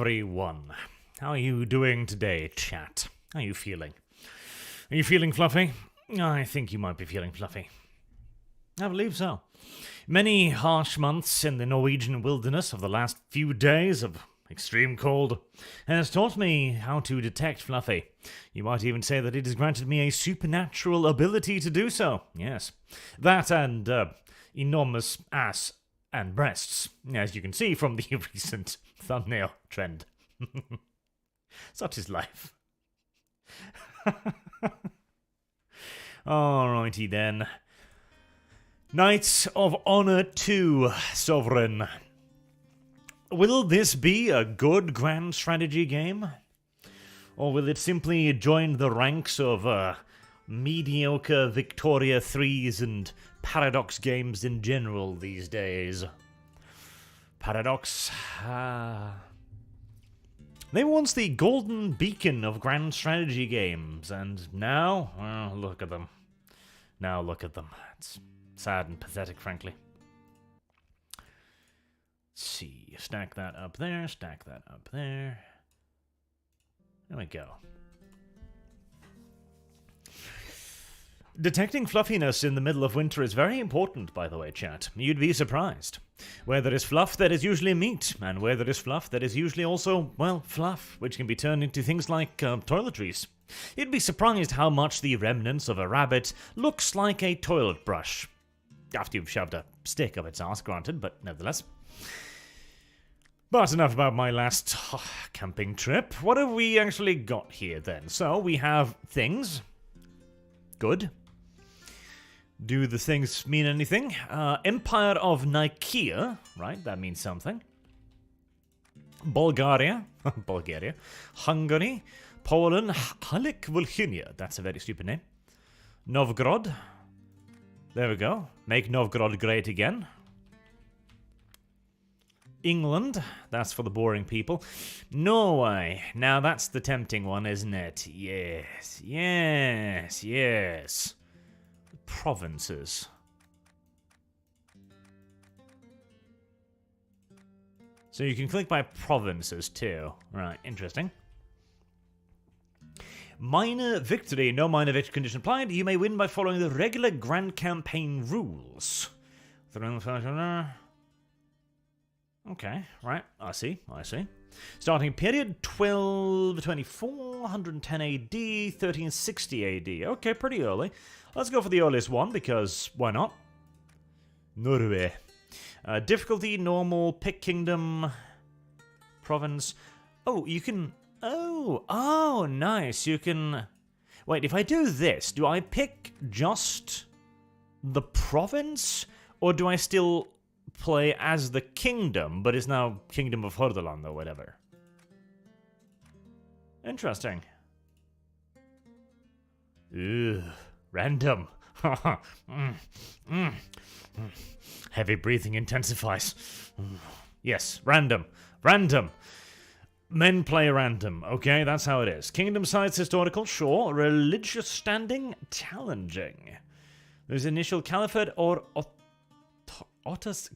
everyone. How are you doing today, chat? How are you feeling? Are you feeling fluffy? I think you might be feeling fluffy. I believe so. Many harsh months in the Norwegian wilderness of the last few days of extreme cold has taught me how to detect fluffy. You might even say that it has granted me a supernatural ability to do so. Yes. That and enormous ass and breasts, as you can see from the recent thumbnail trend. Such is life. Alrighty then. Knights of Honor 2, Sovereign. Will this be a good grand strategy game? Or will it simply join the ranks of mediocre Victoria 3s and Paradox games in general these days? Paradox, they were once the golden beacon of grand strategy games, and now, well, look at them. Now look at them. It's sad and pathetic, frankly. Let's see, stack that up there, stack that up there. There we go. Detecting fluffiness in the middle of winter is very important, by the way, chat. You'd be surprised. Where there is fluff, there is usually meat, and where there is fluff, there is usually also, well, fluff, which can be turned into things like toiletries. You'd be surprised how much the remnants of a rabbit looks like a toilet brush. After you've shoved a stick up its arse, granted, but nevertheless. But enough about my last camping trip. What have we actually got here then? So, we have things. Good. Do the things mean anything? Empire of Nicaea, right? That means something. Bulgaria. Bulgaria. Hungary. Poland. Halik Volhynia. That's a very stupid name. Novgorod. There we go. Make Novgorod great again. England. That's for the boring people. Norway. Now that's the tempting one, isn't it? Yes. Yes. Yes. Provinces. So you can click by provinces too. Right, interesting. Minor victory. No minor victory condition applied. You may win by following the regular grand campaign rules. Okay, right. I see. Starting period 1224, 110 AD, 1360 AD. Okay, pretty early. Let's go for the earliest one, because why not? Norway. Difficulty, normal, pick kingdom, province. Oh, you can... Oh, nice. You can... Wait, if I do this, do I pick just the province? Or do I still play as the kingdom, but it's now Kingdom of Hordaland or whatever? Interesting. Ugh. Random. Heavy breathing intensifies. Yes, random. Random. Men play random. Okay, that's how it is. Kingdom size historical, sure. Religious standing, challenging. There's initial caliphate or otus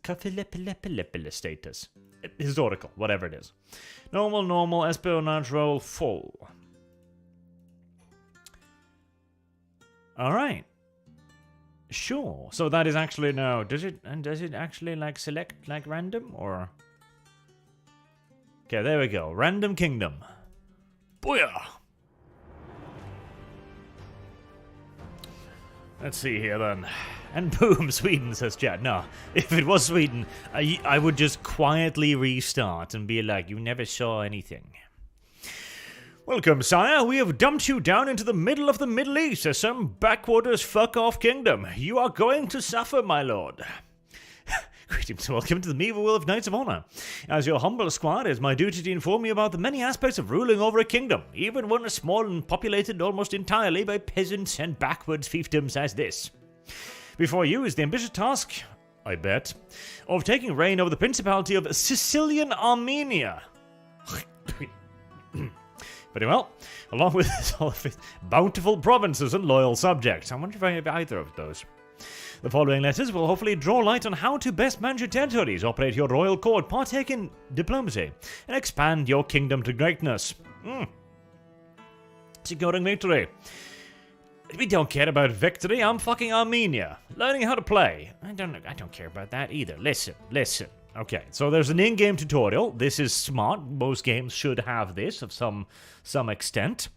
status. Historical, whatever it is. Normal, espionage roll, full. Alright. Sure. So that is actually no. Does it actually like select like random or? Okay, there we go. Random kingdom. Booyah! Let's see here then. And boom, Sweden, says chat. No, if it was Sweden, I would just quietly restart and be like, you never saw anything. Welcome, sire. We have dumped you down into the middle of the Middle East as some backwaters fuck-off kingdom. You are going to suffer, my lord. Greetings, welcome to the medieval world of Knights of Honor. As your humble squire, it is my duty to inform you about the many aspects of ruling over a kingdom, even one as small and populated almost entirely by peasants and backwards fiefdoms as this. Before you is the ambitious task, I bet, of taking reign over the Principality of Sicilian Armenia. Very well, along with all of its bountiful provinces and loyal subjects. I wonder if I have either of those. The following letters will hopefully draw light on how to best manage your territories, operate your royal court, partake in diplomacy, and expand your kingdom to greatness. Securing victory. We don't care about victory. I'm fucking Armenia. Learning how to play. I don't care about that either. Listen. Okay, so there's an in-game tutorial. This is smart. Most games should have this of some extent.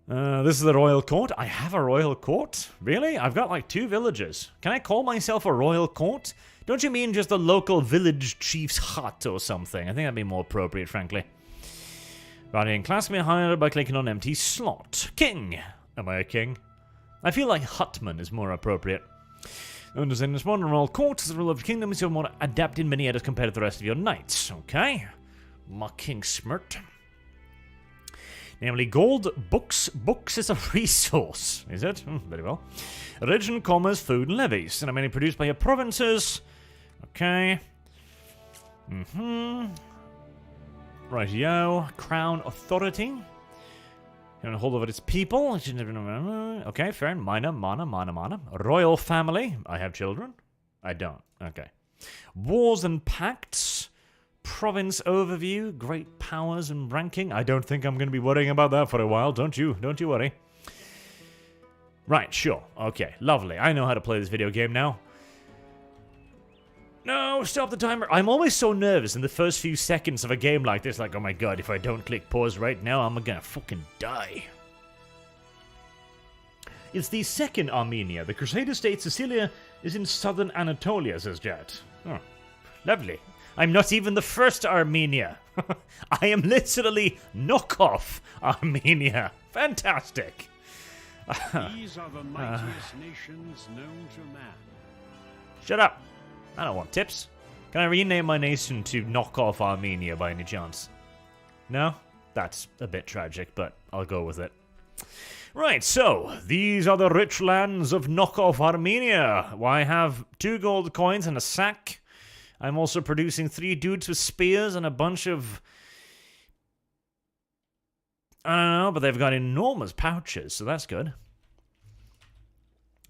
This is the royal court. I have a royal court? Really? I've got like 2 villages. Can I call myself a royal court? Don't you mean just a local village chief's hut or something? I think that'd be more appropriate, frankly. Writing class can be hired by clicking on empty slot. King. Am I a king? I feel like Hutman is more appropriate. Understanding this modern royal court as the rule of the kingdom is more adept in many areas compared to the rest of your knights. Okay. My king smirt. Namely, gold, books. Books is a resource, is it? Very well. Religion, commerce, food, and levies. And many produced by your provinces. Okay. Right-yo. Crown authority. A hold over its people. Okay, fair. Mana. Royal family. I have children. I don't. Okay. Wars and pacts. Province overview. Great powers and ranking. I don't think I'm going to be worrying about that for a while. Don't you worry. Right, sure. Okay, lovely. I know how to play this video game now. No, stop the timer. I'm always so nervous in the first few seconds of a game like this. Like, oh my god, if I don't click pause right now, I'm gonna fucking die. It's the second Armenia. The Crusader state Sicilia is in southern Anatolia, says Jet. Oh, lovely. I'm not even the first Armenia. I am literally knockoff Armenia. Fantastic. These are the mightiest nations known to man. Shut up. I don't want tips. Can I rename my nation to Knockoff Armenia by any chance? No? That's a bit tragic, but I'll go with it. Right, so, these are the rich lands of Knockoff Armenia. I have 2 gold coins and a sack. I'm also producing 3 dudes with spears and a bunch of... I don't know, but they've got enormous pouches, so that's good.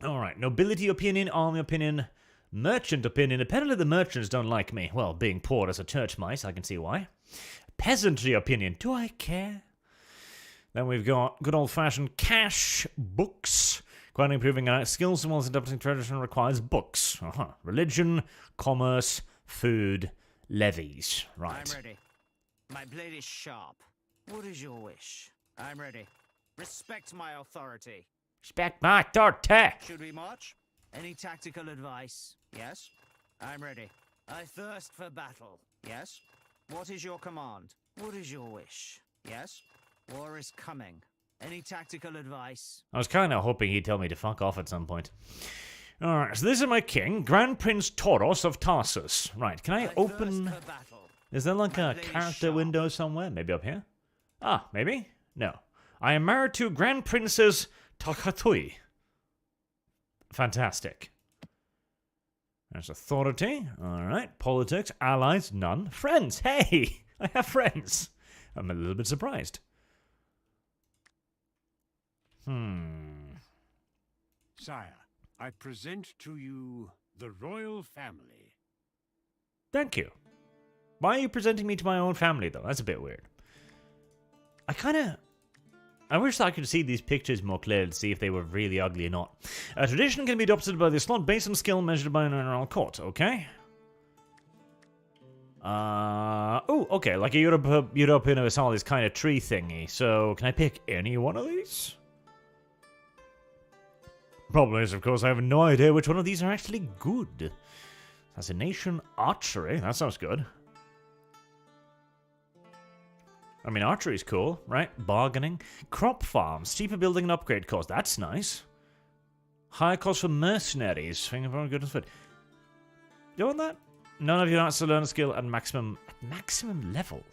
Alright, nobility opinion, army opinion... Merchant opinion. Apparently the merchants don't like me. Well, being poor as a church mice, I can see why. Peasantry opinion. Do I care? Then we've got good old-fashioned cash, books. Quite improving our skills whilst adopting tradition requires books. Religion, commerce, food, levies. Right. I'm ready. My blade is sharp. What is your wish? I'm ready. Respect my authority. Respect my authority. Should we march? Any tactical advice? Yes? I'm ready. I thirst for battle. Yes? What is your command? What is your wish? Yes? War is coming. Any tactical advice? I was kind of hoping he'd tell me to fuck off at some point. Alright, so this is my king, Grand Prince Tauros of Tarsus. Right, can I open... Is there like a character window somewhere? Maybe up here? Ah, maybe? No. I am married to Grand Princess Takatui. Fantastic. There's authority. Alright. Politics. Allies. None. Friends. Hey! I have friends. I'm a little bit surprised. Sire, I present to you the royal family. Thank you. Why are you presenting me to my own family, though? That's a bit weird. I wish I could see these pictures more clearly to see if they were really ugly or not. A tradition can be adopted by the slot based on skill measured by an royal court, okay? Oh, okay, like a European Universal is kind of tree thingy, so can I pick any one of these? Problem is, of course, I have no idea which one of these are actually good. Assassination, archery, that sounds good. I mean, archery's cool, right? Bargaining. Crop farms. Cheaper building and upgrade cost. That's nice. Higher cost for mercenaries. Thing of goodness food. You want that? None of you have to learn a skill at maximum level.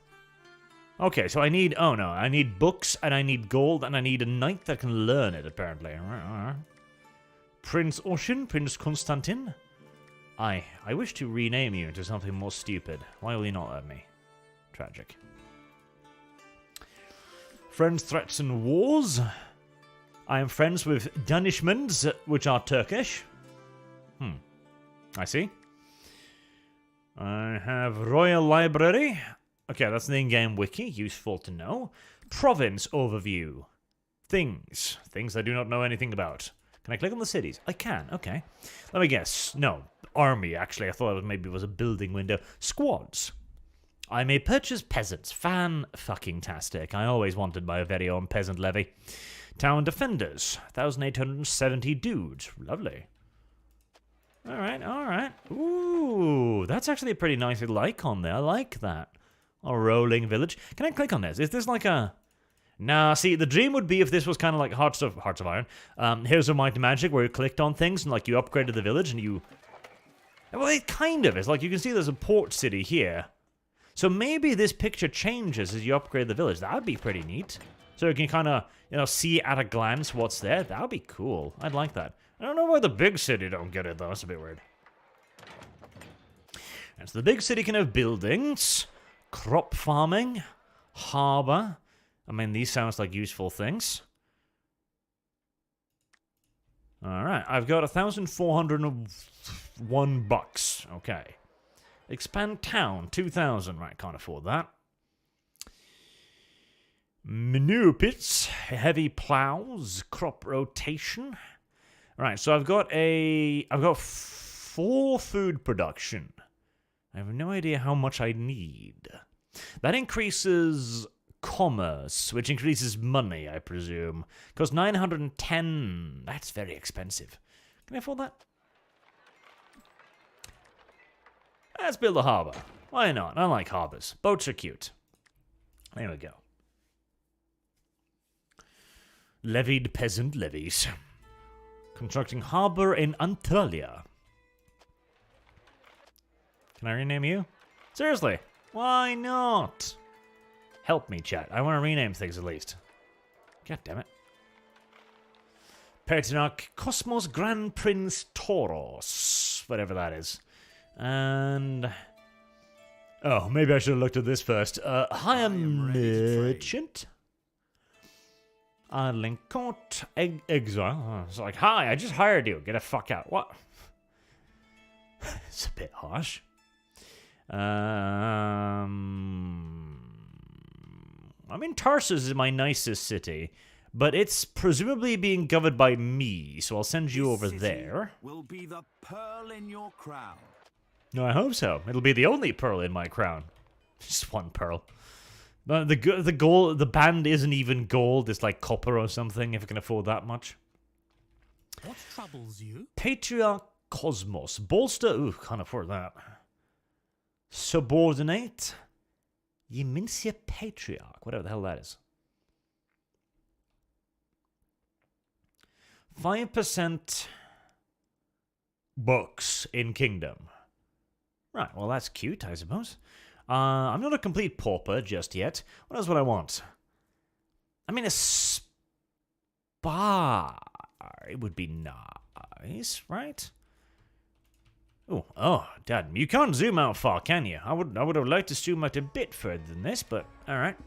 Okay, so I need... Oh, no. I need books, and I need gold, and I need a knight that can learn it, apparently. Prince Ocean. Prince Constantin. I wish to rename you into something more stupid. Why will you not let me? Tragic. Friends, threats, and wars. I am friends with Danishmends, which are Turkish. I see. I have Royal Library. Okay, that's the in-game wiki. Useful to know. Province overview. Things. Things I do not know anything about. Can I click on the cities? I can. Okay. Let me guess. No. Army, actually. I thought maybe it was a building window. Squads. I may purchase peasants. Fan-fucking-tastic. I always wanted my very own peasant levy. Town defenders. 1,870 dudes. Lovely. Alright, alright. Ooh, that's actually a pretty nice little icon there. I like that. A rolling village. Can I click on this? Is this like a... Nah, see, the dream would be if this was kind of like Hearts of Iron. Here's a Might and Magic, where you clicked on things and like you upgraded the village and you... Well, it kind of is. Like, you can see there's a port city here. So maybe this picture changes as you upgrade the village. That would be pretty neat. So you can kind of, you know, see at a glance what's there. That would be cool. I'd like that. I don't know why the big city don't get it, though. That's a bit weird. And so the big city can have buildings, crop farming, harbor. I mean, these sounds like useful things. Alright, I've got 1,401 bucks. Okay. Expand town, 2,000. Right, can't afford that. Manure pits, heavy plows, crop rotation. Right, so I've got 4 food production. I have no idea how much I need. That increases commerce, which increases money, I presume. Costs 910. That's very expensive. Can I afford that? Let's build a harbor. Why not? I like harbors. Boats are cute. There we go. Levied peasant levies. Constructing harbor in Antalya. Can I rename you? Seriously, why not? Help me, chat. I want to rename things at least. God damn it. Patriarch Cosmos Grand Prince Tauros. Whatever that is. And... oh, maybe I should have looked at this first. Hire merchant. Idling court. Exile. Oh, it's like, hi, I just hired you. Get the fuck out. What? It's a bit harsh. I mean, Tarsus is my nicest city, but it's presumably being governed by me, so I'll send you over there. Will be the pearl in your crown. No, I hope so. It'll be the only pearl in my crown. Just one pearl. But the gold, the band isn't even gold. It's like copper or something, if I can afford that much. What troubles you? Patriarch Cosmos. Bolster. Ooh, can't afford that. Subordinate. Yemincia Patriarch. Whatever the hell that is. 5% books in Kingdom. Right, well that's cute, I suppose. I'm not a complete pauper just yet. What else would I want? I mean, a spa. It would be nice, right? Oh, Dad, you can't zoom out far, can you? I would have liked to zoom out a bit further than this, but all right.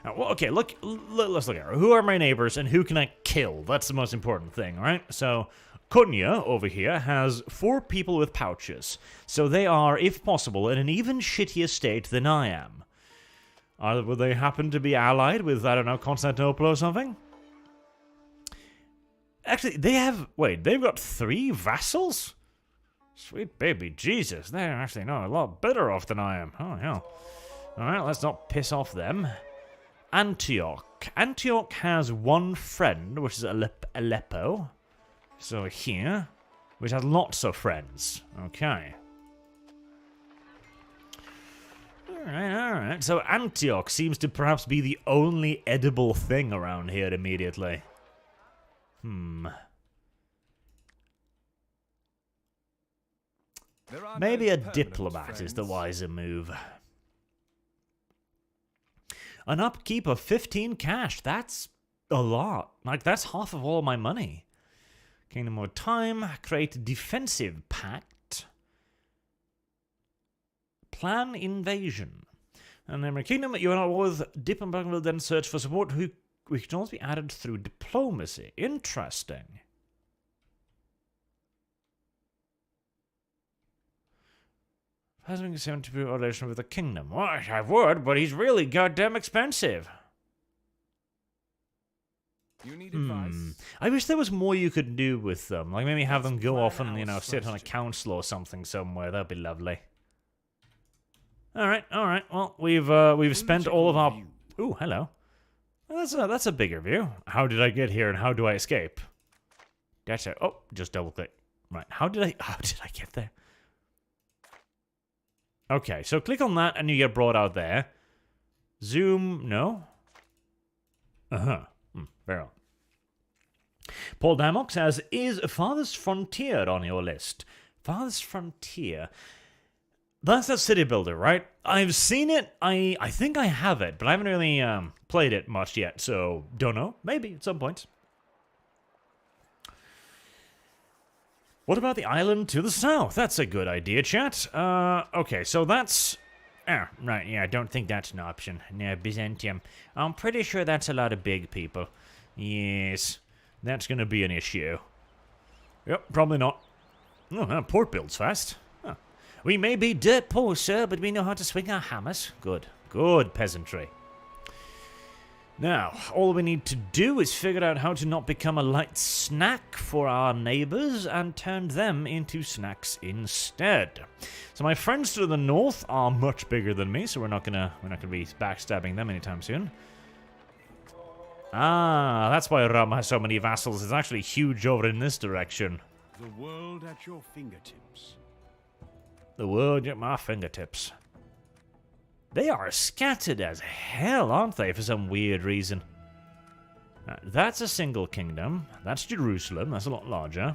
Well, okay, let's look at it. Who are my neighbors and who can I kill? That's the most important thing, all right? So, Konya over here has 4 people with pouches, so they are, if possible, in an even shittier state than I am. Would they happen to be allied with, I don't know, Constantinople or something? Actually, they've got 3 vassals? Sweet baby Jesus, they're actually not a lot better off than I am. Oh, yeah. Alright, let's not piss off them. Antioch. Antioch has 1 friend, which is Aleppo. So here, which has lots of friends. Okay. Alright. So Antioch seems to perhaps be the only edible thing around here immediately. Maybe a diplomat is the wiser move. An upkeep of 15 cash. That's a lot. Like, that's half of all my money. Kingdom of Time. Create defensive pact. Plan invasion. And then kingdom you are not with diplomat will then search for support which can also be added through diplomacy. Interesting. Hasn't been sent to be in relation with the kingdom. Well, I would, but he's really goddamn expensive. You need advice? I wish there was more you could do with them. Like maybe have them go off and, you know, sit on a council or something somewhere. That'd be lovely. Alright. Well, we've spent all of our... Ooh, hello. Well, that's a bigger view. How did I get here and how do I escape? That's it. Oh, just double click. Right. How did I get there? Okay, so click on that and you get brought out there. Zoom, no? Very well. Paul Damok says, is Farthest Frontier on your list? Farthest Frontier. That's that city builder, right? I've seen it. I think I have it, but I haven't really played it much yet, so don't know. Maybe at some point. What about the island to the south? That's a good idea, chat. Okay, so that's... Oh, right, yeah, I don't think that's an option. No, Byzantium. I'm pretty sure that's a lot of big people. Yes, that's going to be an issue. Yep, probably not. Oh, port builds fast. Huh. We may be dirt poor, sir, but we know how to swing our hammers. Good, good peasantry. Now, all we need to do is figure out how to not become a light snack for our neighbors and turn them into snacks instead. So my friends to the north are much bigger than me, so we're not gonna be backstabbing them anytime soon. Ah, that's why Rum has so many vassals. It's actually huge over in this direction. The world at your fingertips. The world at my fingertips. They are scattered as hell, aren't they, for some weird reason? That's a single kingdom. That's Jerusalem. That's a lot larger.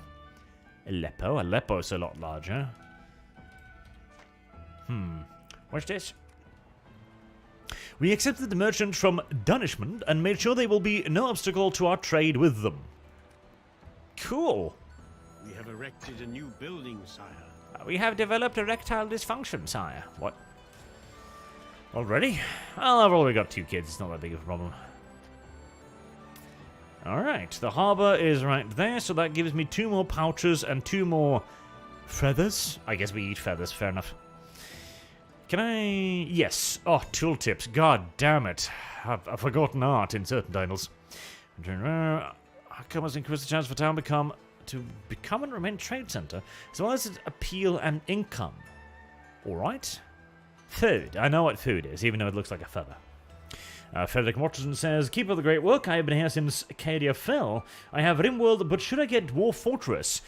Aleppo's a lot larger. What's this? We accepted the merchant from Dynastic and made sure they will be no obstacle to our trade with them. Cool. We have erected a new building, sire. We have developed erectile dysfunction, sire. What? Already? Well, I've already got 2 kids. It's not that big of a problem. Alright, the harbour is right there, so that gives me 2 more pouches and 2 more feathers. I guess we eat feathers, fair enough. Can I... Yes. Oh, tooltips. God damn it. I've forgotten art in certain titles. How increase the chance for town to become and remain trade centre, as well as its appeal and income. Alright. Food. I know what food is, even though it looks like a feather. Frederick Mortensen says, keep up the great work. I have been here since Acadia fell. I have Rimworld, but should I get Dwarf Fortress?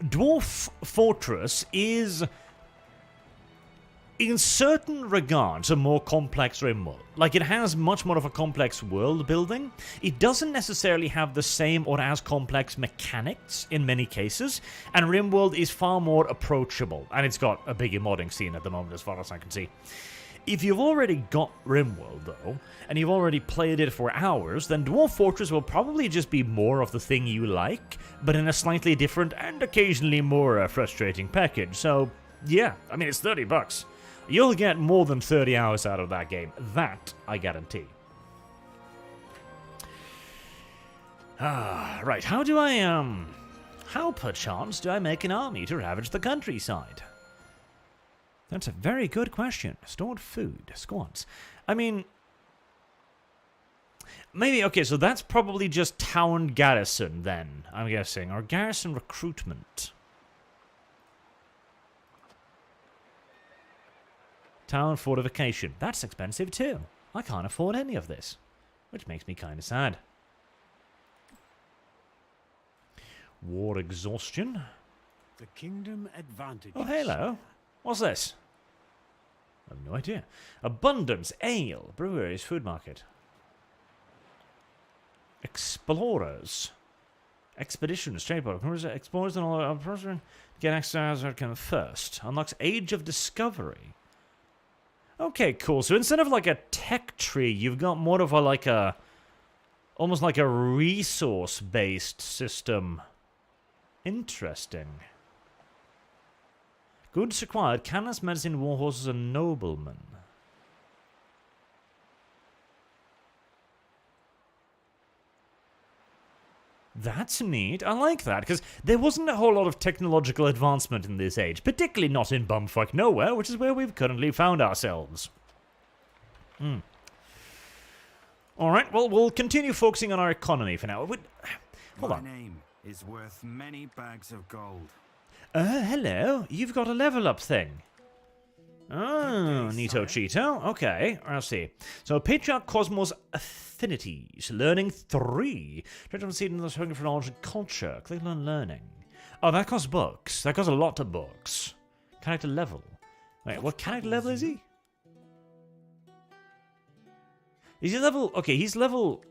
Dwarf Fortress is, in certain regards, a more complex Rimworld. Like, it has much more of a complex world building. It doesn't necessarily have the same or as complex mechanics in many cases, and Rimworld is far more approachable, and it's got a bigger modding scene at the moment as far as I can see. If you've already got Rimworld, though, and you've already played it for hours, then Dwarf Fortress will probably just be more of the thing you like, but in a slightly different and occasionally more frustrating package. So, yeah, I mean, it's $30. You'll get more than 30 hours out of that game. That, I guarantee. Right, how do I, how perchance do I make an army to ravage the countryside? That's a very good question. Stored food. Squads. I mean... Maybe, okay, so that's probably just town garrison then, I'm guessing. Or garrison recruitment. Town fortification. That's expensive too. I can't afford any of this. Which makes me kind of sad. War exhaustion. The kingdom advantages. Oh, hello. What's this? I have no idea. Abundance, ale, breweries, food market. Explorers. Expeditions, trade boat. Explorers and all get access to first. Unlocks Age of Discovery. Okay, cool. So instead of like a tech tree, you've got more of a almost like a resource-based system. Interesting. Goods acquired, cannons, medicine, war horses, and noblemen. That's neat. I like that, because there wasn't a whole lot of technological advancement in this age, particularly not in bumfuck nowhere, which is where we've currently found ourselves. Alright, well, we'll continue focusing on our economy for now. Hold on. My name is worth many bags of gold. Hello. You've got a level up thing. Oh, Neato Cheeto. Okay, I'll see. So, Patriarch Cosmos Affinities. Learning 3. Try to see in the hunger for knowledge and culture. Click on learning. Oh, that costs books. That costs a lot of books. Character level. Wait, what character level is he? Is he level... Okay, he's level...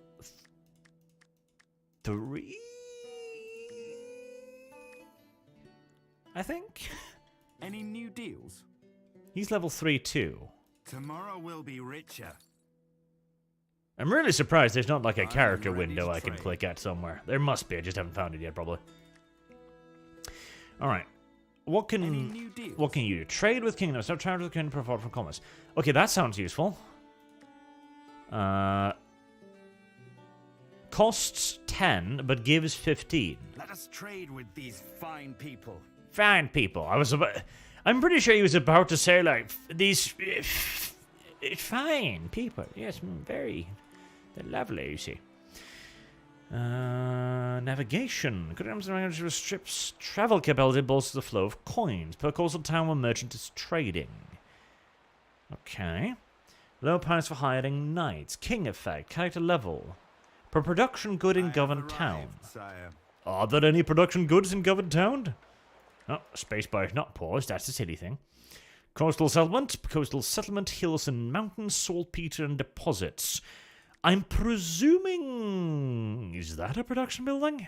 3? I think? Any new deals? He's level 3 too. Tomorrow will be richer. I'm really surprised there's not like a I'm character ready window to I can trade. click at somewhere. There must be, I just haven't found it yet, probably. Alright. What Any can new deals? you do? Trade with kingdoms. Start trade with kingdom profit from commerce. Okay, that sounds useful. Costs 10, but gives 15. Let us trade with these fine people. Fine people. I'm pretty sure he was about to say, like, these fine people. Yes, very. They're lovely, you see. Navigation. Good language restricts travel capability, bolsters the flow of coins. Per coastal town where merchant is trading. Okay. Low price for hiring knights. King effect. Character level. Per production good in governed town. Sire. Are there any production goods in governed town? Oh, spacebar is not paused. That's a silly thing. Coastal settlement. Coastal settlement, hills and mountains, saltpeter and deposits. I'm presuming... Is that a production building?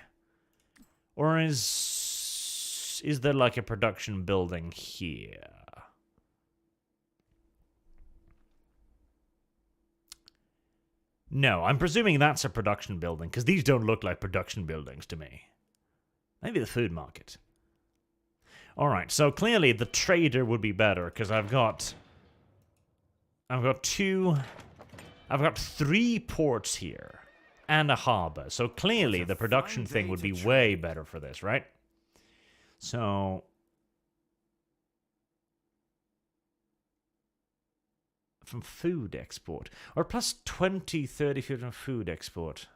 Or is there like a production building here? No, I'm presuming that's a production building, because these don't look like production buildings to me. Maybe the food market. Alright, so clearly the trader would be better, because I've got 3 ports here, and a harbor. So clearly the production thing would be way better for this, right? So... from food export. Or plus 20, 30, 50 from food export.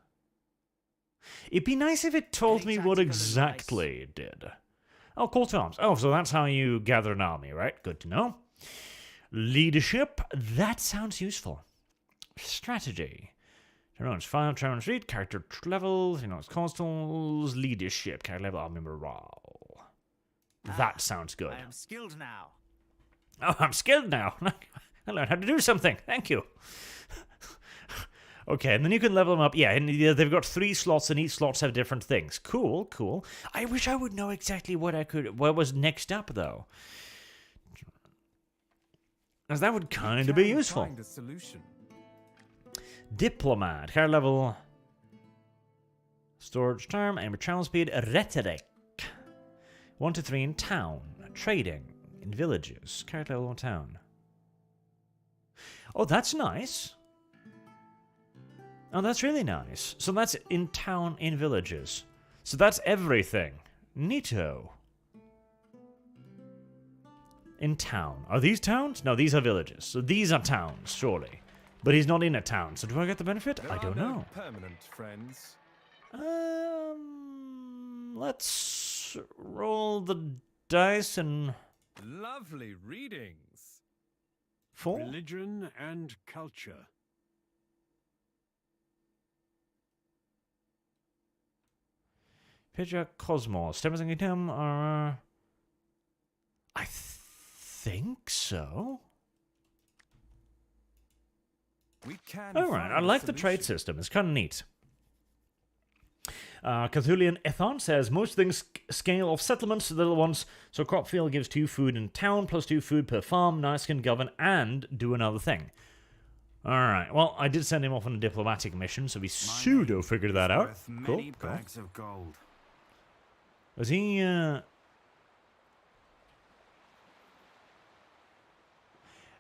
It'd be nice if it told me what exactly it did. Oh, call to arms. Oh, so that's how you gather an army, right? Good to know. Leadership. That sounds useful. Strategy. Turn file, turn street, character levels, it's constals, leadership, character level, army morale. That sounds good. I am skilled now. Oh, I'm skilled now. I learned how to do something. Thank you. Okay, and then you can level them up. Yeah, and they've got 3 slots, and each slots have different things. Cool, cool. I wish I would know exactly what was next up, though. As that would kind of be useful. Find a solution. Diplomat, higher level. Storage term, aim travel speed, rhetoric. 1 to 3 in town. Trading in villages. Character level in town. Oh, that's nice. Oh, that's really nice. So that's in town, in villages. So that's everything. Neato. In town. Are these towns? No, these are villages. So these are towns, surely. But he's not in a town. So do I get the benefit? I don't know. Permanent friends. Let's roll the dice and... Lovely readings. 4? Religion and culture. Picture Cosmos. Tempest Kingdom are... I think so. We can. Alright, I like the trade system. It's kind of neat. Cthulian Ethon says, most things scale of settlements to the little ones, so Cropfield gives 2 food in town, plus 2 food per farm. Nice can govern and do another thing. Alright, well, I did send him off on a diplomatic mission, so we pseudo-figured that out. Worth Cool, many cool. bags of gold. Was he,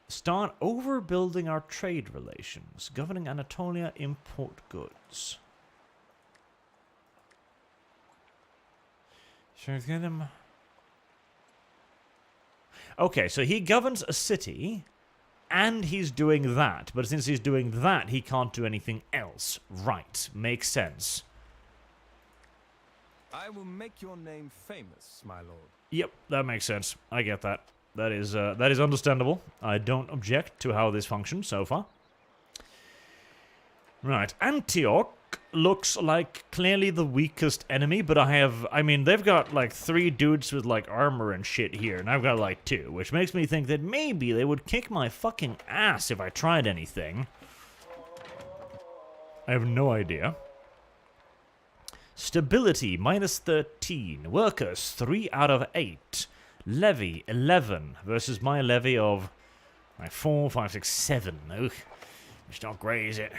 start overbuilding our trade relations, governing Anatolia import goods. Should I get him? Okay, so he governs a city, and he's doing that. But since he's doing that, he can't do anything else. Right, makes sense. I will make your name famous, my lord. Yep, that makes sense. I get that. That is understandable. I don't object to how this functions so far. Right, Antioch looks like clearly the weakest enemy, but I mean, they've got like 3 dudes with like armor and shit here, and I've got like 2, which makes me think that maybe they would kick my fucking ass if I tried anything. I have no idea. Stability, -13. Workers, 3 out of 8. Levy, 11. Versus my levy of 4, 5, 6, 7. Ugh. It's not great, is it?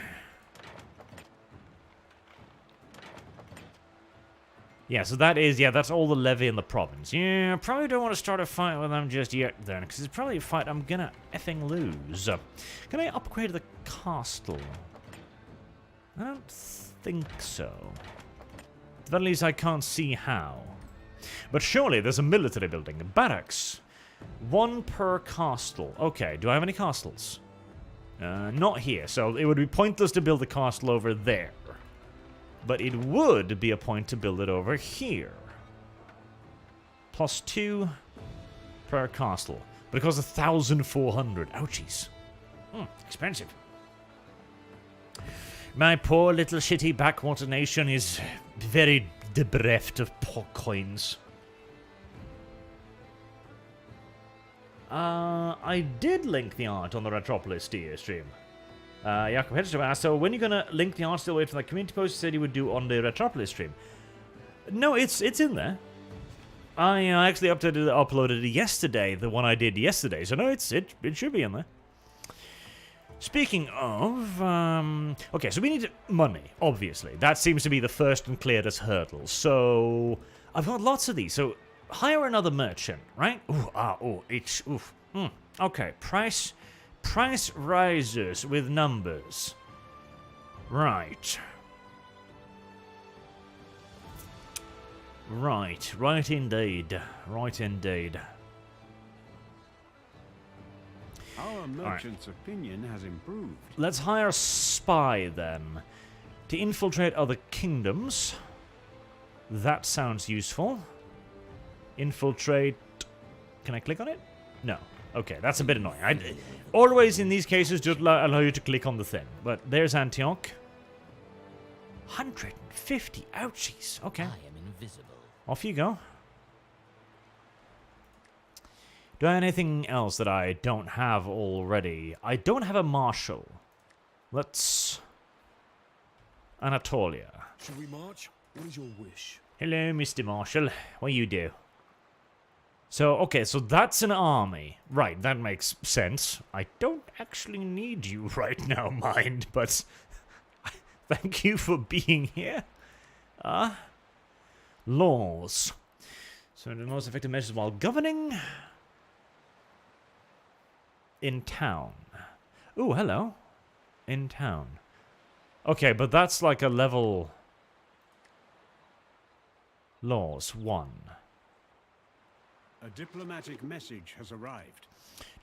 Yeah, so that's all the levy in the province. Yeah, I probably don't want to start a fight with them just yet then, because it's probably a fight I'm gonna effing lose. Can I upgrade the castle? I don't think so. At the very least, I can't see how. But surely there's a military building, a barracks. 1 per castle. Okay, do I have any castles? Not here, so it would be pointless to build a castle over there. But it would be a point to build it over here. +2 per castle. But it costs 1,400. Ouchies. Expensive. My poor little shitty backwater nation is very bereft of coins. I did link the art on the Retropolis stream. Jakob Hedgeström asked, so when are you gonna link the art still wait for that community post you said you would do on the Retropolis stream? No, it's in there. I actually uploaded it yesterday, the one I did yesterday, so no, it should be in there. Speaking of, okay, so we need money, obviously. That seems to be the first and clearest hurdle. So, I've got lots of these. So, hire another merchant, right? Okay, price rises with numbers. Right indeed. Our merchant's opinion has improved. Let's hire a spy then to infiltrate other kingdoms. That sounds useful. Infiltrate. Can I click on it? No. Okay, that's a bit annoying. I always in these cases just allow you to click on the thing. But there's Antioch. 150. Ouchies. Okay. I am invisible. Off you go. Do I have anything else that I don't have already? I don't have a marshal. Let's... Anatolia. Shall we march? What is your wish? Hello, Mr. Marshal. What do you do? So, okay, so that's an army. Right, that makes sense. I don't actually need you right now, mind, but... thank you for being here. Laws. So, the most effective measures while governing... In town. Ooh, hello. In town. Okay, but that's like a level... Laws 1. A diplomatic message has arrived.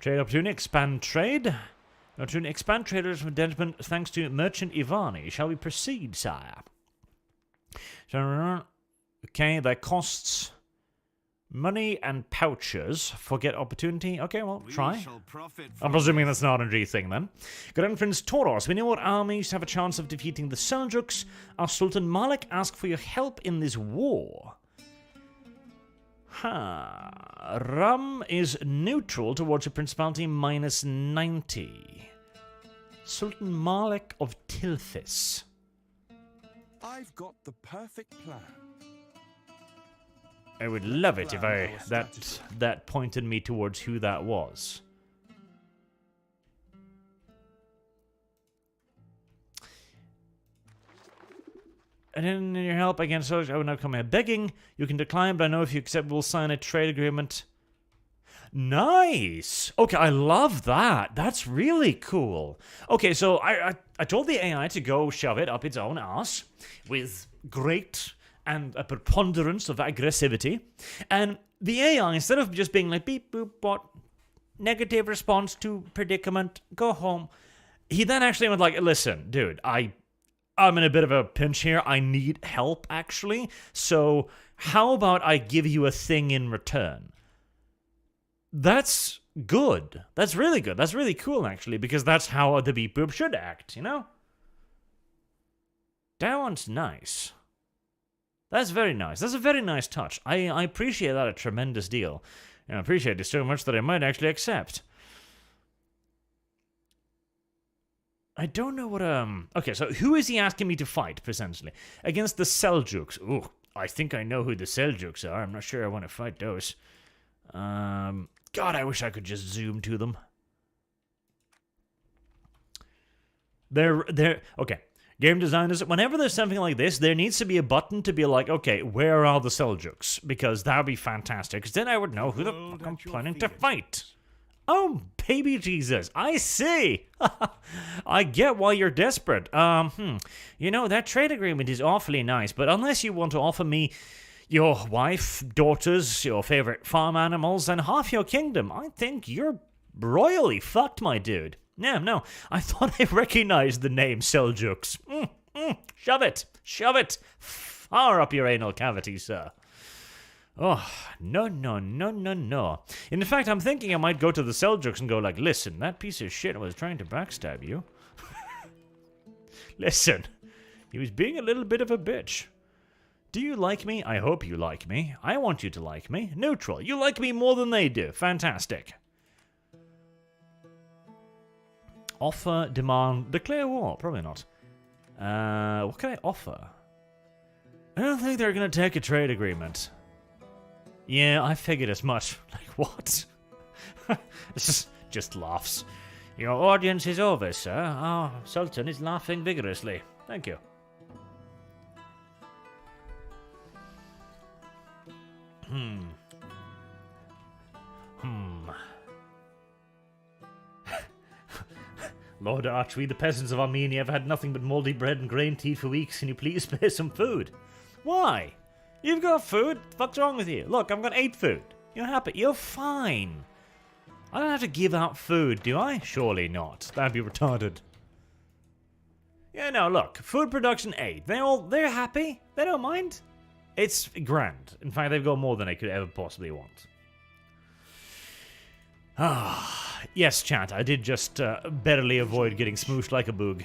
Trade opportunity, expand trade. Opportunity, expand traders from management thanks to merchant Ivani. Shall we proceed, sire? Okay, that costs money and pouches. Forget opportunity. Okay, well, try. I'm presuming that's an RNG thing then. Grand Prince Tauros, we know what armies have a chance of defeating the Seljuks. Our Sultan Malik asked for your help in this war. Rum is neutral towards your principality -90. Sultan Malik of Tilfis. I've got the perfect plan. I would love it if that pointed me towards who that was. And in your help against those, I will now come here begging. You can decline, but I know if you accept, we'll sign a trade agreement. Nice! Okay, I love that. That's really cool. Okay, so I told the AI to go shove it up its own ass with great and a preponderance of aggressivity. And the AI, instead of just being like, beep, boop, bot, negative response to predicament, go home, he then actually went like, listen, dude, I'm in a bit of a pinch here. I need help, actually. So how about I give you a thing in return? That's good. That's really good. That's really cool, actually, because that's how the beep boop should act, you know? That one's nice. That's very nice. That's a very nice touch. I appreciate that a tremendous deal. And I appreciate it so much that I might actually accept. I don't know what, Okay, so who is he asking me to fight, essentially? Against the Seljuks. Ooh, I think I know who the Seljuks are. I'm not sure I want to fight those. God, I wish I could just zoom to them. They're... Okay. Game designers, whenever there's something like this, there needs to be a button to be like, okay, where are the Seljuks? Because that would be fantastic, because then I would know who the fuck I'm planning to fight. Oh, baby Jesus, I see. I get why you're desperate. You know, that trade agreement is awfully nice, but unless you want to offer me your wife, daughters, your favorite farm animals, and half your kingdom, I think you're royally fucked, my dude. Yeah, no, I thought I recognized the name Seljuks. Shove it far up your anal cavity, sir. Oh, no. In fact, I'm thinking I might go to the Seljuks and go like, listen, that piece of shit was trying to backstab you. Listen, he was being a little bit of a bitch. Do you like me? I hope you like me. I want you to like me. Neutral. You like me more than they do. Fantastic. Offer, demand, declare war. Probably not. What can I offer? I don't think they're going to take a trade agreement. Yeah, I figured as much. Like, what? Just laughs. Your audience is over, sir. Our Sultan is laughing vigorously. Thank you. Lord Archway, the peasants of Armenia have had nothing but mouldy bread and grain tea for weeks. Can you please spare some food? Why? You've got food? The fuck's wrong with you? Look, I've got 8 food. You're happy. You're fine. I don't have to give out food, do I? Surely not. That'd be retarded. Yeah, no, look. Food production 8. They're happy. They don't mind. It's grand. In fact, they've got more than they could ever possibly want. Ah, yes, chat. I did just barely avoid getting smooshed like a boog.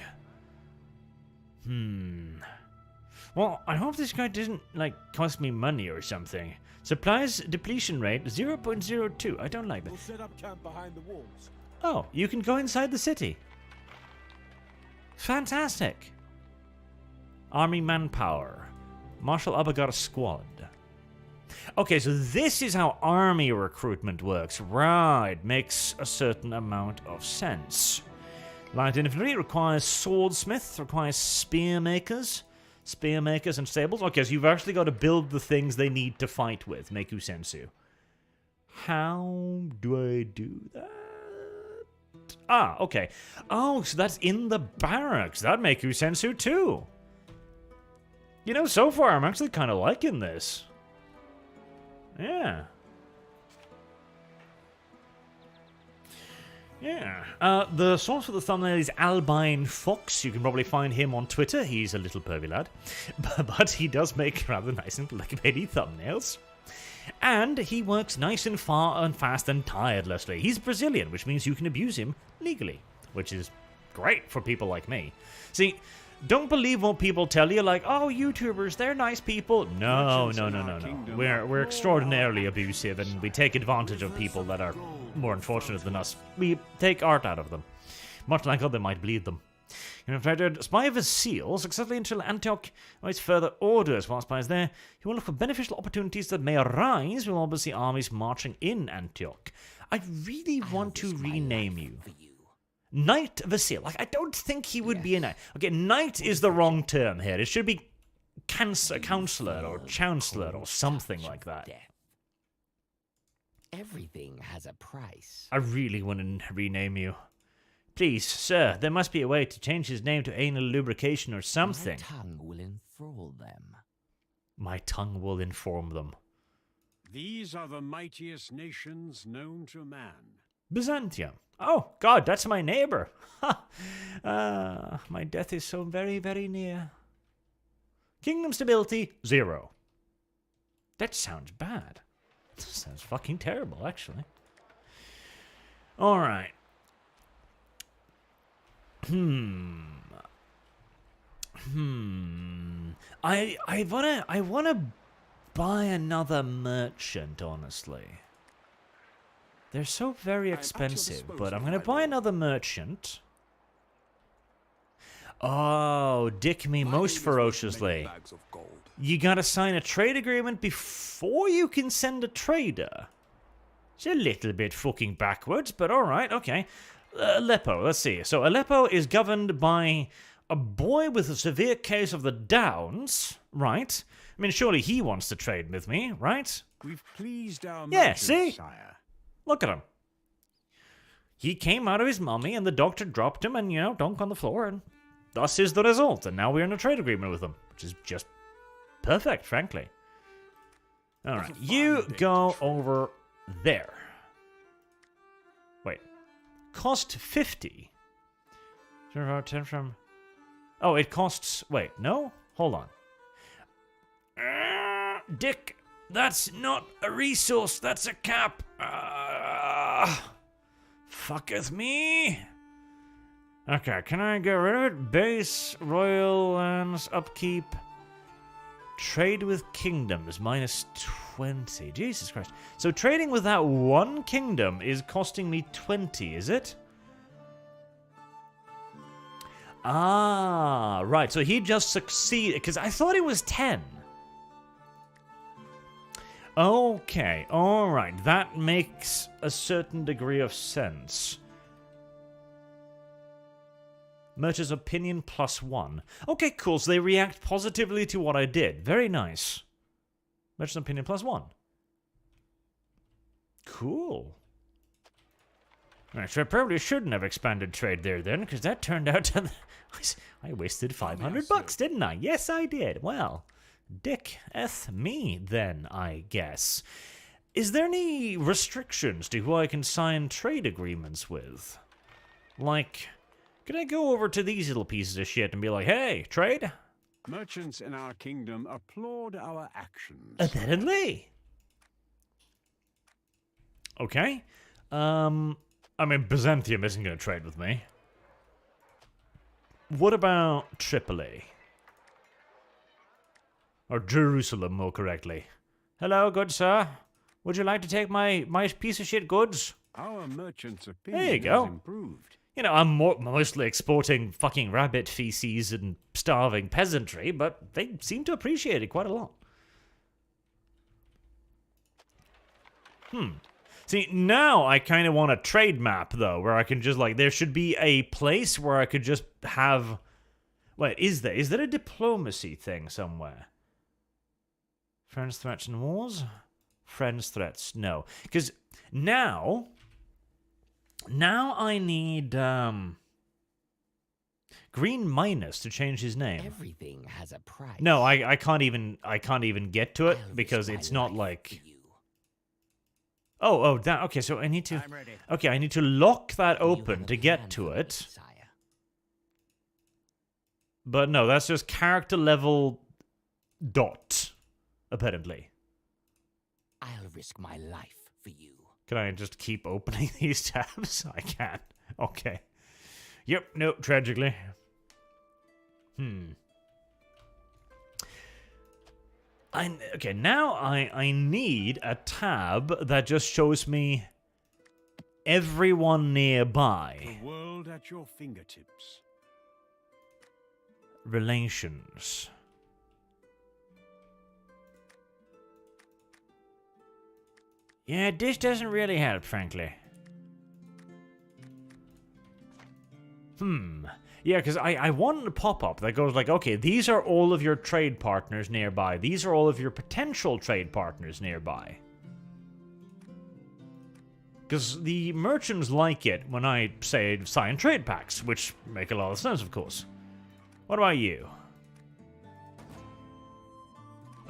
Well, I hope this guy doesn't, like, cost me money or something. Supplies depletion rate 0.02. I don't like that. We'll set up camp behind the walls. Oh, you can go inside the city. Fantastic. Army manpower. Marshal Abagar squad. Okay, so this is how army recruitment works. Right, makes a certain amount of sense. Light infantry requires swordsmith, requires spearmakers and stables. Okay, so you've actually got to build the things they need to fight with, Meku Sensu. How do I do that? Ah, okay. Oh, so that's in the barracks. That Meku Sensu too. You know, so far I'm actually kind of liking this. Yeah. Yeah. The source for the thumbnail is Albine Fox. You can probably find him on Twitter. He's a little pervy lad. But he does make rather nice and clickbaity thumbnails. And he works nice and far and fast and tirelessly. He's Brazilian, which means you can abuse him legally. Which is great for people like me. See, don't believe what people tell you, like, oh, YouTubers, they're nice people. No. We're extraordinarily abusive, and we take advantage of people that are more unfortunate than us. We take art out of them, much like others might bleed them. In fact, spy of a seal, successfully until Antioch awaits further orders. While spy is there, he will look for beneficial opportunities that may arise with obviously armies marching in Antioch. I really want to rename you. Knight Vasil. Like, I don't think he would be a knight. Okay, knight is the wrong term here. It should be counselor or chancellor or something like that. Everything has a price. I really want to rename you. Please, sir, there must be a way to change his name to anal lubrication or something. My tongue will enthrall them. My tongue will inform them. These are the mightiest nations known to man. Byzantium. Oh, God, that's my neighbor. Ha! My death is so very, very near. Kingdom stability, 0. That sounds bad. That sounds fucking terrible, actually. Alright. I wanna buy another merchant, honestly. They're so very expensive, but I'm gonna buy another merchant. Oh, dick me most ferociously. You gotta sign a trade agreement before you can send a trader. It's a little bit fucking backwards, but alright, okay. Aleppo, let's see. So Aleppo is governed by a boy with a severe case of the Downs, right? I mean, surely he wants to trade with me, right? We've pleased our Yeah, merchants, see? sire. Look at him. He came out of his mummy and the doctor dropped him and, dunk on the floor, and thus is the result. And now we're in a trade agreement with him, which is just perfect, frankly. Alright, you go over there. Wait. Cost 50? 10 from... Oh, it costs... Wait, no? Hold on. Dick, that's not a resource, that's a cap. Fucketh me. Okay, can I get rid of it? Base, royal lands, upkeep. Trade with kingdoms, minus 20. Jesus Christ. So trading with that one kingdom is costing me 20, is it? Ah, right. So he just succeeded, because I thought it was 10. Okay, alright. That makes a certain degree of sense. Merchant's opinion +1. Okay, cool. So they react positively to what I did. Very nice. Merchant's opinion +1. Cool. Alright, so I probably shouldn't have expanded trade there then, because that turned out to... I wasted 500 bucks, didn't I? Yes, I did. Well, dick-eth me then, I guess. Is there any restrictions to who I can sign trade agreements with? Like, can I go over to these little pieces of shit and be like, hey, trade? Merchants in our kingdom applaud our actions. Apparently. Okay. I mean, Byzantium isn't going to trade with me. What about Tripoli? Or Jerusalem, more correctly. Hello, good sir. Would you like to take my piece of shit goods? Our merchant's opinion There you go. has improved. I'm mostly exporting fucking rabbit feces and starving peasantry, but they seem to appreciate it quite a lot. See, now I kind of want a trade map, though, where I can just, there should be a place where I could just have... Wait, is there? Is there a diplomacy thing somewhere? Friends, threats, and wars? Friends, threats, no. Because now I need, Green Minus to change his name. Everything has a price. No, I can't even get to it I'll because risk it's my not life like... for you. Oh, that, okay, so I need to... I'm ready. Okay, I need to lock that You open have a to get plan to for me, it. sire. But no, that's just character level dot, apparently. I'll risk my life for you. Can I just keep opening these tabs? I can. Okay. Yep, no, tragically. Okay, now I need a tab that just shows me everyone nearby. The world at your fingertips. Relations. Yeah, this doesn't really help, frankly. Yeah, because I want a pop-up that goes like, okay, these are all of your trade partners nearby. These are all of your potential trade partners nearby. Because the merchants like it when I say sign trade packs, which make a lot of sense, of course. What about you?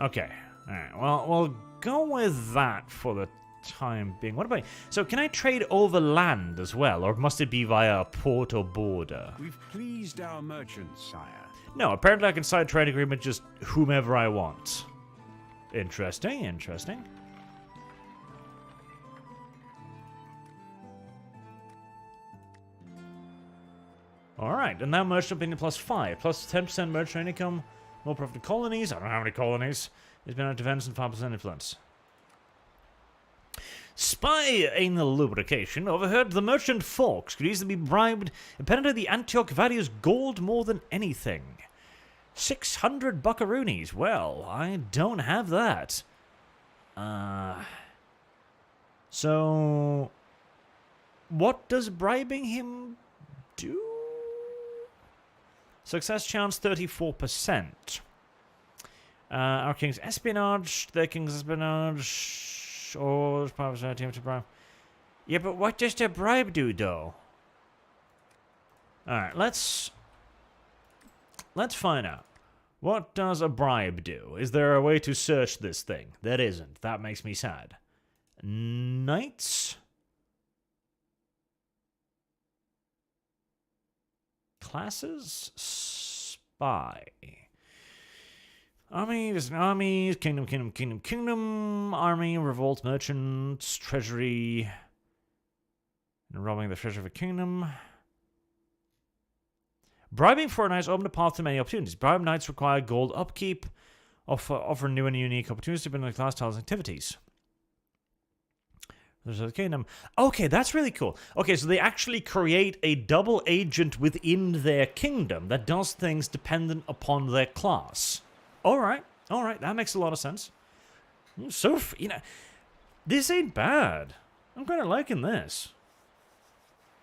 Okay. Alright, well, we'll go with that for the time being. What about... So, can I trade over land as well, or must it be via a port or border? We've pleased our merchants, sire. No, apparently I can sign a trade agreement just whomever I want. Interesting, interesting. Alright, and now merchant opinion +5, plus 10% merchant income, more profit colonies. I don't know how many colonies. It's been on defense and 5% influence. Spy anal lubrication overheard the merchant folks could easily be bribed. Apparently the Antioch values gold more than anything. 600 buckaroonies. Well, I don't have that. So what does bribing him do? Success chance 34%. Our king's espionage, their king's espionage, or there's probably a team to bribe. Yeah, but what does the bribe do, though? Alright, let's find out. What does a bribe do? Is there a way to search this thing? There isn't. That makes me sad. Knights? Classes? Spy. Armies, kingdom, army, revolt, merchants, treasury, and robbing the treasure of a kingdom. Bribing for knights open the path to many opportunities. Bribe knights require gold upkeep, offer new and unique opportunities depending on class, styles, and activities. There's a kingdom. Okay, that's really cool. Okay, so they actually create a double agent within their kingdom that does things dependent upon their class. Alright, that makes a lot of sense. So, you know, this ain't bad. I'm kind of liking this.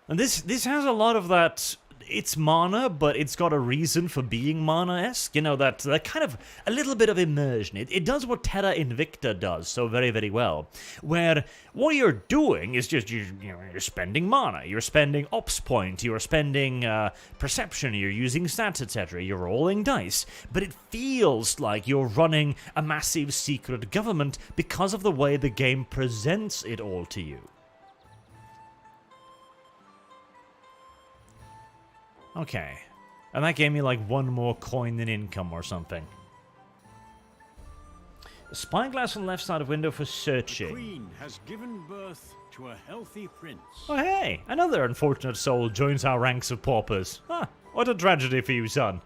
And this has a lot of that, it's mana, but it's got a reason for being mana-esque. You know, that kind of, a little bit of immersion. It does what Terra Invicta does so very, very well. Where what you're doing is just, you're spending mana, you're spending ops point, you're spending perception, you're using stats, etc. You're rolling dice. But it feels like you're running a massive secret government because of the way the game presents it all to you. Okay. And that gave me like one more coin in income or something. A spyglass on the left side of window for searching. The queen has given birth to a healthy prince. Oh hey, another unfortunate soul joins our ranks of paupers. Huh, what a tragedy for you, son.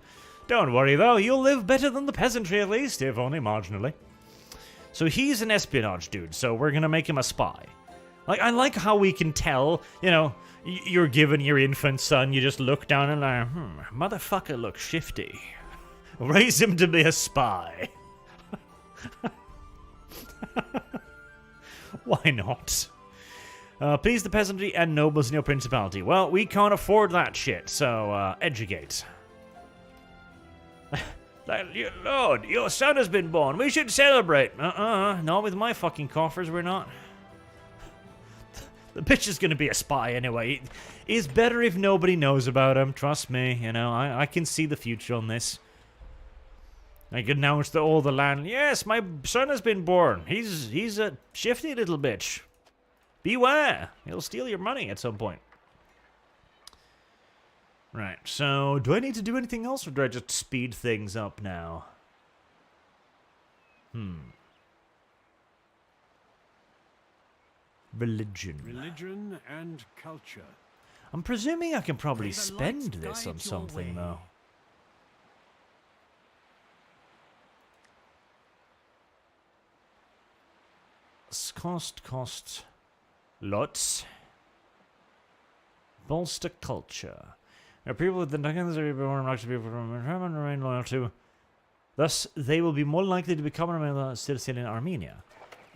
Don't worry though, you'll live better than the peasantry at least, if only marginally. So he's an espionage dude, so we're gonna make him a spy. Like, I like how we can tell, you know, you're given your infant son, you just look down and like, motherfucker looks shifty. Raise him to be a spy. Why not? Please the peasantry and nobles in your principality. Well, we can't afford that shit, so, educate. Lord, your son has been born. We should celebrate. Not with my fucking coffers, we're not. The bitch is gonna be a spy anyway. It's better if nobody knows about him. Trust me, you know, I can see the future on this. I can announce to all the land, yes, my son has been born. He's a shifty little bitch. Beware, he'll steal your money at some point. Right, so do I need to do anything else or do I just speed things up now? Religion and culture. I'm presuming I can probably spend this on something, though. Cost. Lots. Bolster culture. Now, people with the Duggins are more likely to be remain loyal to. Thus, they will be more likely to become and remain Sicilian Armenia.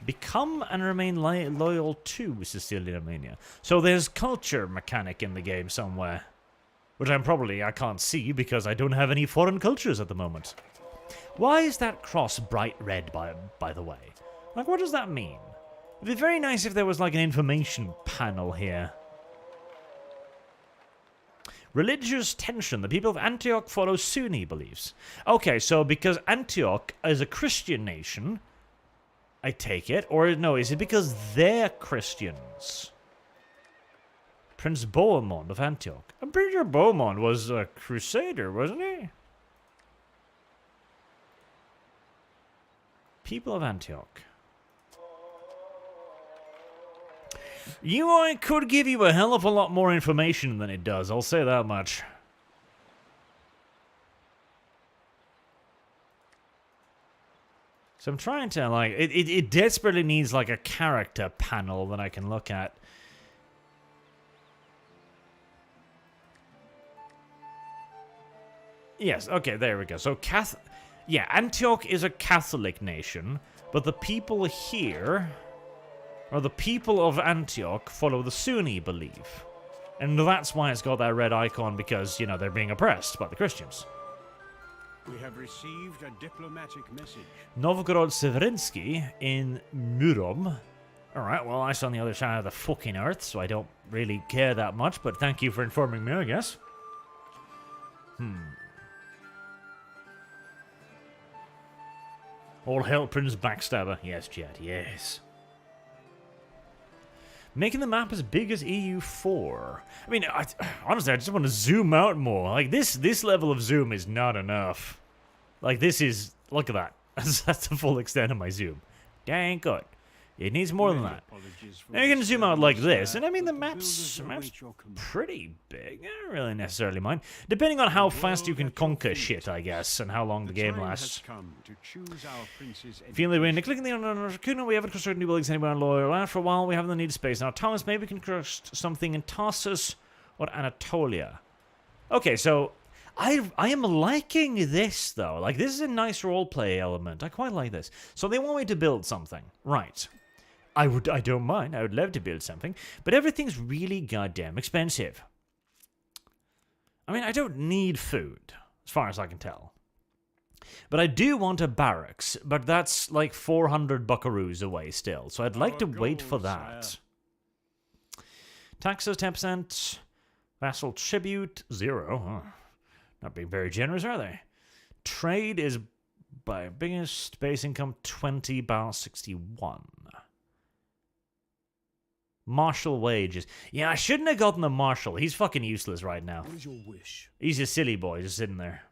Become and remain loyal to Sicilian Armenia. So there's culture mechanic in the game somewhere. Which I can't see because I don't have any foreign cultures at the moment. Why is that cross bright red, by the way? Like, what does that mean? It'd be very nice if there was like an information panel here. Religious tension. The people of Antioch follow Sunni beliefs. Okay, so because Antioch is a Christian nation, I take it, or no, is it because they're Christians? Prince Bohemond of Antioch. I'm pretty sure Bohemond was a crusader, wasn't he? People of Antioch. UI could give you a hell of a lot more information than it does, I'll say that much. So I'm trying to, like, it desperately needs, like, a character panel that I can look at. Yes, okay, there we go. So, yeah, Antioch is a Catholic nation, but the people here, or the people of Antioch, follow the Sunni belief. And that's why it's got that red icon, because, you know, they're being oppressed by the Christians. We have received a diplomatic message. Novgorod Severinsky in Murom. Alright, well, I'm on the other side of the fucking earth, so I don't really care that much, but thank you for informing me, I guess. All hail Prince Backstabber. Yes, Chad, yes. Making the map as big as EU4. I mean, honestly, I just want to zoom out more. Like, this level of zoom is not enough. Like, this is... Look at that. That's the full extent of my zoom. Dang good. It needs more than that. And you can zoom out like this, and I mean, the map's pretty big. I don't really necessarily mind. Depending on how fast you can conquer shit, I guess, and how long the game lasts. Feeling the wind. Clicking the recruitment, we haven't constructed new buildings anywhere on Loyal. After a while, we have the need of space. Now, Thomas, maybe we can construct something in Tarsus or Anatolia. Okay, so... I am liking this, though. Like, this is a nice roleplay element. I quite like this. So they want me to build something. Right. I don't mind. I would love to build something. But everything's really goddamn expensive. I mean, I don't need food, as far as I can tell. But I do want a barracks, but that's like 400 buckaroos away still. So I'd like to wait for that. Taxes, 10%. Vassal tribute, 0. Huh. Not being very generous, are they? Trade is by biggest base income 20 bar 61. Marshal wages. Yeah, I shouldn't have gotten the marshal. He's fucking useless right now. What is your wish? He's a silly boy just sitting there.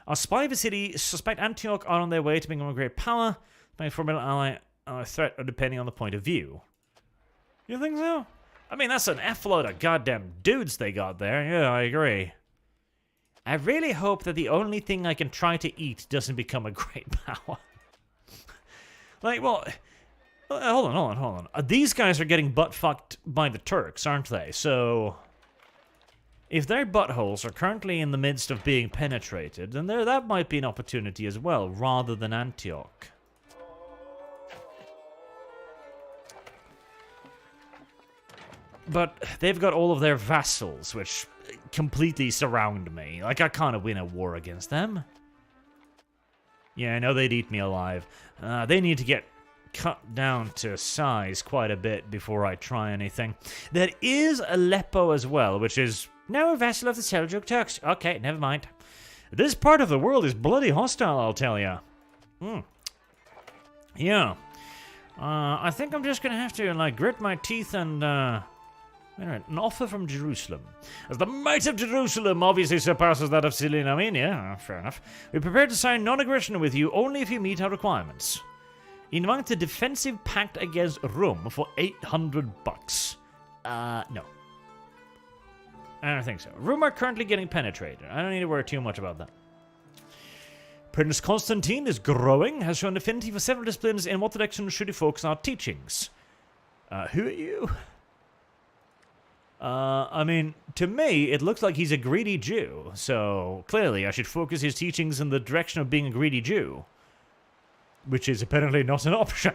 Our spy of the city suspect Antioch are on their way to become a great power. By formidable ally threat depending on the point of view. You think so? I mean, that's an F-load of goddamn dudes they got there. Yeah, I agree. I really hope that the only thing I can try to eat doesn't become a great power. Like, well, hold on. These guys are getting butt-fucked by the Turks, aren't they? So, if their buttholes are currently in the midst of being penetrated, then that might be an opportunity as well, rather than Antioch. But they've got all of their vassals, which completely surround me. Like, I can't win a war against them. Yeah, I know they'd eat me alive. They need to get cut down to size quite a bit before I try anything. There is Aleppo as well, which is now a vassal of the Seljuk Turks. Okay, never mind. This part of the world is bloody hostile, I'll tell ya. Yeah. I think I'm just gonna have to, like, grit my teeth and, Alright, an offer from Jerusalem. As the might of Jerusalem obviously surpasses that of Syrian Armenia, fair enough, we're prepared to sign non-aggression with you only if you meet our requirements. Invite a defensive pact against Rome for 800 bucks. No. I don't think so. Rome are currently getting penetrated. I don't need to worry too much about that. Prince Constantine is growing, has shown affinity for several disciplines. In what direction should he focus our teachings? Who are you? I mean, to me, it looks like he's a greedy Jew, so clearly I should focus his teachings in the direction of being a greedy Jew. Which is apparently not an option.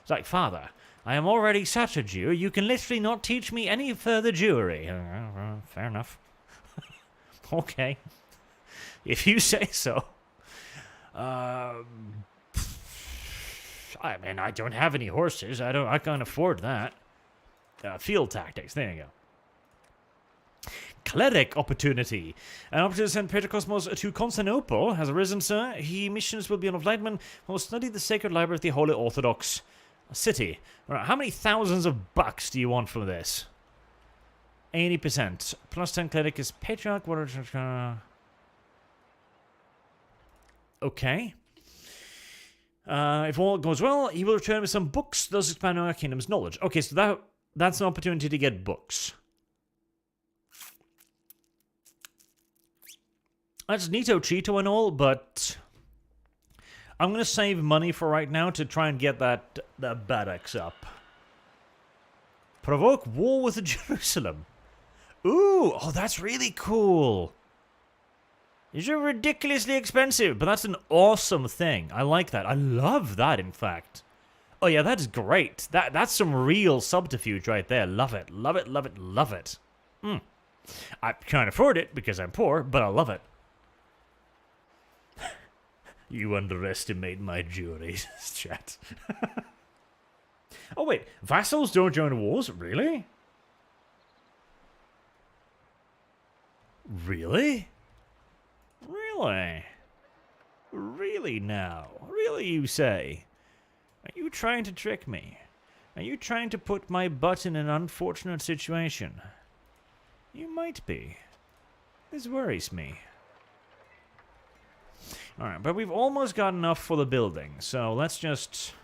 It's like, Father, I am already such a Jew, you can literally not teach me any further Jewry. Fair enough. Okay. If you say so. I mean, I don't have any horses, I can't afford that. Field tactics, there you go. cleric opportunity. An opportunity to send Petrocosmos to Constantinople has arisen, sir. He missions will be on Lightman who will study the sacred library of the Holy Orthodox city. Right, how many thousands of bucks do you want from this? 80%. Plus 10 cleric is patriarch. Okay. If all goes well, he will return with some books, thus expanding our kingdom's knowledge. Okay, so that's an opportunity to get books. That's neato cheeto and all, but I'm going to save money for right now to try and get that barracks up. Provoke war with Jerusalem. Ooh, oh, that's really cool. These are ridiculously expensive, but that's an awesome thing. I like that. I love that, in fact. Oh yeah, that is great. That's some real subterfuge right there. Love it, love it, love it, love it. I can't afford it because I'm poor, but I love it. You underestimate my juries, chat. Oh wait, vassals don't join wars? Really? Really? Really? Really now? Really, you say? Are you trying to trick me? Are you trying to put my butt in an unfortunate situation? You might be. This worries me. Alright, but we've almost got enough for the building, so let's just...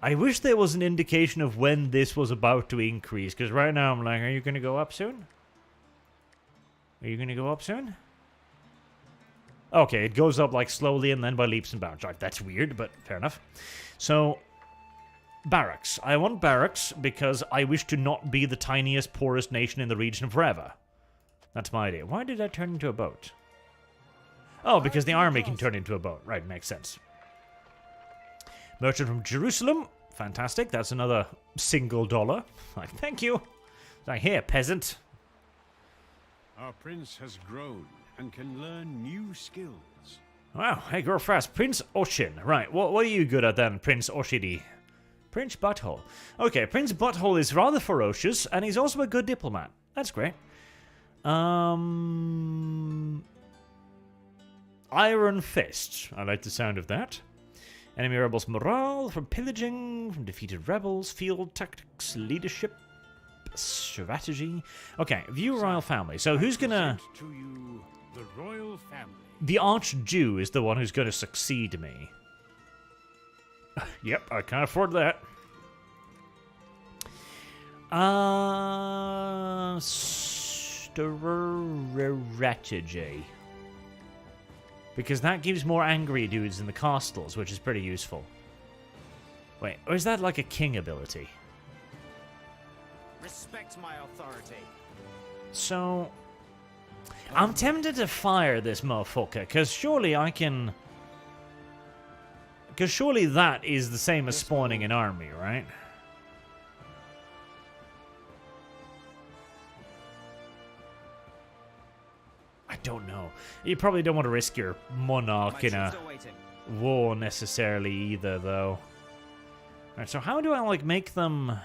I wish there was an indication of when this was about to increase, because right now I'm like, are you going to go up soon? Are you going to go up soon? Okay, it goes up like slowly and then by leaps and bounds. Right, that's weird, but fair enough. So, barracks. I want barracks because I wish to not be the tiniest, poorest nation in the region forever. That's my idea. Why did I turn into a boat? Oh, because the army can turn into a boat. Right, makes sense. Merchant from Jerusalem. Fantastic. That's another $1. Like, thank you. Like, here, peasant. Our prince has grown and can learn new skills. Wow, hey, grow fast. Prince Oshin. Right, what are you good at then, Prince Oshidi? Prince Butthole. Okay, Prince Butthole is rather ferocious, and he's also a good diplomat. That's great. Iron Fist. I like the sound of that. Enemy rebels morale from pillaging, from defeated rebels, field tactics, leadership, strategy. Okay, view royal family. So who's gonna... To you, the royal family. The Archjew is the one who's gonna succeed me. Yep, I can't afford that. Strategy. Because that gives more angry dudes in the castles, which is pretty useful. Wait, or is that like a king ability? Respect my authority. So, I'm tempted to fire this motherfucker, because surely I can... Because surely that is the same as spawning an army, right? I don't know. You probably don't want to risk your monarch in a war necessarily either, though. Alright, so how do I, like, make them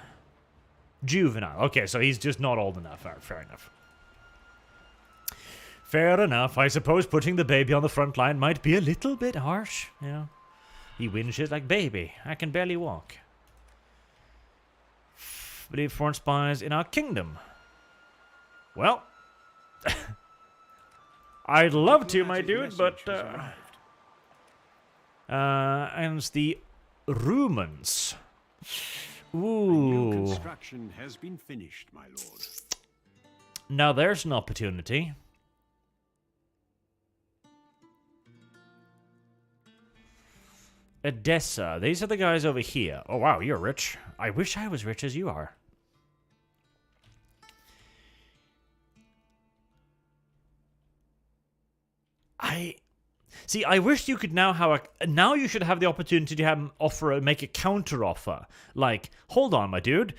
juvenile? Okay, so he's just not old enough. Alright, fair enough. Fair enough. I suppose putting the baby on the front line might be a little bit harsh, you know. He whinges like, baby, I can barely walk. Believe foreign spies in our kingdom. Well... I'd love to, my dude, but, and the Romans. Ooh. New construction has been finished, my lord. Now there's an opportunity. Edessa. These are the guys over here. Oh, wow, you're rich. I wish I was rich as you are. I wish you could now have a... Now you should have the opportunity to have make a counter offer. Like, hold on, my dude.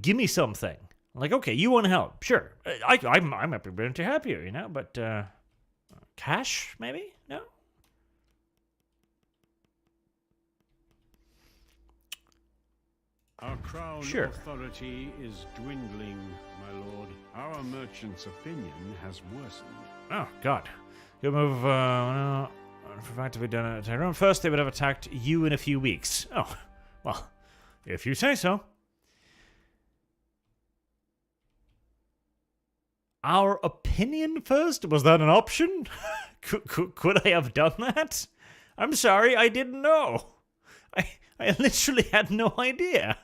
Give me something. Like, okay, you want help. Sure. I'm happy to help you, you know, but, cash, maybe? No? Our crown Sure. authority is dwindling, my lord. Our merchant's opinion has worsened. Oh, God. Good move, for fact to be done at Tyrone. First, they would have attacked you in a few weeks. Oh, well, if you say so. Our opinion first? Was that an option? Could I have done that? I'm sorry, I didn't know. I literally had no idea.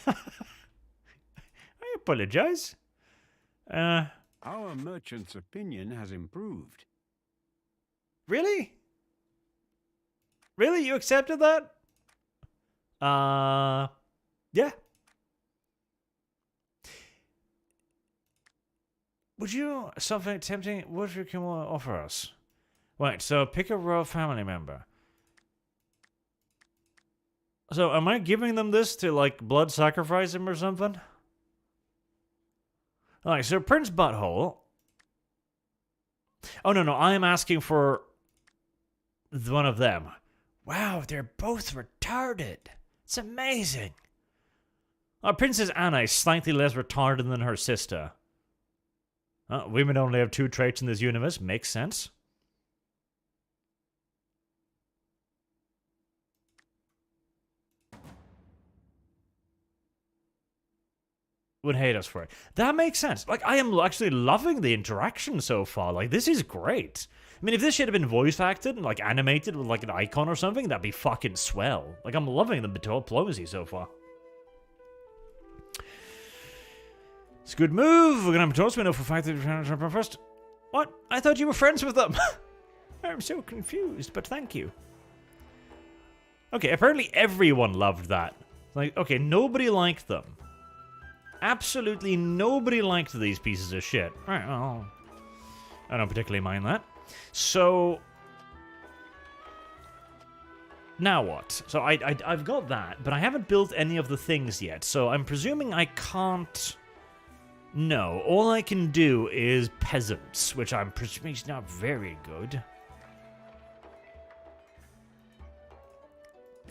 I apologize. Our merchant's opinion has improved. Really? Really? You accepted that? Yeah. Would you something tempting? What you can offer us? Wait, so pick a royal family member. So am I giving them this to like blood sacrifice him or something? Alright, so Prince Butthole. Oh no, I am asking for one of them. Wow, they're both retarded. It's amazing. Princess Anna is slightly less retarded than her sister. Women only have 2 traits in this universe. Makes sense. Would hate us for it. That makes sense. Like, I am actually loving the interaction so far. Like, this is great. I mean, if this shit had been voice acted and, like, animated with, like, an icon or something, that'd be fucking swell. Like, I'm loving the diplomacy so far. It's a good move. We're gonna have to we know for a fact that you're first. What? I thought you were friends with them. I'm so confused, but thank you. Okay, apparently everyone loved that. Like, okay, nobody liked them. Absolutely nobody liked these pieces of shit. Alright, well, I don't particularly mind that. So, now what? So I've got that, but I haven't built any of the things yet, so I'm presuming I can't... No, all I can do is peasants, which I'm presuming is not very good.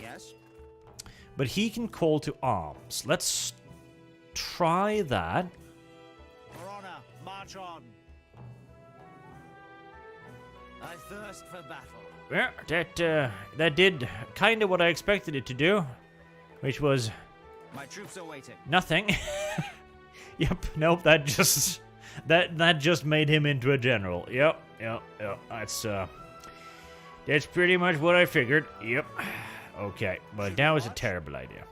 Yes? But he can call to arms. Let's try that. For honor, march on. I thirst for battle. Yeah, that did kind of what I expected it to do, which was My troops are waiting. nothing. Yep, nope, that just made him into a general. Yep. That's pretty much what I figured. Yep. Okay, well, that was a terrible idea.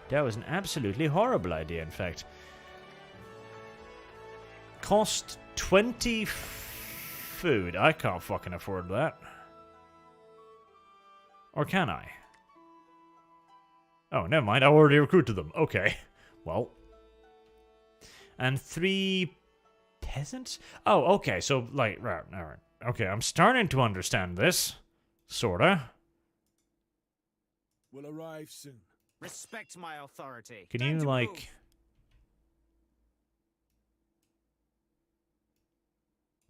That was an absolutely horrible idea, in fact. Cost 20 food. I can't fucking afford that. Or can I? Oh, never mind. I already recruited them. Okay. Well. And 3 peasants? Oh, okay. So, like, right. Okay, I'm starting to understand this. Sorta. Will arrive soon. Respect my authority. Can Time you, to like... move.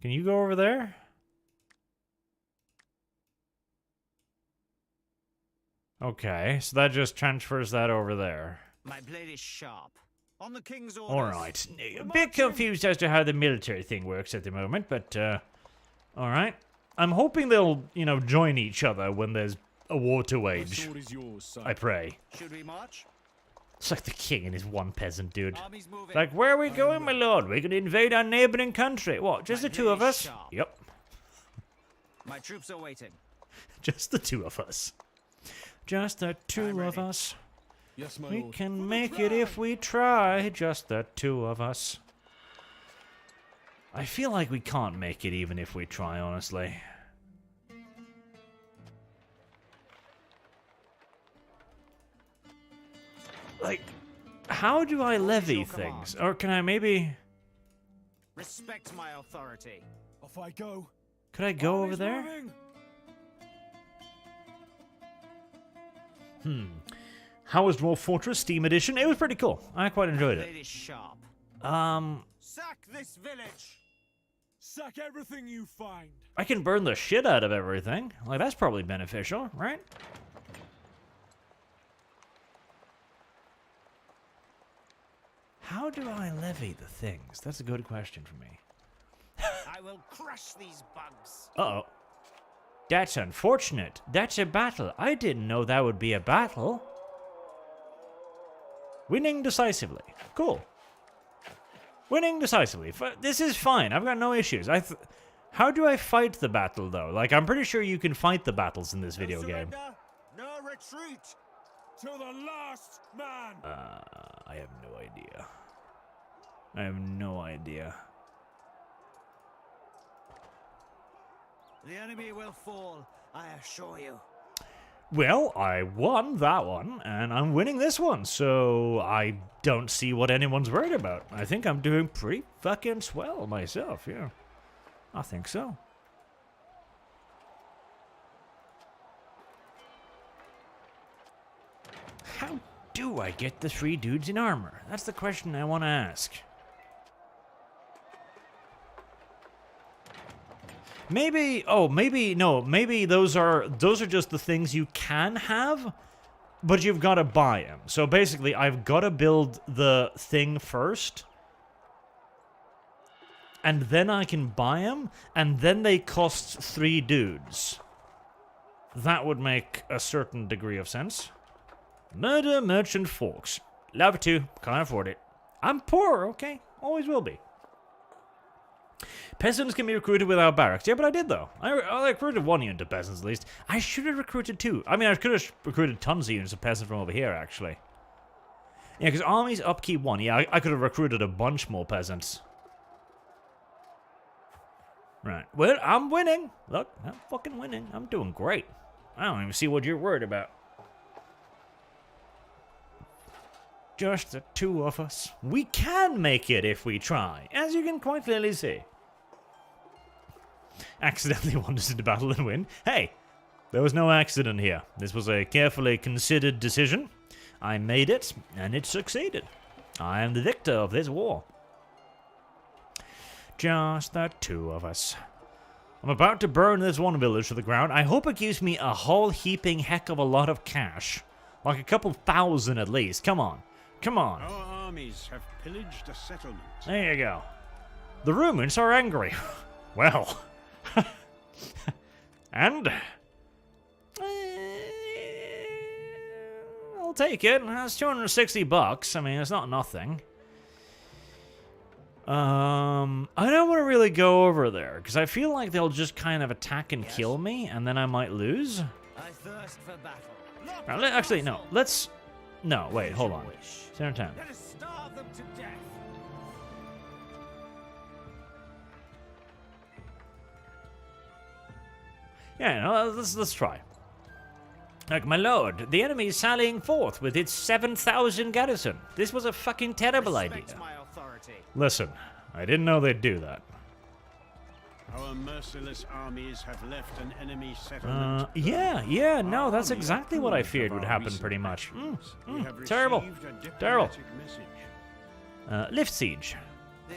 Can you go over there? Okay, so that just transfers that over there. My blade is sharp. On the king's orders. Alright. A bit confused as to how the military thing works at the moment, but, alright. I'm hoping they'll, join each other when there's a war to The wage. sword is yours, sire. I pray. Should we march? It's like the king and his one peasant, dude. Armies moving. Like, where are we going, my lord? We're gonna invade our neighboring country. What, just the 2 of us? Sharp. Yep. My troops are waiting. Just the 2 of us. Just the 2 of us. Yes, my We lord. can make it if we try. Just the 2 of us. I feel like we can't make it even if we try, honestly. Like, how do I levy your things? command? Or can I maybe... Respect my authority. Off I go. Could I go over Armies there? moving. How was Dwarf Fortress Steam Edition? It was pretty cool. I quite enjoyed My it. blade is sharp. Sack this village. Sack everything you find. I can burn the shit out of everything. Like, that's probably beneficial, right? How do I levy the things? That's a good question for me. I will crush these bugs. Uh-oh. That's unfortunate. That's a battle. I didn't know that would be a battle. Winning decisively. Cool. Winning decisively. This is fine. I've got no issues. How do I fight the battle, though? Like, I'm pretty sure you can fight the battles in this video game. No retreat! To the last man! I have no idea. I have no idea. The enemy will fall, I assure you. Well, I won that one, and I'm winning this one, so I don't see what anyone's worried about. I think I'm doing pretty fucking swell myself, yeah. I think so. How do I get the 3 dudes in armor? That's the question I want to ask. Maybe, maybe those are just the things you can have, but you've got to buy them. So basically, I've got to build the thing first, and then I can buy them, and then they cost 3 dudes. That would make a certain degree of sense. Murder Merchant Forks. Love to, can't afford it. I'm poor, okay? Always will be. Peasants can be recruited without barracks. Yeah, but I did, though. I recruited 1 unit of peasants, at least. I should have recruited 2. I mean, I could have recruited tons of units of peasants from over here, actually. Yeah, because armies upkeep 1. Yeah, I could have recruited a bunch more peasants. Right. Well, I'm winning. Look, I'm fucking winning. I'm doing great. I don't even see what you're worried about. Just the 2 of us. We can make it if we try, as you can quite clearly see. Accidentally wandered into battle and win. Hey, there was no accident here. This was a carefully considered decision. I made it, and it succeeded. I am the victor of this war. Just the 2 of us. I'm about to burn this 1 village to the ground. I hope it gives me a whole heaping heck of a lot of cash. Like a couple thousand at least. Come on. Come on. Our armies have pillaged a settlement. There you go. The Romans are angry. Well. And I'll take it. That's 260 bucks. I mean, it's not nothing. I don't want to really go over there because I feel like they'll just kind of attack and kill me, and then I might lose. I thirst for battle. Now, actually, no. Let's. No, wait. Hold on. Center time. Let us starve them to death. Yeah, no, let's try. Like, my lord, the enemy is sallying forth with its 7,000 garrison. This was a fucking terrible idea. My authority. Listen, I didn't know they'd do that. Our merciless armies have left an enemy settlement. Yeah, no, that's exactly what I feared would happen pretty much. Terrible. Terrible. Lift siege.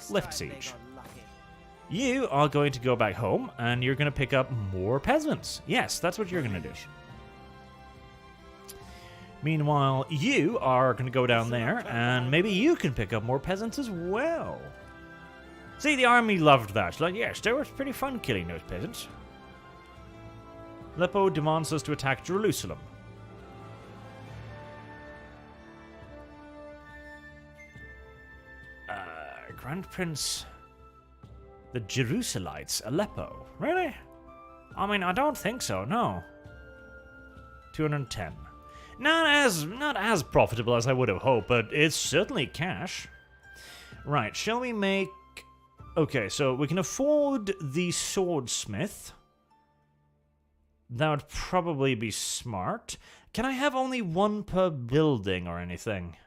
Lift siege. You are going to go back home, and you're going to pick up more peasants. Yes, that's what you're going to do. Meanwhile, you are going to go down there, and maybe you can pick up more peasants as well. See, the army loved that. Like, yes, that was pretty fun killing those peasants. Aleppo demands us to attack Jerusalem. Grand Prince... The Jerusalites, Aleppo. Really? I mean, I don't think so, no. 210. Not as profitable as I would have hoped, but it's certainly cash. Right, shall we make... Okay, so we can afford the swordsmith. That would probably be smart. Can I have only 1 per building or anything?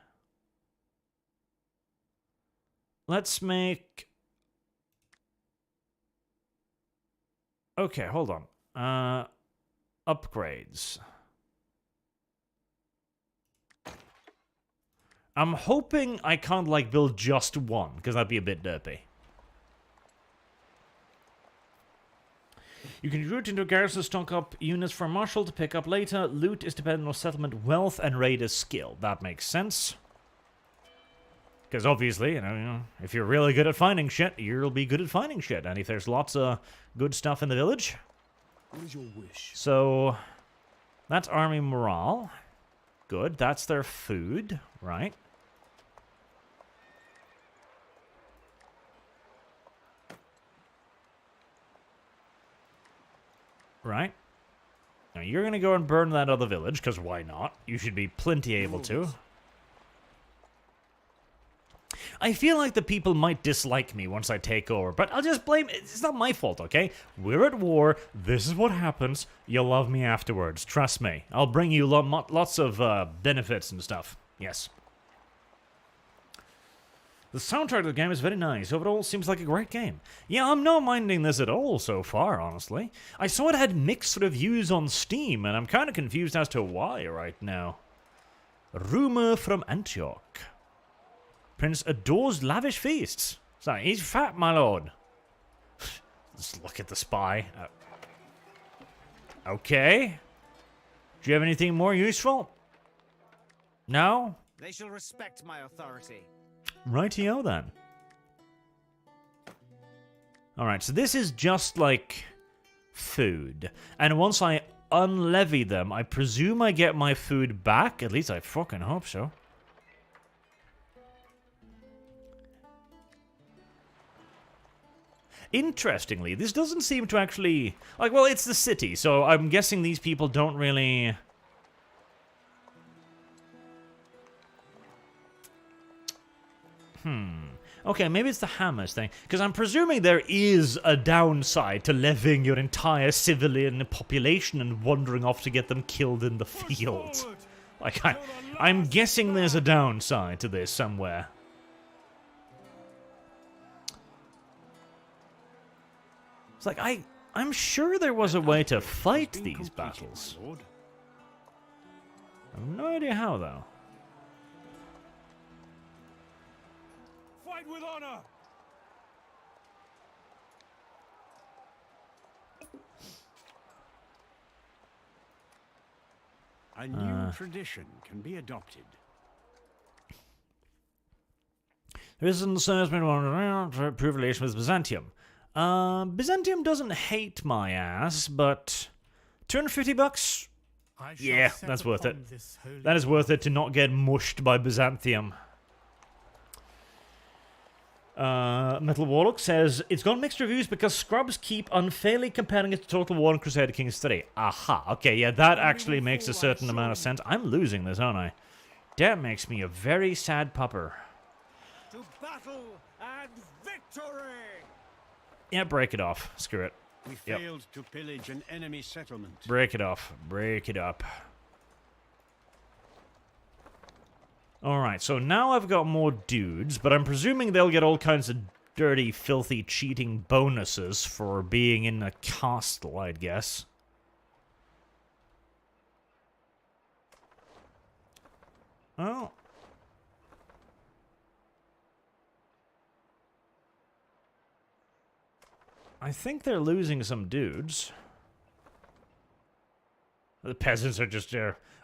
Let's make... Okay, hold on. Upgrades. I'm hoping I can't, like, build just 1, because that'd be a bit derpy. You can recruit into a garrison, stock up units for marshal to pick up later. Loot is dependent on settlement wealth and raider skill. That makes sense. Because obviously, you know, if you're really good at finding shit, you'll be good at finding shit. And if there's lots of good stuff in the village... What is your wish? So, that's army morale. Good, that's their food, right? Right. Now you're gonna go and burn that other village, because why not? You should be plenty able to. I feel like the people might dislike me once I take over, but I'll just blame... It's not my fault, okay? We're at war. This is what happens. You'll love me afterwards. Trust me. I'll bring you lots of benefits and stuff. Yes. The soundtrack of the game is very nice. Overall, seems like a great game. Yeah, I'm not minding this at all so far, honestly. I saw it had mixed reviews on Steam, and I'm kind of confused as to why right now. Rumor from Antioch. Prince adores lavish feasts. So, he's fat, my lord. Let's look at the spy. Okay. Do you have anything more useful? No? They shall respect my authority. Rightio then. Alright, so this is just like food. And once I unlevy them, I presume I get my food back. At least I fucking hope so. Interestingly, this doesn't seem to actually... Like, well, it's the city, so I'm guessing these people don't really... Okay, maybe it's the hammers thing. Because I'm presuming there is a downside to levying your entire civilian population and wandering off to get them killed in the field. Like, I'm guessing there's a downside to this somewhere. It's like, I'm sure there was a way to fight these battles. I have no idea how, though. Fight with honor! A new tradition can be adopted. There is an assessment to improve relations with Byzantium. Byzantium doesn't hate my ass, but $250? Yeah, that's worth it. That is worth it to not get mushed by Byzantium. Metal Warlock says, it's got mixed reviews because scrubs keep unfairly comparing it to Total War and Crusader Kings 3. Aha, okay, yeah, that actually makes a certain amount of sense. I'm losing this, aren't I? That makes me a very sad pupper. To battle and victory! Yeah, break it off. Screw it. We failed to pillage an enemy settlement. Break it off. Break it up. Alright, so now I've got more dudes, but I'm presuming they'll get all kinds of dirty, filthy, cheating bonuses for being in a castle, I'd guess. Oh. I think they're losing some dudes. The peasants are just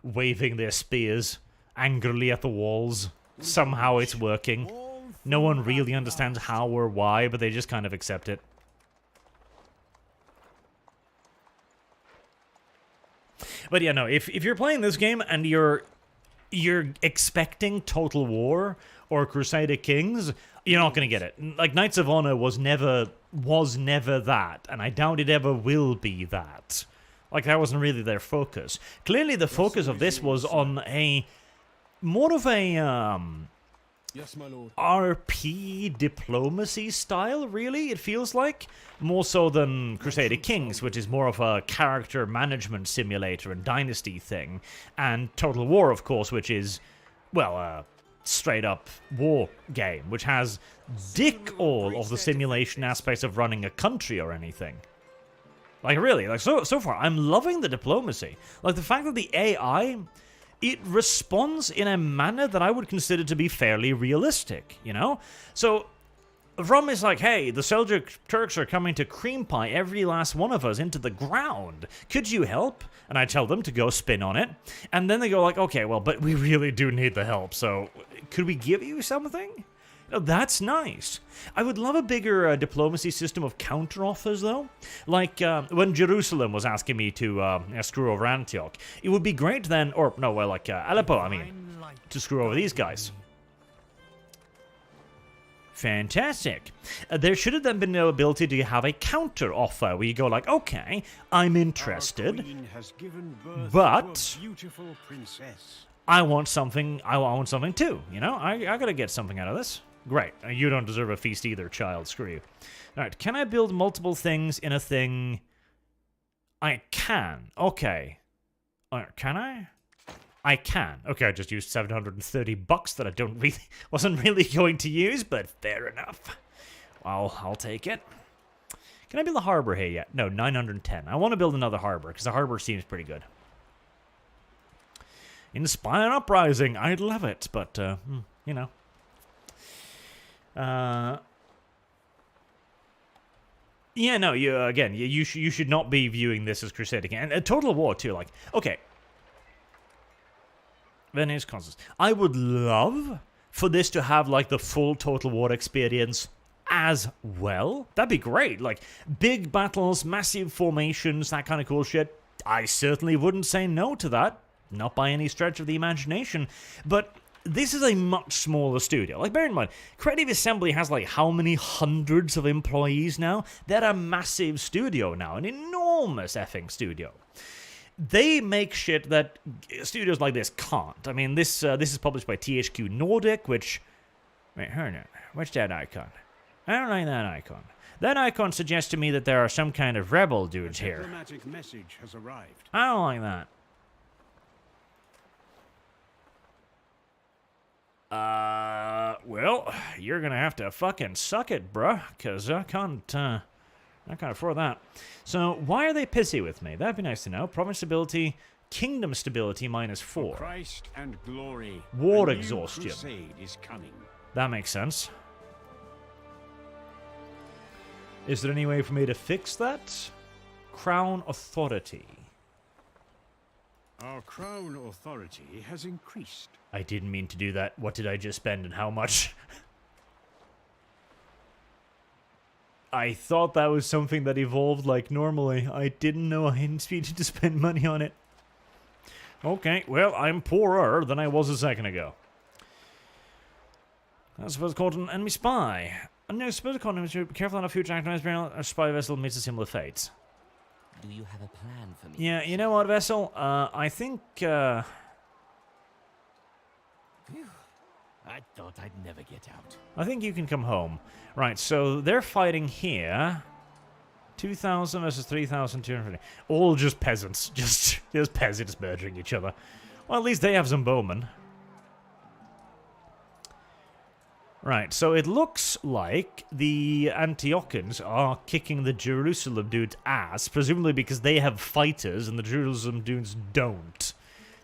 waving their spears angrily at the walls. Somehow it's working. No one really understands how or why, but they just kind of accept it. But yeah, no, if you're playing this game and you're expecting Total War or Crusader Kings, you're not going to get it. Like, Knights of Honor was never that, and I doubt it ever will be that. Like, that wasn't really their focus. Clearly the focus of this was on a more of a Yes, my lord. RP diplomacy style, really, it feels like. More so than Crusader Kings, which is more of a character management simulator and dynasty thing. And Total War, of course, which is, well, a straight-up war game, which has dick all of the simulation aspects of running a country or anything. Like, really, like, so far, I'm loving the diplomacy. Like, the fact that the AI... it responds in a manner that I would consider to be fairly realistic, you know? So, Rum is like, hey, the Seljuk Turks are coming to cream pie every last one of us into the ground. Could you help? And I tell them to go spin on it. And then they go like, okay, well, but we really do need the help, so could we give you something? Oh, that's nice. I would love a bigger diplomacy system of counter-offers, though. Like when Jerusalem was asking me to screw over Antioch. It would be great then, or no, well, like Aleppo, I mean, to screw over these guys. Fantastic. There should have then been no ability to have a counter-offer where you go like, okay, I'm interested, Our queen has given birth but to a beautiful princess. I want something too, you know? I gotta get something out of this. Great. You don't deserve a feast either, child. Screw you. Alright, can I build multiple things in a thing? I can. Okay. Can I? I can. Okay, I just used $730 that I wasn't really going to use, but fair enough. Well, I'll take it. Can I build a harbor here yet? No, 910. I want to build another harbor, because the harbor seems pretty good. Inspire an uprising. I'd love it, but, you know. Yeah, no, you should not be viewing this as Crusade again. And a total war, too. Like, okay. Venice Constance. I would love for this to have, like, the full Total War experience as well. That'd be great. Like, big battles, massive formations, that kind of cool shit. I certainly wouldn't say no to that. Not by any stretch of the imagination. But this is a much smaller studio. Like, bear in mind, Creative Assembly has, like, how many hundreds of employees now? They're a massive studio now. An enormous effing studio. They make shit that studios like this can't. I mean, this is published by THQ Nordic, which... Wait, hold on. What's that icon? I don't like that icon. That icon suggests to me that there are some kind of rebel dudes here. A diplomatic message has arrived. I don't like that. Well, you're gonna have to fucking suck it, bruh, because I can't afford that. So, why are they pissy with me? That'd be nice to know. Province stability, kingdom stability -4. Christ and glory. War A new exhaustion. crusade is coming. That makes sense. Is there any way for me to fix that? Crown authority. Our crown authority has increased. I didn't mean to do that. What did I just spend and how much? I thought that was something that evolved like normally. I didn't know I needed to spend money on it. Okay, well, I'm poorer than I was a second ago. That's what's called an enemy spy. A new suppose economy should be careful on a future activist a spy vessel meets a similar fate. Do you have a plan for me? Yeah, you know what, Vessel? I think, Phew. I thought I'd never get out. I think you can come home. Right, so they're fighting here. 2,000 versus 3,250. All just peasants. Just peasants murdering each other. Well, at least they have some bowmen. Right, so it looks like the Antiochans are kicking the Jerusalem dudes' ass, presumably because they have fighters and the Jerusalem dudes don't.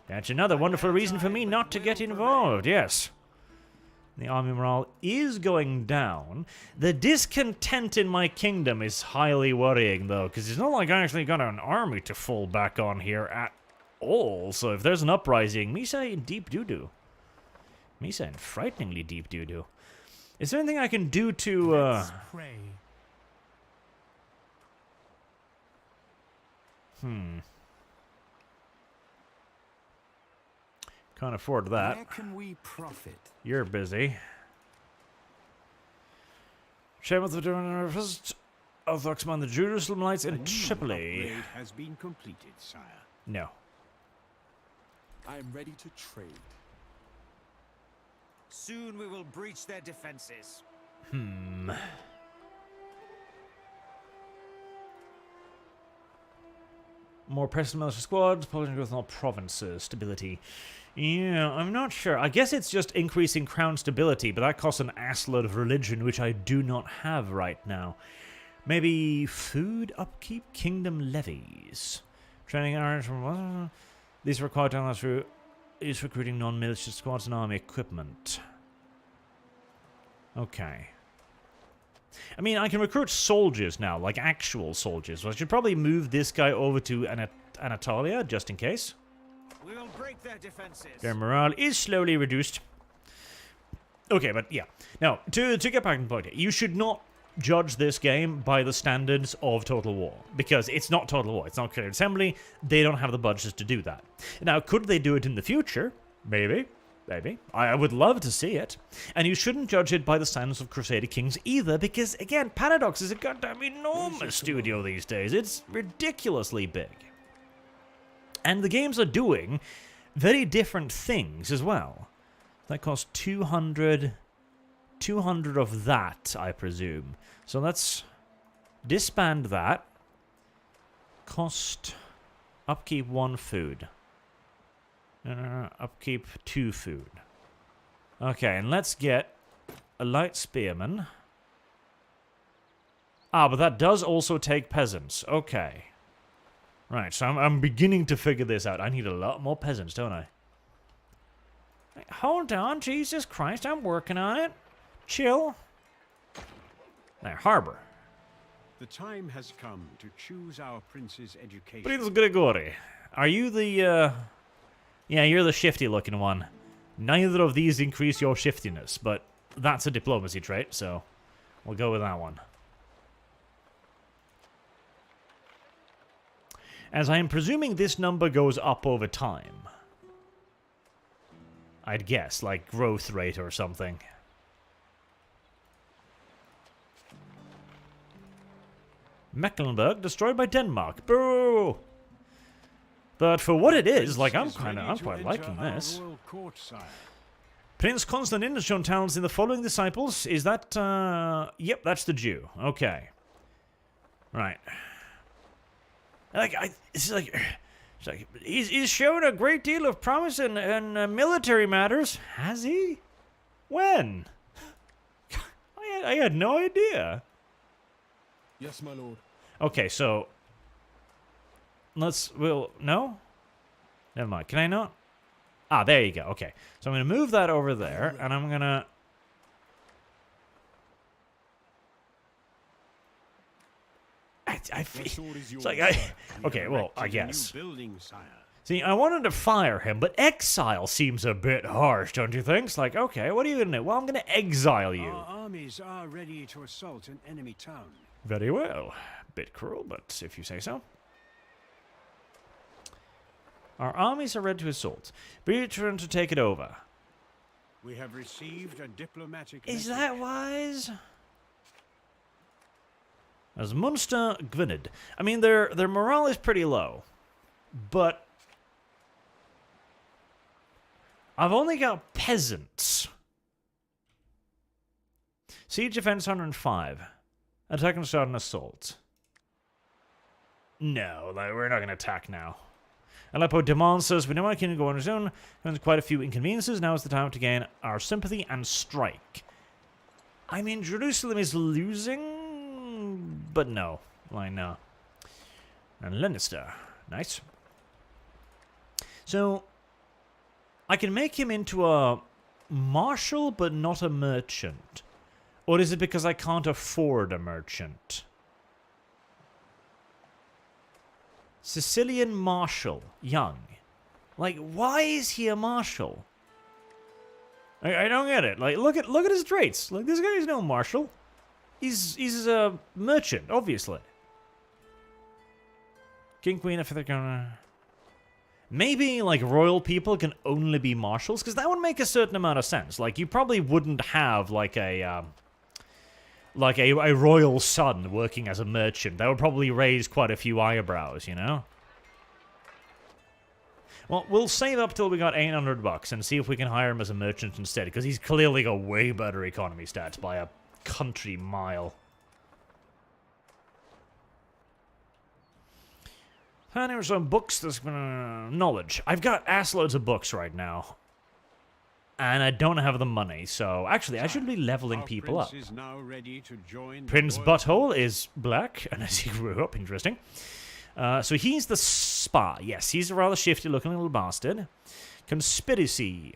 That's another wonderful reason for me not to get involved, yes. The army morale is going down. The discontent in my kingdom is highly worrying, though, because it's not like I actually got an army to fall back on here at all. So if there's an uprising, me saying deep doo-doo. Me saying frighteningly deep doo-doo. Is there anything I can do to, Let's pray. Can't afford that. Where can we profit? You're busy. Shame of the first Orthodox man, the Jerusalem lights in Tripoli. Upgrade has been completed, sire. No. I am ready to trade. Soon we will breach their defenses. More pressing militia squads, population growth in all provinces, stability. Yeah, I'm not sure. I guess it's just increasing crown stability, but that costs an assload of religion, which I do not have right now. Maybe food upkeep, kingdom levies. Training arrangements from these required to through is recruiting non-militia squads and army equipment. Okay. I mean, I can recruit soldiers now, like actual soldiers. So I should probably move this guy over to Anatolia, just in case. We will break their defenses. Their morale is slowly reduced. Okay, but yeah. Now, to get back to the point, you should not judge this game by the standards of Total War, because it's not Total War, it's not Creative Assembly, they don't have the budget to do that. Now, could they do it in the future? Maybe. Maybe. I would love to see it. And you shouldn't judge it by the standards of Crusader Kings either, because, again, Paradox is a goddamn enormous studio these days. It's ridiculously big. And the games are doing very different things as well. That costs 200 of that, I presume. So let's disband that. Cost upkeep 1 food. Upkeep 2 food. Okay, and let's get a light spearman. Ah, but that does also take peasants. Okay. Right, so I'm beginning to figure this out. I need a lot more peasants, don't I? Hold on, Jesus Christ, I'm working on it. Chill. There, harbor. The time has come to choose our prince's education. Prince Gregory, are you the, Yeah, you're the shifty-looking one. Neither of these increase your shiftiness, but that's a diplomacy trait, so we'll go with that one. As I am presuming this number goes up over time. I'd guess, like growth rate or something. Mecklenburg destroyed by Denmark. Boo! But for what it is, like, I'm quite liking this. Prince Constantine has shown talents in the following disciples. Is that, Yep, that's the Jew. Okay. Right. It's like he's shown a great deal of promise in military matters. Has he? When? I had no idea. Yes, my lord. Okay, so no? Never mind. Can I not? Ah, there you go. Okay. So I'm going to move that over there, and I'm going to... It's like okay, well, I guess. See, I wanted to fire him, but exile seems a bit harsh, don't you think? It's like, okay, what are you going to do? Well, I'm going to exile you. Our armies are ready to assault an enemy town. Very well. Bit cruel, but if you say so. Our armies are ready to assault. Be returned to take it over. We have received a diplomatic Is message. that wise? As Munster Gwynedd. I mean, their morale is pretty low. But I've only got peasants. Siege defense 105. Attack and start an assault. No, we're not going to attack now. Aleppo demands says, we know I can go on his own. There's quite a few inconveniences. Now is the time to gain our sympathy and strike. I mean, Jerusalem is losing, but no. Why no? And Lannister. Nice. So, I can make him into a marshal, but not a merchant. Or is it because I can't afford a merchant? Sicilian marshal, young. Like, why is he a marshal? I don't get it. Like, look at his traits. Like, this guy is no marshal. He's a merchant, obviously. King, queen, maybe like royal people can only be marshals, because that would make a certain amount of sense. Like, you probably wouldn't have like a royal son working as a merchant. That would probably raise quite a few eyebrows, you know? Well, we'll save up till we got $800 and see if we can hire him as a merchant instead, because he's clearly got way better economy stats by a country mile. And there's some books, there's knowledge. I've got assloads of books right now. And I don't have the money, so actually I should be leveling people up. Is now ready to join Prince Butthole is black, and as he grew up, interesting. So he's the spy. Yes, he's a rather shifty-looking little bastard. Conspiracy.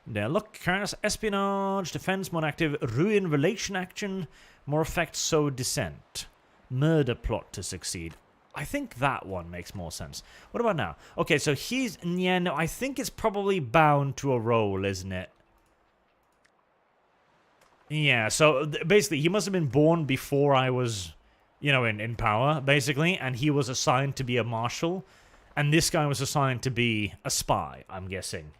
Now look, espionage, defense, more active, ruin, relation action, more effect, so dissent. Murder plot to succeed. I think that one makes more sense. What about now? Okay, so he's... Yeah, no, I think it's probably bound to a roll, isn't it? Yeah, so basically he must have been born before I was, you know, in power, basically, and he was assigned to be a marshal, and this guy was assigned to be a spy, I'm guessing.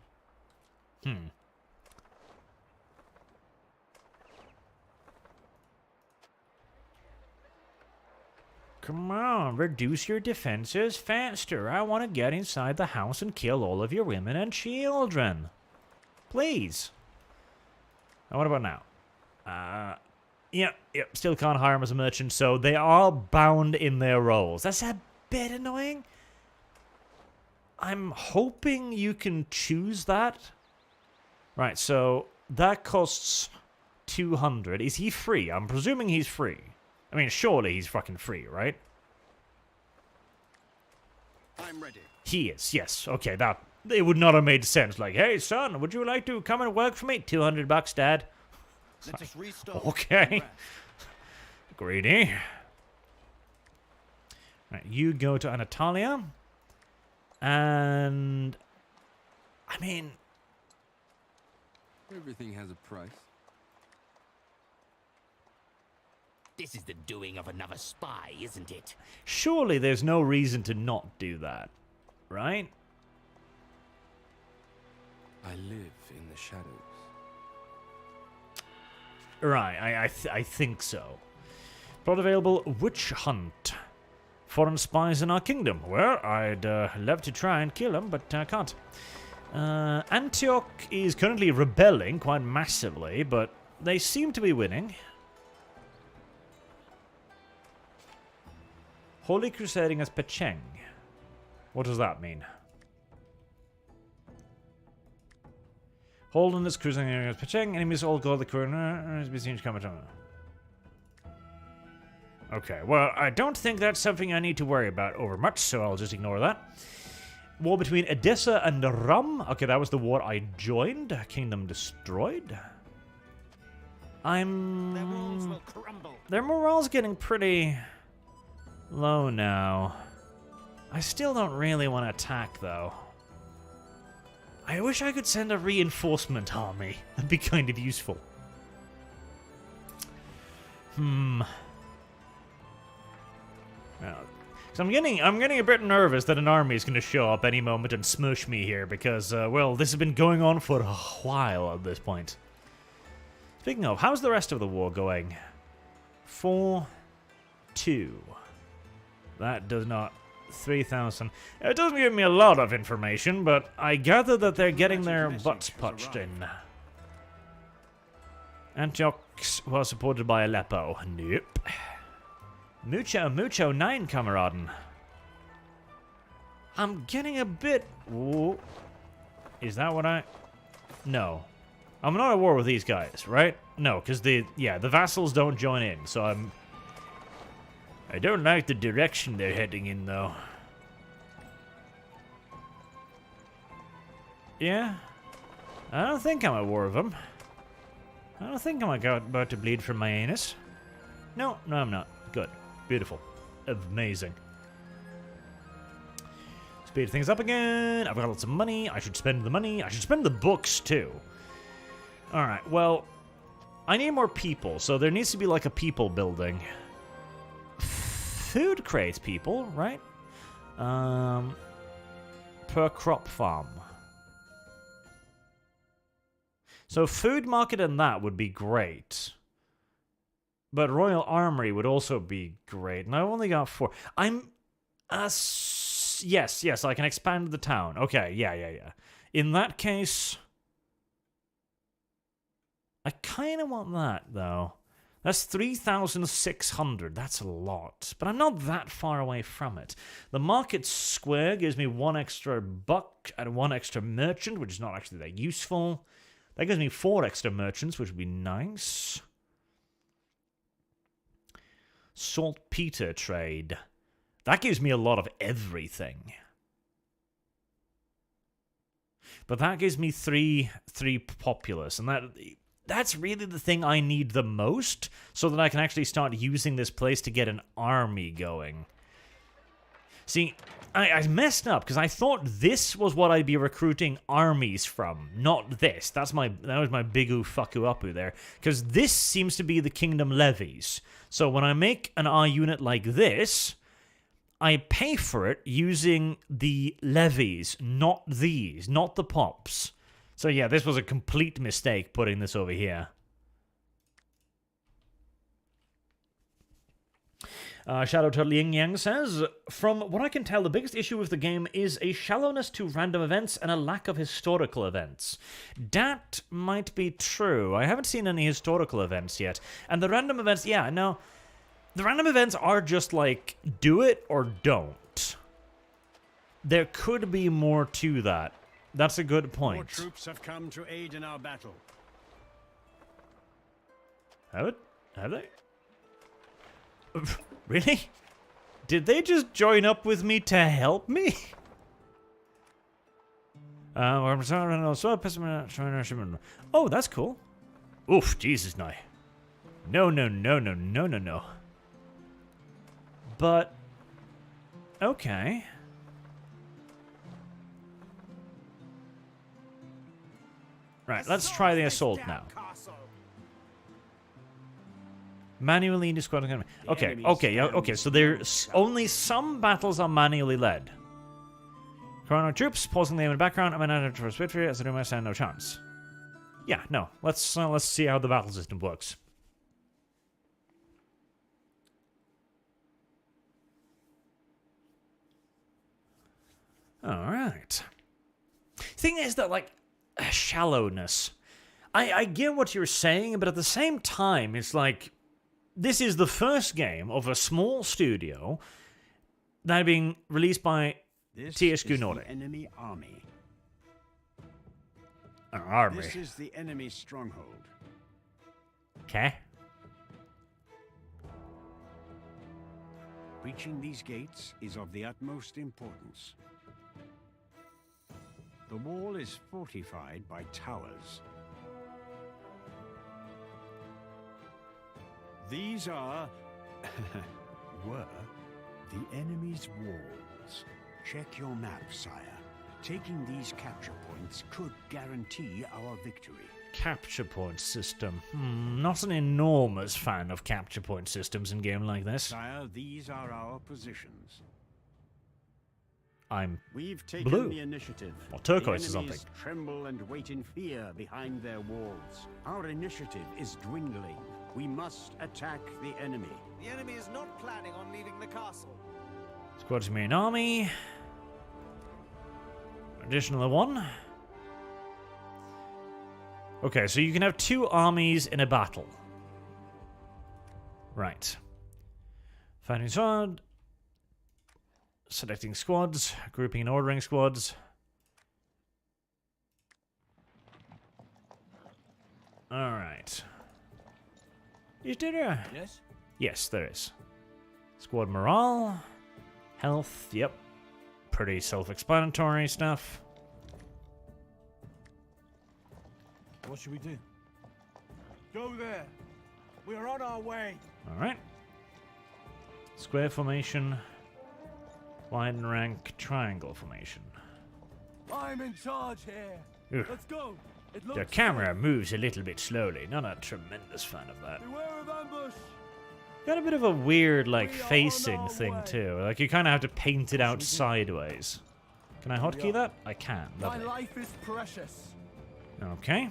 Come on, reduce your defenses faster. I want to get inside the house and kill all of your women and children. Please. Now, what about now? Yeah, still can't hire him as a merchant, so they are bound in their roles. That's a bit annoying. I'm hoping you can choose that. Right, so that costs 200. Is he free? I'm presuming he's free. I mean, surely he's fucking free, right? I'm ready. He is, yes. Okay, that... It would not have made sense. Like, hey, son, would you like to come and work for me? $200, Dad. Let us restart. Okay. Greedy. Right, you go to Anatolia. And... I mean... Everything has a price. This is the doing of another spy, isn't it? Surely there's no reason to not do that. Right? I live in the shadows. Right, I think so. Plot available, Witch Hunt. Foreign spies in our kingdom. Well, I'd love to try and kill them, but I can't. Antioch is currently rebelling quite massively, but they seem to be winning. Holy Crusading as Pecheng. What does that mean? Holding cruising as Pecheng. Enemies all go the corner. Okay, well, I don't think that's something I need to worry about over much, so I'll just ignore that. War between Edessa and Rum. Okay, that was the war I joined. Kingdom destroyed. Their walls will crumble. Their morale's getting pretty low now. I still don't really want to attack, though. I wish I could send a reinforcement army. That'd be kind of useful. Well, so I'm getting a bit nervous that an army is going to show up any moment and smush me here because, well, this has been going on for a while at this point. Speaking of, how's the rest of the war going? 4-2. That does not... 3,000. It doesn't give me a lot of information, but I gather that they're getting their butts punched in. Antioch was supported by Aleppo. Nope. Mucho 9, Kameraden. I'm getting a bit... Ooh. Is that what I... No. I'm not at war with these guys, right? No, because the vassals don't join in, so I'm... I don't like the direction they're heading in, though. Yeah? I don't think I'm at war with them. I don't think I'm about to bleed from my anus. No, I'm not. Good. Beautiful. Amazing. Speed things up again. I've got lots of money. I should spend the money. I should spend the books, too. Alright, well... I need more people, so there needs to be, like, a people building. Food crates people, right? Per crop farm. So food market and that would be great. But Royal Armory would also be great. And I've only got 4. I'm... yes, I can expand the town. Okay, yeah. In that case... I kind of want that, though. That's 3,600. That's a lot. But I'm not that far away from it. The market square gives me 1 extra buck and 1 extra merchant, which is not actually that useful. That gives me 4 extra merchants, which would be nice. Saltpeter trade. That gives me a lot of everything. But that gives me 3 populace, and that's really the thing I need the most, so that I can actually start using this place to get an army going. See, I messed up because I thought this was what I'd be recruiting armies from, not this. That was my big fucku upu there. Because this seems to be the kingdom levies. So when I make an R unit like this, I pay for it using the levies, not these, not the pops. So yeah, this was a complete mistake putting this over here. Shadow Turtle Ying Yang says, from what I can tell, the biggest issue with the game is a shallowness to random events and a lack of historical events. That might be true. I haven't seen any historical events yet. And the random events, yeah, no. The random events are just like, do it or don't. There could be more to that. That's a good point. More troops have come to aid in our battle. Have they? Really? Did they just join up with me to help me? Oh, that's cool. Oof, Jesus, no. No. But, okay. Right, let's try the assault now. Manually into squad. Okay, so there's only some battles are manually led. Chrono troops, pausing them in the background, I'm an towards victory, as I do my stand no chance. Yeah, no, let's see how the battle system works. Alright. Thing is that, like, shallowness. I get what you're saying, but at the same time, it's like, this is the first game of a small studio that is being released by THQ Nordics. Enemy army. An army. This is the enemy stronghold. Okay. Reaching these gates is of the utmost importance. The wall is fortified by towers. These were the enemy's walls. Check your map, sire. Taking these capture points could guarantee our victory. Capture point system. Not an enormous fan of capture point systems in a game like this. Sire, these are our positions. We've taken blue. The initiative. Or turquoise or the something. enemies tremble and wait in fear behind their walls. Our initiative is dwindling. We must attack the enemy. The enemy is not planning on leaving the castle. Squad's main army. Additional one. Okay, so you can have 2 armies in a battle. Right. Fighting sword. Selecting squads. Grouping and ordering squads. Alright. Is there a... Yes? Yes, there is. Squad morale. Health, yep. Pretty self-explanatory stuff. What should we do? Go there. We are on our way. Alright. Square formation. Widen rank. Triangle formation. I'm in charge here. Ugh. Let's go. It The looks camera safe. moves a little bit slowly. Not a tremendous fan of that. Beware of ambush. Got a bit of a weird, like, We are on facing our thing, way. too. Like, you kind of have to paint it out sideways. Can I hotkey that? I can. My Lovely. life is precious. Okay.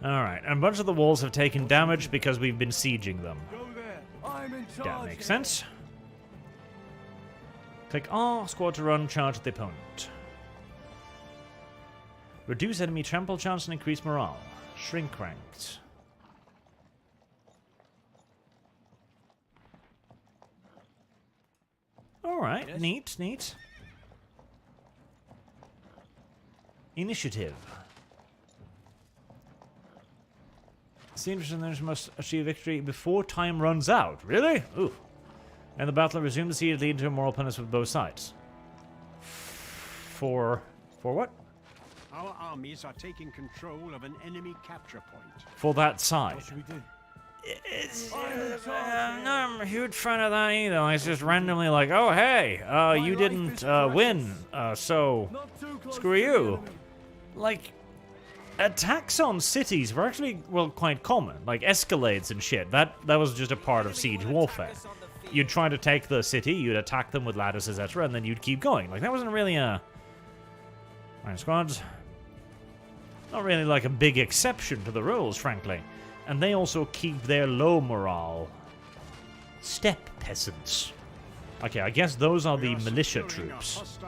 Alright, and a bunch of the walls have taken damage because we've been sieging them. Go there. I'm in charge. That makes here. sense. Click R, squad to run, charge the opponent. Reduce enemy trample chance and increase morale. Shrink ranked. Alright, Yes? neat. Initiative. It's interesting there's must achieve victory before time runs out. Really? Ooh. And the battle resumes the siege, leading to a moral penance with both sides. For what? Our armies are taking control of an enemy capture point. For that side. What should we do? I'm not a huge fan of that either. It's just randomly like, oh hey, you didn't win, so screw you. Like, attacks on cities were actually, well, quite common. Like escalades and shit. That was just a part of siege warfare. You'd try to take the city, you'd attack them with ladders, etc., and then you'd keep going. Like, that wasn't really a... Iron squads. Not really like a big exception to the rules, frankly. And they also keep their low morale. Steppe peasants. Okay, I guess those are the militia troops.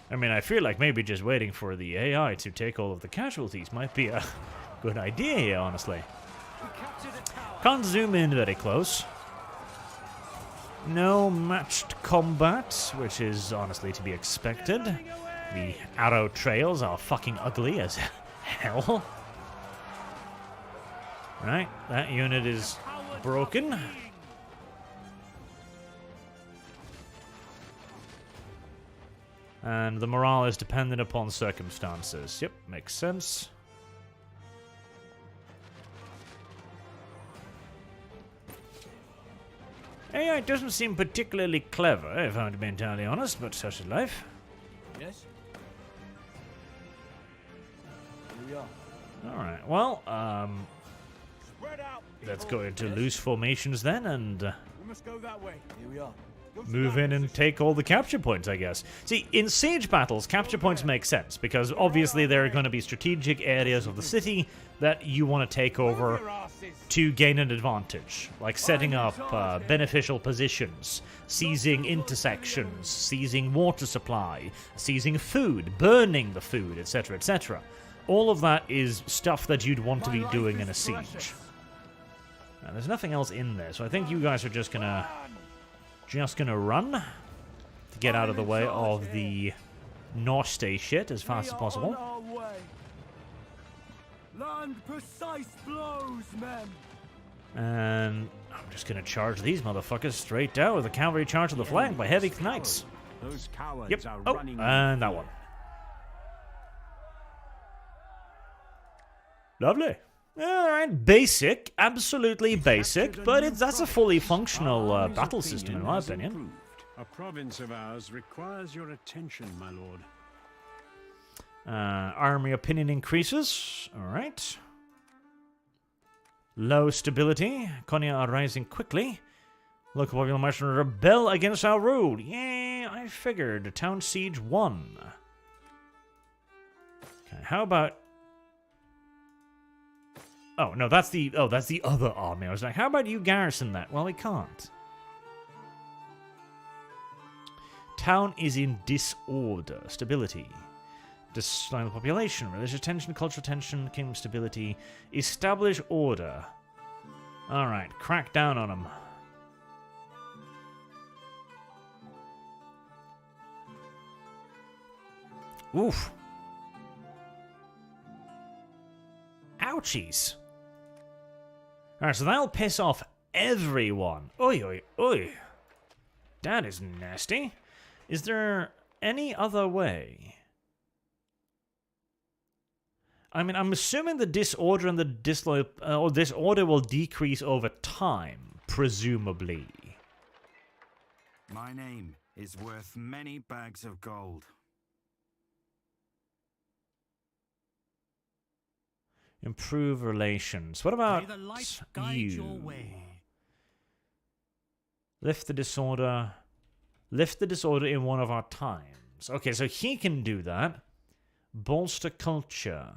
I mean, I feel like maybe just waiting for the AI to take all of the casualties might be a good idea here, honestly. Can't zoom in very close. No matched combat, which is honestly to be expected. The arrow trails are fucking ugly as hell. Right, that unit is broken. And the morale is dependent upon circumstances. Yep, makes sense. AI doesn't seem particularly clever, if I'm to be entirely honest, but such is life. Yes? Here we are. Alright, well, let's go into loose formations then, and We must go that way. Here we are. move in and take all the capture points, I guess. See, in siege battles, capture points make sense, because obviously there are going to be strategic areas of the city that you want to take over to gain an advantage, like setting up beneficial positions, seizing intersections, seizing water supply, seizing food, burning the food, etc., etc. All of that is stuff that you'd want to be doing in a siege. Now, there's nothing else in there, so I think you guys are just gonna run to get out of the way of the Norstay shit as fast as possible. Land precise blows, men. And I'm just gonna charge these motherfuckers straight down with a cavalry charge to the flank by heavy knights. Those cowards Yep. are Oh, running. and that one. Lovely. Alright, basic, absolutely basic, but that's a fully functional battle system in my opinion. A province of ours requires your attention, my lord. Army opinion increases. Alright. Low stability. Konya are rising quickly. Local popular merchant rebel against our rule. Yeah, I figured. Town siege 1. Okay, how about... Oh, no, that's the other army. I was like, how about you garrison that? Well, we can't. Town is in disorder. Stability. Decline the population. Religious tension, cultural tension, kingdom stability. Establish order. Alright, crack down on them. Oof. Ouchies. Alright, so that'll piss off everyone. Oi, oi, oi. That is nasty. Is there any other way? I mean, I'm assuming the disorder and the disorder will decrease over time, presumably. My name is worth many bags of gold. Improve relations. What about May the light guide you? your way. Lift the disorder. Lift the disorder in one of our times. Okay, so he can do that. Bolster culture.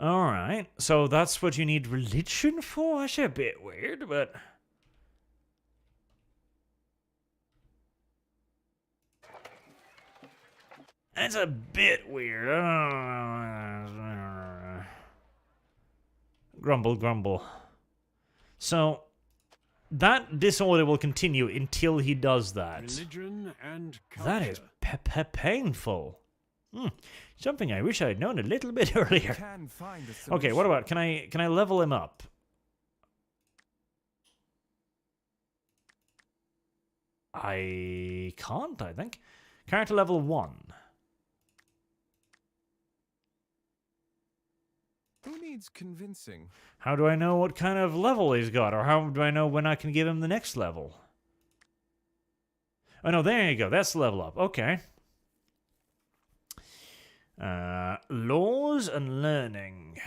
Alright, so that's what you need religion for? That's a bit weird, but... That's a bit weird. Grumble, grumble. So, that disorder will continue until he does that. Religion and culture. That is painful. Something I wish I had known a little bit earlier. Can find a Okay, what about, can I level him up? I can't, I think. Character level 1. needs convincing. How do I know what kind of level he's got? Or how do I know when I can give him the next level? Oh, no, there you go. That's the level up. Okay. Laws and learning.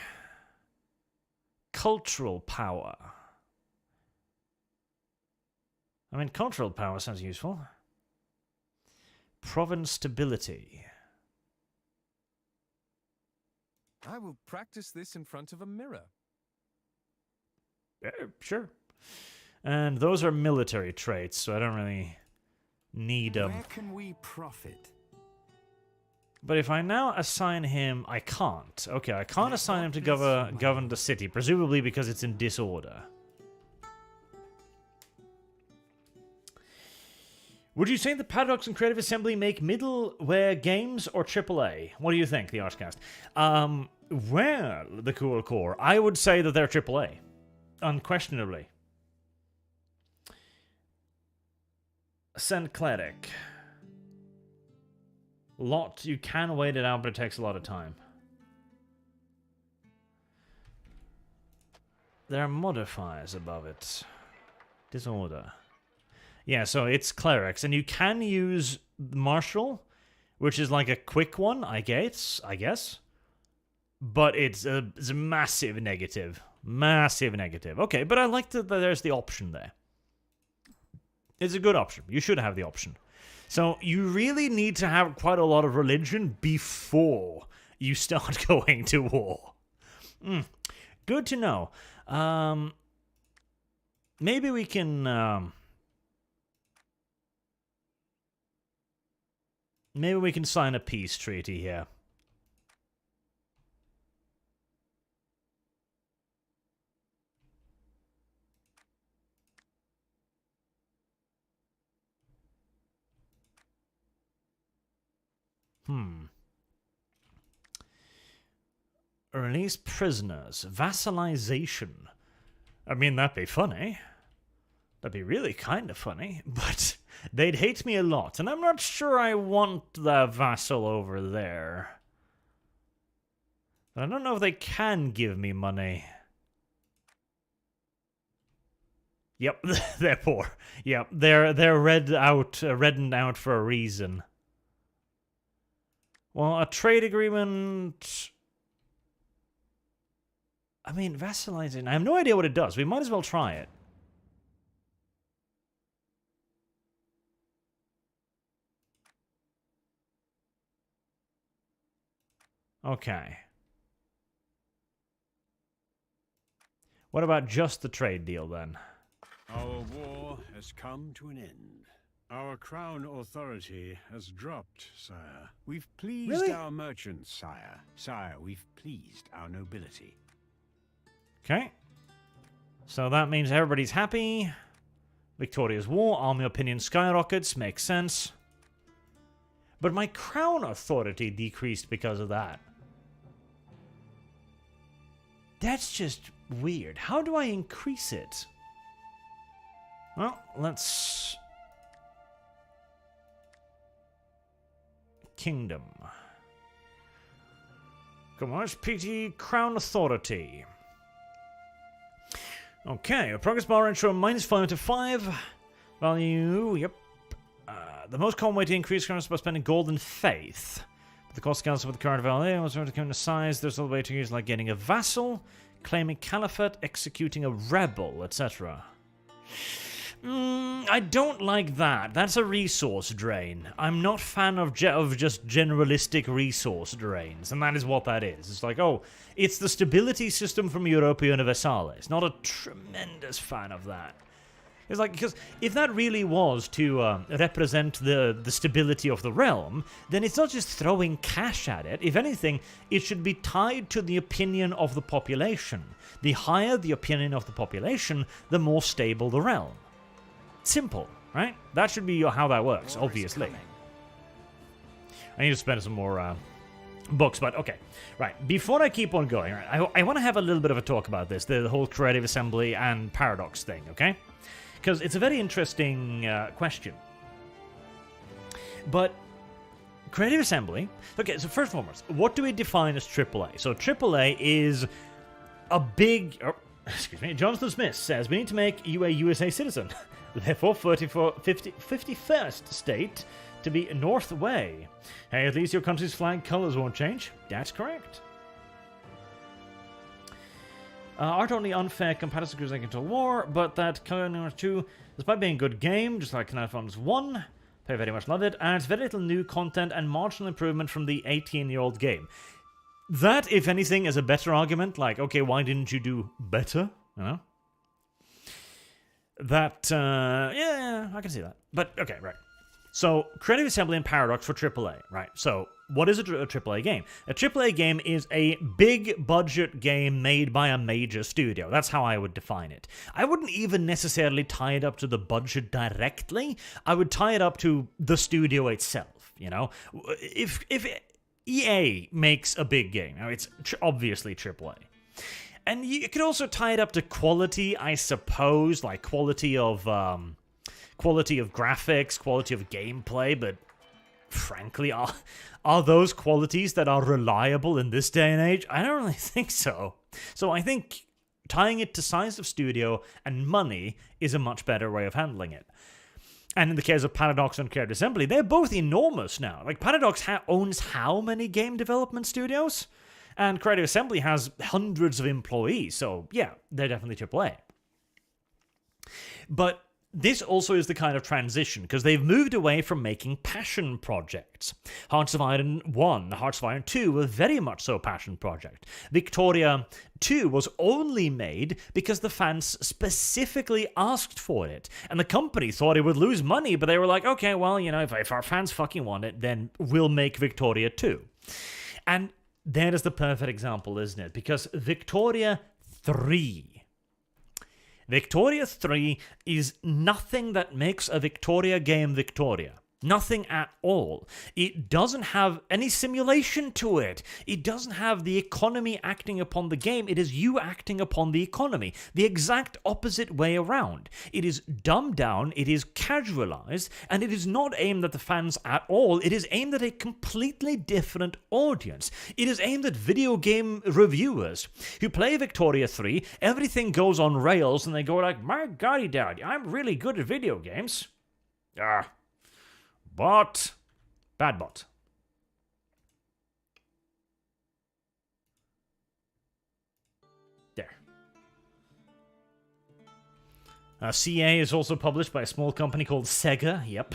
Cultural power. I mean, cultural power sounds useful. Province stability. I will practice this in front of a mirror. Sure. And those are military traits, so I don't really need them. Where can we profit? But if I now assign him... I can't. Okay, I can't assign him to govern the city, presumably because it's in disorder. Would you say the Paradox and Creative Assembly make middleware games or AAA? What do you think, the Archcast? Well, the Cool Core, I would say that they're AAA. Unquestionably. Send Cleric. You can wait it out, but it takes a lot of time. There are modifiers above it. Disorder. Yeah, so it's clerics, and you can use martial, which is like a quick one, I guess. But it's a massive negative. Massive negative. Okay, but I like that there's the option there. It's a good option. You should have the option. So you really need to have quite a lot of religion before you start going to war. Good to know. Maybe we can... Maybe we can sign a peace treaty here. Release prisoners. Vassalization. I mean, that'd be funny. That'd be really kind of funny, but they'd hate me a lot, and I'm not sure I want the vassal over there. But I don't know if they can give me money. Yep, they're poor. Yep, they're reddened out for a reason. Well, a trade agreement... I mean, vassalizing... I have no idea what it does. We might as well try it. Okay. What about just the trade deal, then? Our war has come to an end. Our crown authority has dropped, sire. We've pleased our merchants, sire. Sire, we've pleased our nobility. Okay. So that means everybody's happy. Victoria's war, army opinion skyrockets, makes sense. But my crown authority decreased because of that. That's just weird. How do I increase it? Well, let's... Kingdom. Come on, PT Crown Authority. Okay, a progress bar intro -5 to 5. Value, yep. The most common way to increase currency by spending gold and faith. But the cost scales with the current value, also to count the size, there's other way to use, like getting a vassal, claiming caliphate, executing a rebel, etc. I don't like that. That's a resource drain. I'm not a fan of just generalistic resource drains, and that is what that is. It's like, oh, it's the stability system from Europa Universalis. Not a tremendous fan of that. It's like, because if that really was to represent the stability of the realm, then it's not just throwing cash at it. If anything, it should be tied to the opinion of the population. The higher the opinion of the population, the more stable the realm. Simple, right? That should be how that works, obviously. I need to spend some more books, but okay. Right, before I keep on going, right, I want to have a little bit of a talk about this, the whole Creative Assembly and Paradox thing, okay? Because it's a very interesting question. But Creative Assembly... Okay, so first and foremost, what do we define as AAA? So AAA is a big... Oh, excuse me. Jonathan Smith says, we need to make you a USA citizen. Therefore, 51st state to be North Way. Hey, at least your country's flag colors won't change. That's correct. Aren't only unfair competitors in Total War, but that Colonial 2, despite being a good game, just like Knife Runs 1, I very much love it, adds very little new content and marginal improvement from the 18-year-old game. That, if anything, is a better argument. Like, okay, why didn't you do better? You know? That, yeah, I can see that. But, okay, right. So, Creative Assembly and Paradox for AAA, right? So, what is a AAA game? A AAA game is a big-budget game made by a major studio. That's how I would define it. I wouldn't even necessarily tie it up to the budget directly. I would tie it up to the studio itself, you know? If EA makes a big game, now it's obviously AAA. And you could also tie it up to quality, I suppose, like quality of graphics, quality of gameplay, but frankly, are those qualities that are reliable in this day and age? I don't really think so. So I think tying it to size of studio and money is a much better way of handling it. And in the case of Paradox and Creative Assembly, they're both enormous now. Like, Paradox owns how many game development studios? And Creative Assembly has hundreds of employees, so yeah, they're definitely AAA. But this also is the kind of transition, because they've moved away from making passion projects. Hearts of Iron 1, Hearts of Iron 2 were very much so a passion project. Victoria 2 was only made because the fans specifically asked for it. And the company thought it would lose money, but they were like, okay, well, you know, if our fans fucking want it, then we'll make Victoria 2. And that is the perfect example, isn't it? Because Victoria 3 is nothing that makes a Victoria game Victoria. Nothing at all. It doesn't have any simulation to it. It doesn't have the economy acting upon the game. It is you acting upon the economy. The exact opposite way around. It is dumbed down, it is casualized, and it is not aimed at the fans at all. It is aimed at a completely different audience. It is aimed at video game reviewers who play Victoria 3, everything goes on rails, and they go like, my god, dad, I'm really good at video games. Bot. Bad bot. There. CA is also published by a small company called Sega. Yep.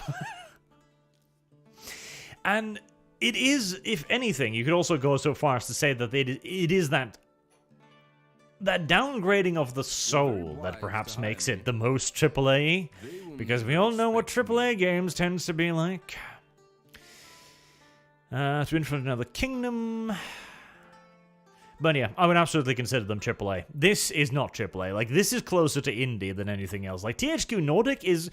And it is, if anything, you could also go so far as to say that it is that downgrading of the soul that perhaps makes it the most AAA, because we all know what AAA games tends to be like. To Infinite Another Kingdom. But yeah, I would absolutely consider them AAA. This is not AAA. Like, this is closer to indie than anything else. Like, THQ Nordic is,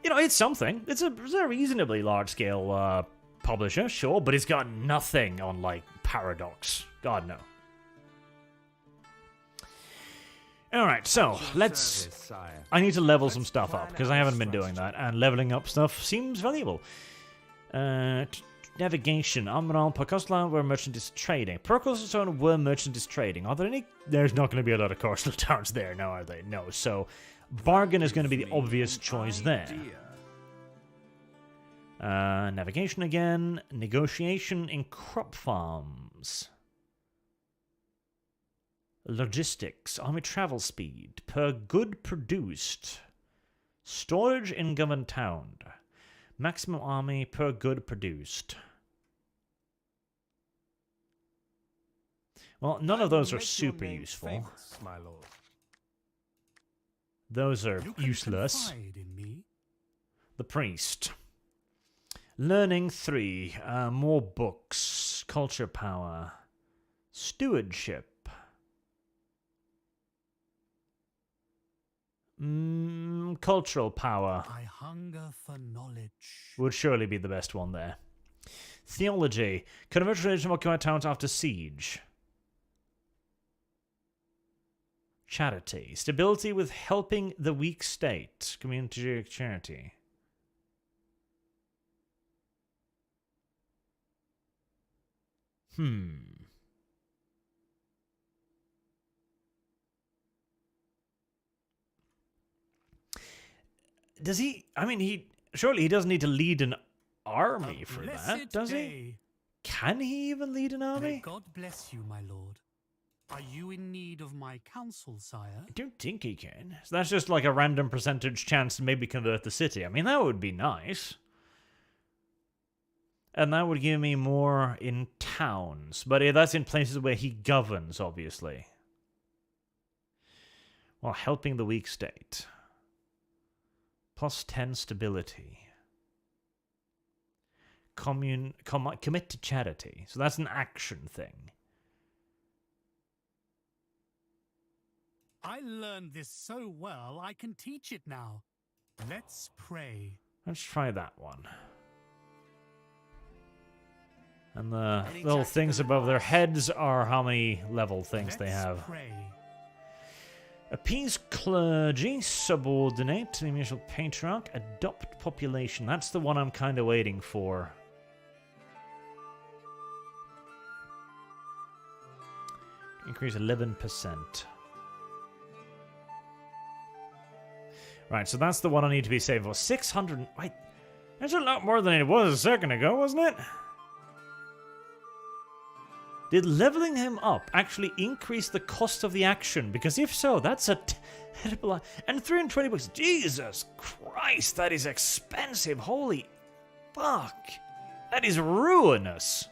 you know, it's something. It's a reasonably large-scale publisher, sure, but it's got nothing on, like, Paradox. God, no. Alright, so, let's... I need to level some stuff up, because I haven't been doing that, and leveling up stuff seems valuable. Navigation. Amral, Percoslan, where merchant is trading. Percoslan, where merchant is trading. Are there any... There's not going to be a lot of coastal towns there, now are they? No, so... Bargain is going to be the obvious choice there. Navigation again. Negotiation in crop farms. Logistics, army travel speed, per good produced. Storage in governed town. Maximum army per good produced. Well, none of those are super useful. Famous, my lord. Those are useless. The priest. Learning 3. More books. Culture power. Stewardship. Cultural power. I hunger for knowledge. Would surely be the best one there. Theology. Convert religion of occupied towns after siege. Charity. Stability with helping the weak state. Community charity. does he? I mean, surely he doesn't need to lead an army A for that, blessed does he? day. Can he even lead an May army? God bless you, my lord. Are you in need of my counsel, sire? I don't think he can. So that's just like a random percentage chance to maybe convert the city. I mean, that would be nice. And that would give me more in towns. But yeah, that's in places where he governs, obviously. While helping the weak state. Plus 10 stability. Commit to charity. So that's an action thing. I learned this so well, I can teach it now. Let's pray. Let's try that one. And the Any little tactical things above their advice? heads are how many level things they Let's have. pray. Appease clergy, subordinate to the initial patriarch, adopt population. That's the one I'm kind of waiting for. Increase 11%. Right, so that's the one I need to be saving for. 600... Wait, that's a lot more than it was a second ago, wasn't it? Did leveling him up actually increase the cost of the action? Because if so, that's a terrible... And 320 bucks. Jesus Christ, that is expensive. Holy fuck. That is ruinous.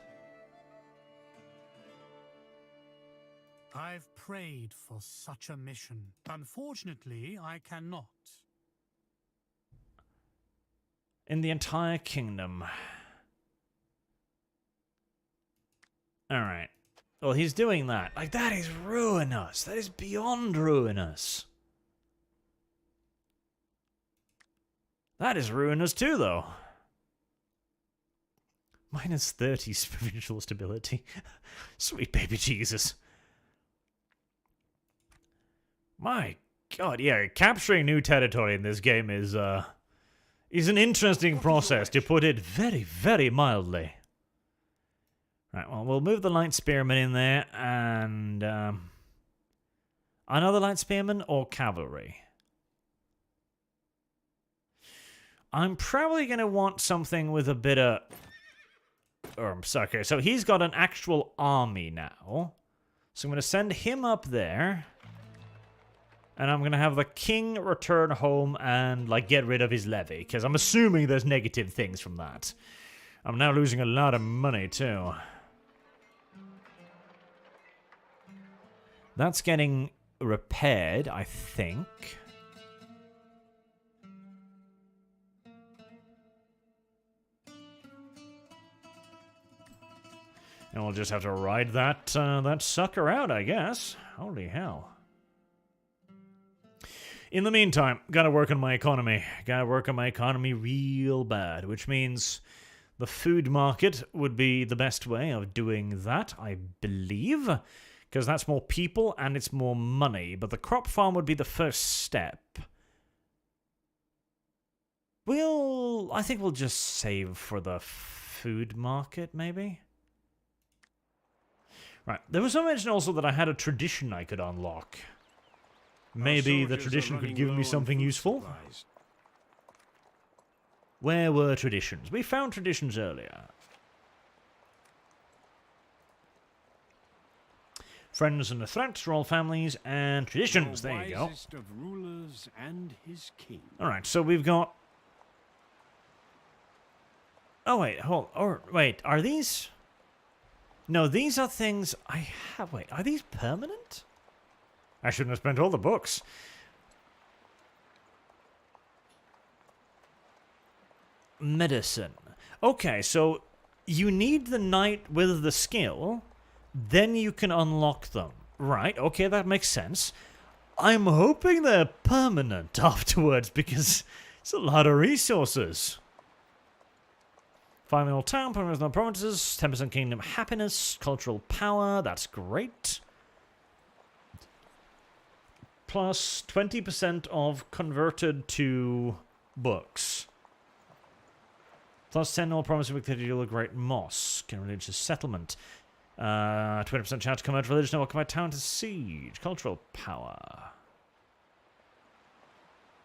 I've prayed for such a mission. Unfortunately, I cannot. In the entire kingdom. Alright. Well, he's doing that. Like, that is ruinous. That is beyond ruinous. That is ruinous too, though. Minus 30 provincial stability. Sweet baby Jesus. My god, yeah, capturing new territory in this game is an interesting process, to put it very, very mildly. Right, well, we'll move the light spearmen in there, and another light spearman or cavalry? I'm probably going to want something with a bit of... okay, so he's got an actual army now. So I'm going to send him up there. And I'm going to have the king return home and, like, get rid of his levy. Because I'm assuming there's negative things from that. I'm now losing a lot of money, too. That's getting repaired, I think. And we'll just have to ride that, that sucker out, I guess. Holy hell. In the meantime, gotta work on my economy. Gotta work on my economy real bad, which means the food market would be the best way of doing that, I believe, because that's more people and it's more money, but the crop farm would be the first step. I think we'll just save for the food market, maybe? Right, there was some mention also that I had a tradition I could unlock. Maybe the tradition could give me something useful? Supplies. Where were traditions? We found traditions earlier. Friends and a threat to all families and traditions. The There you go. wisest of rulers and his king. Alright, so we've got... Oh, wait, hold... Or, wait, are these... No, these are things I have... Wait, are these permanent? I shouldn't have spent all the books. Medicine. Okay, so you need the knight with the skill, then you can unlock them. Right, okay, that makes sense. I'm hoping they're permanent afterwards, because it's a lot of resources. 5 mil town, permanent no provinces, 10% kingdom happiness, cultural power, that's great. Plus 20% of converted to books. Plus 10 all promise of victory a great mosque and religious settlement. 20% chance to convert religion or occupy town to siege. Cultural power.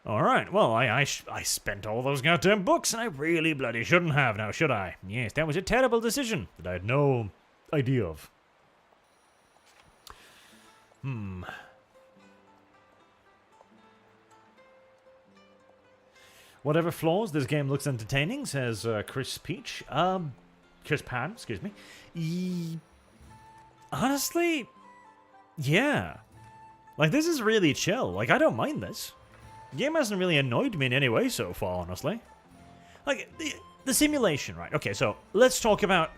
Alright, well, I spent all those goddamn books, and I really bloody shouldn't have now, should I? Yes, that was a terrible decision that I had no idea of. Whatever flaws, this game looks entertaining, says Chris Peach. Chris Pan, excuse me. Honestly, yeah. Like, this is really chill. Like, I don't mind this. The game hasn't really annoyed me in any way so far, honestly. Like, the simulation, right? Okay, so let's talk about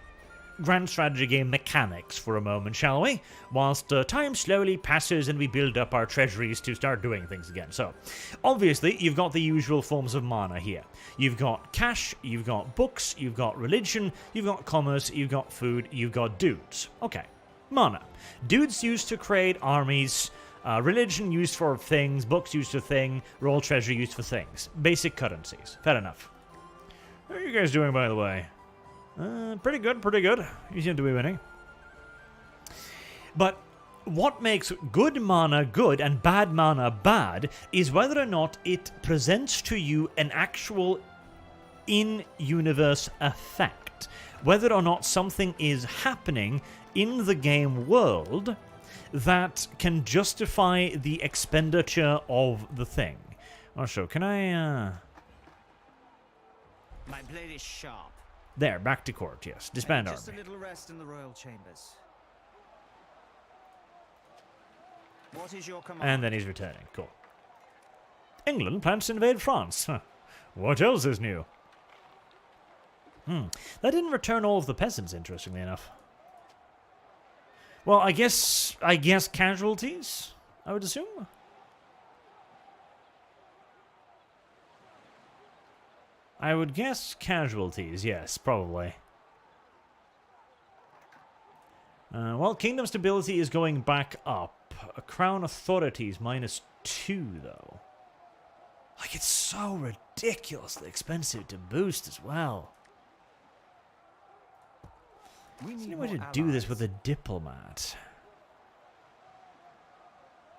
grand strategy game mechanics for a moment, shall we? Whilst time slowly passes and we build up our treasuries to start doing things again. So, obviously, you've got the usual forms of mana here. You've got cash, you've got books, you've got religion, you've got commerce, you've got food, you've got dudes. Okay, mana. Dudes used to create armies. Religion used for things, books used for thing, royal treasure used for things. Basic currencies. Fair enough. How are you guys doing, by the way? Pretty good, pretty good. You seem to be winning. But what makes good mana good and bad mana bad is whether or not it presents to you an actual in-universe effect. Whether or not something is happening in the game world that can justify the expenditure of the thing. Also, can I, My blade is sharp. There, back to court, yes. Disband Just army. a little rest in the royal chambers. What is your command? And then he's returning. Cool. England plans to invade France. Huh. What else is new? That didn't return all of the peasants, interestingly enough. Well, I guess casualties, I would assume. I would guess casualties, yes, probably. Well, kingdom stability is going back up. Crown authorities -2, though. Like, it's so ridiculously expensive to boost as well. There's any way to do this with a diplomat.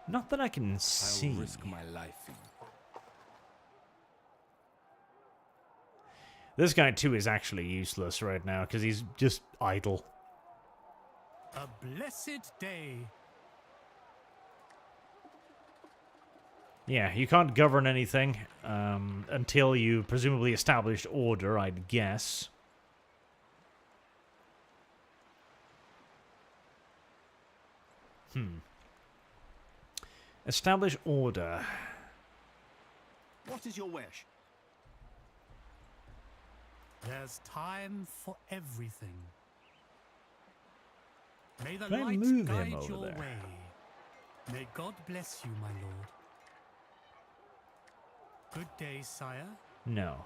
Not that I can see. I'll risk my life for you. This guy, too, is actually useless right now, because he's just idle. A blessed day. Yeah, you can't govern anything until you presumably established order, I'd guess. Establish order. What is your wish? There's time for everything. May the Can I light move him guide over your there? way. May God bless you, my lord. Good day, sire. No.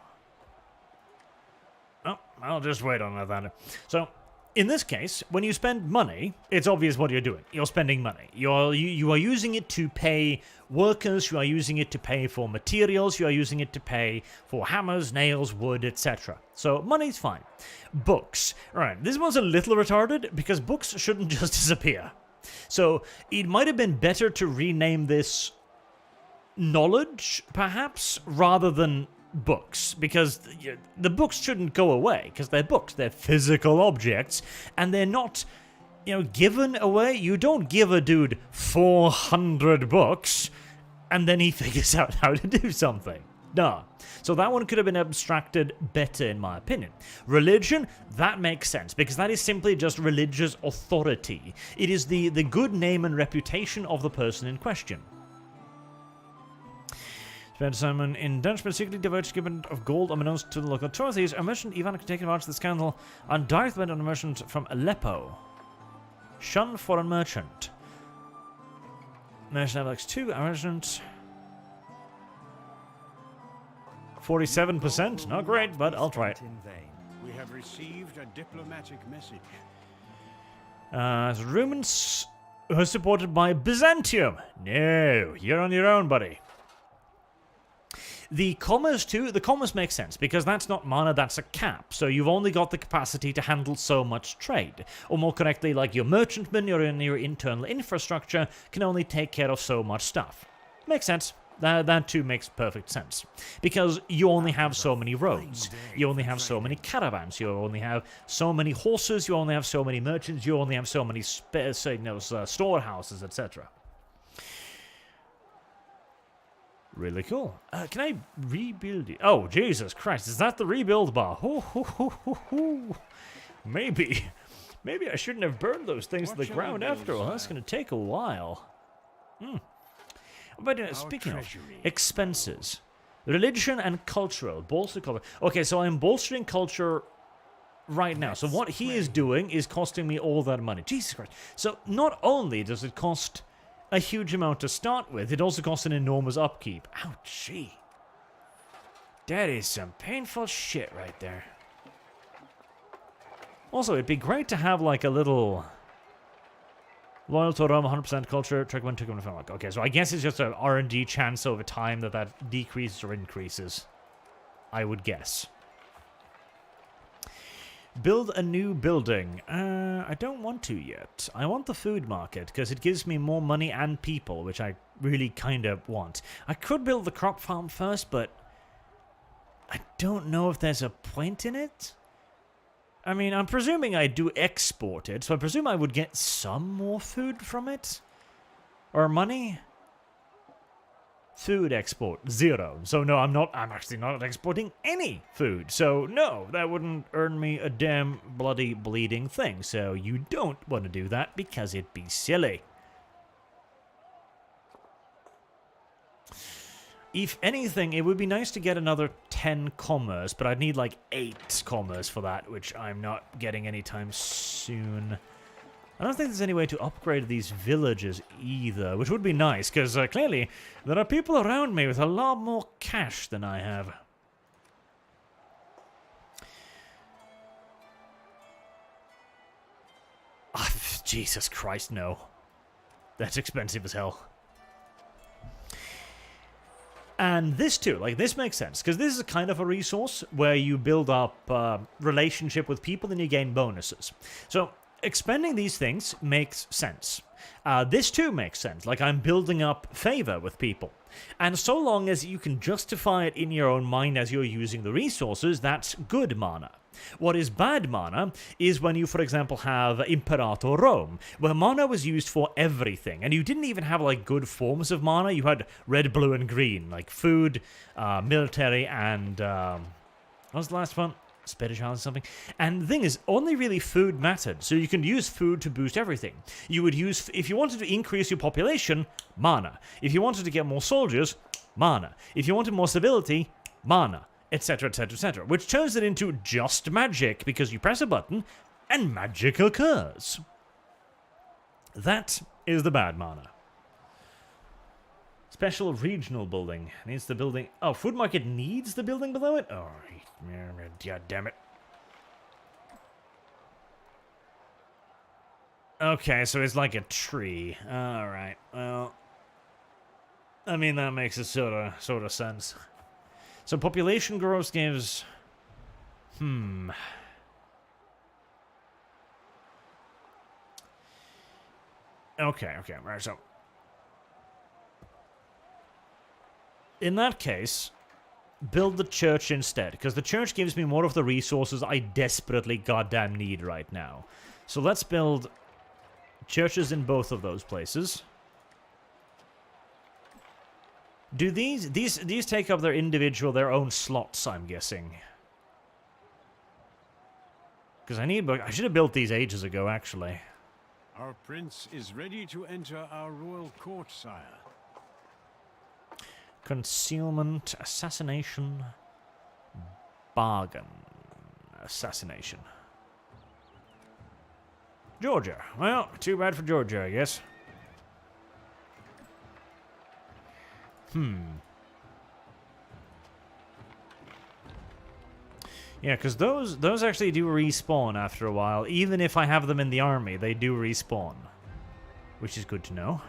Oh, I'll just wait on that. So, in this case, when you spend money, it's obvious what you're doing. You're spending money. You are using it to pay workers, you are using it to pay for materials, you are using it to pay for hammers, nails, wood, etc. So, money's fine. Books. Alright, this one's a little retarded, because books shouldn't just disappear. So, it might have been better to rename this knowledge, perhaps, rather than books, because the books shouldn't go away, because they're books, they're physical objects, and they're not, given away. You don't give a dude 400 books, and then he figures out how to do something. Nah. So that one could have been abstracted better, in my opinion. Religion, that makes sense, because that is simply just religious authority. It is the good name and reputation of the person in question. Spent Simon in Dutch, but secretly devoted shipment of gold unbeknownst to the local authorities. A merchant Ivan could take advantage of the scandal and direct went on a merchant from Aleppo. Shun foreign merchant. Merchant Alex 2, a merchant. 47%, not great, but I'll try it. We have received a diplomatic message. Romans are supported by Byzantium. No, you're on your own, buddy. The commerce too, the commerce makes sense, because that's not mana, that's a cap, so you've only got the capacity to handle so much trade. Or more correctly, like your merchantmen, your internal infrastructure can only take care of so much stuff. Makes sense. That too makes perfect sense. Because you only have so many roads. You only have so many caravans. You only have so many horses. You only have so many merchants. You only have so many storehouses, etc. Really cool. Can I rebuild it? Oh, Jesus Christ. Is that the rebuild bar? Maybe. Maybe I shouldn't have burned those things to the ground after all. That's going to take a while. But speaking of expenses, religion and cultural, bolster culture. Okay, so I'm bolstering culture right now. So what he is doing is costing me all that money. Jesus Christ. So not only does it cost a huge amount to start with, it also costs an enormous upkeep. Ouchie. That is some painful shit right there. Also, it'd be great to have like a little loyal to Rome, 100% culture, trick one, trick one, okay, so I guess it's just an R&D chance over time that decreases or increases. I would guess. Build a new building. I don't want to yet. I want the food market, because it gives me more money and people, which I really kind of want. I could build the crop farm first, but I don't know if there's a point in it. I mean, I'm presuming I do export it, so I presume I would get some more food from it? Or money? Food export, 0. So no, I'm actually not exporting any food. So no, that wouldn't earn me a damn bloody bleeding thing. So you don't want to do that because it'd be silly. If anything, it would be nice to get another 10 commerce, but I'd need like 8 commerce for that, which I'm not getting anytime soon. I don't think there's any way to upgrade these villages either, which would be nice, because clearly there are people around me with a lot more cash than I have. Oh, Jesus Christ, no. That's expensive as hell. And this too, like this makes sense, because this is a kind of a resource where you build up relationship with people and you gain bonuses. So expending these things makes sense. This too makes sense, like I'm building up favor with people. And so long as you can justify it in your own mind as you're using the resources, that's good mana. What is bad mana is when you, for example, have Imperator Rome, where mana was used for everything, and you didn't even have, like, good forms of mana. You had red, blue, and green, like food, military, and, what was the last one? Spanish or something. And the thing is, only really food mattered, so you can use food to boost everything. You would use, if you wanted to increase your population, mana. If you wanted to get more soldiers, mana. If you wanted more stability, mana. Etc, etc, etc, which turns it into just magic, because you press a button and magic occurs. That is the bad mana. Special regional building. Needs the building... Oh, food market needs the building below it? Oh, god damn it. Okay, so it's like a tree. Alright, well... I mean, that makes a sort of sense. So population growth gives... Okay, right, so... In that case, build the church instead, because the church gives me more of the resources I desperately goddamn need right now. So let's build churches in both of those places. Do these take up their own slots, I'm guessing? Because I should have built these ages ago, actually. Our prince is ready to enter our royal court, sire. Concealment, assassination, bargain, assassination. Georgia. Well, too bad for Georgia, I guess. Yeah, because those actually do respawn after a while. Even if I have them in the army, they do respawn. Which is good to know.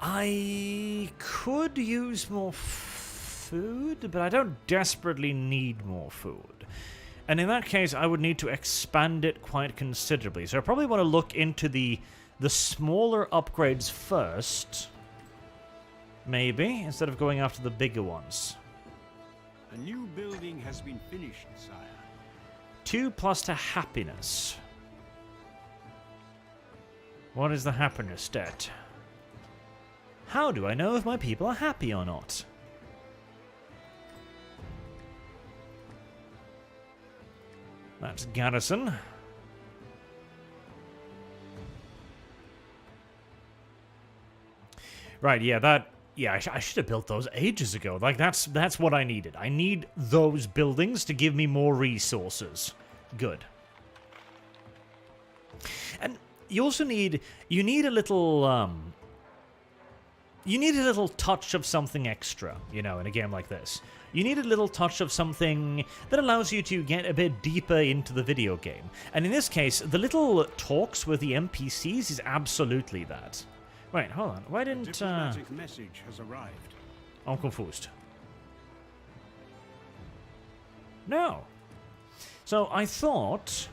I could use more food, but I don't desperately need more food. And in that case, I would need to expand it quite considerably. So I probably want to look into the the smaller upgrades first. Maybe, instead of going after the bigger ones. A new building has been finished, sire. 2+ to happiness. What is the happiness stat? How do I know if my people are happy or not? That's garrison. Right, yeah, I should have built those ages ago. Like, that's what I needed. I need those buildings to give me more resources. Good. And you also need a little, you need a little touch of something extra, you know, in a game like this. You need a little touch of something that allows you to get a bit deeper into the video game. And in this case, the little talks with the NPCs is absolutely that. Wait, hold on. Why didn't... A diplomatic message has arrived. I'm confused. No. So I thought...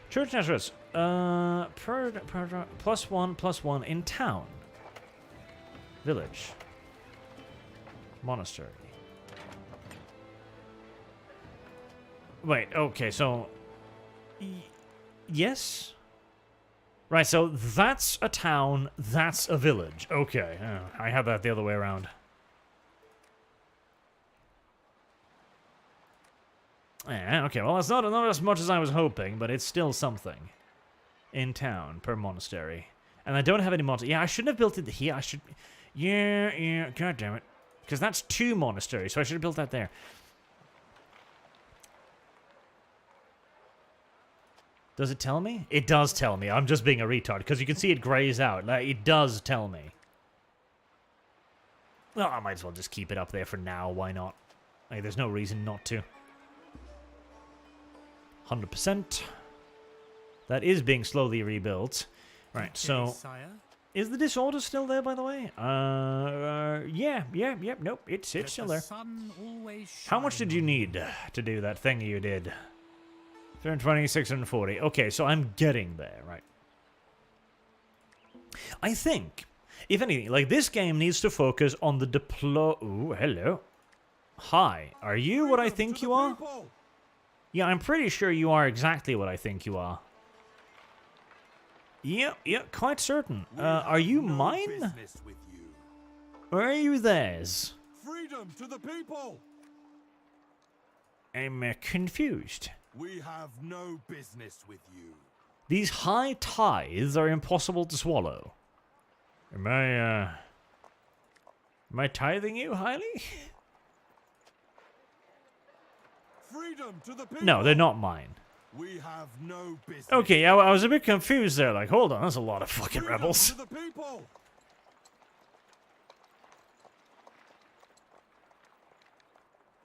Church address. +1 in town. Village. Monastery. Wait, okay, so... yes? Right, so that's a town, that's a village. Okay, I had that the other way around. Okay, well, it's not as much as I was hoping, but it's still something. In town, per monastery. And I don't have any monasteries. Yeah, I shouldn't have built it here. I should... Yeah, god damn it. Because that's 2 monasteries, so I should have built that there. Does it tell me? It does tell me. I'm just being a retard, because you can see it grays out. Like, it does tell me. Well, I might as well just keep it up there for now. Why not? Like, there's no reason not to. 100%. That is being slowly rebuilt. Right, so... Sire? Is the disorder still there, by the way? Yeah, nope, it's still there. How much did you need to do that thing you did? 320, 640. Okay, so I'm getting there, right? I think, if anything, like, this game needs to focus on the Ooh, hello. Hi, are you what I think you are? Yeah, I'm pretty sure you are exactly what I think you are. Yeah, quite certain. Are you mine? Or are you theirs? Freedom to the people! I'm confused. We have no business with you. These high tithes are impossible to swallow. Am I tithing you highly? Freedom to the people! No, they're not mine. We have no business. Okay, I was a bit confused there. Like, hold on, that's a lot of fucking Freedom rebels. to the people!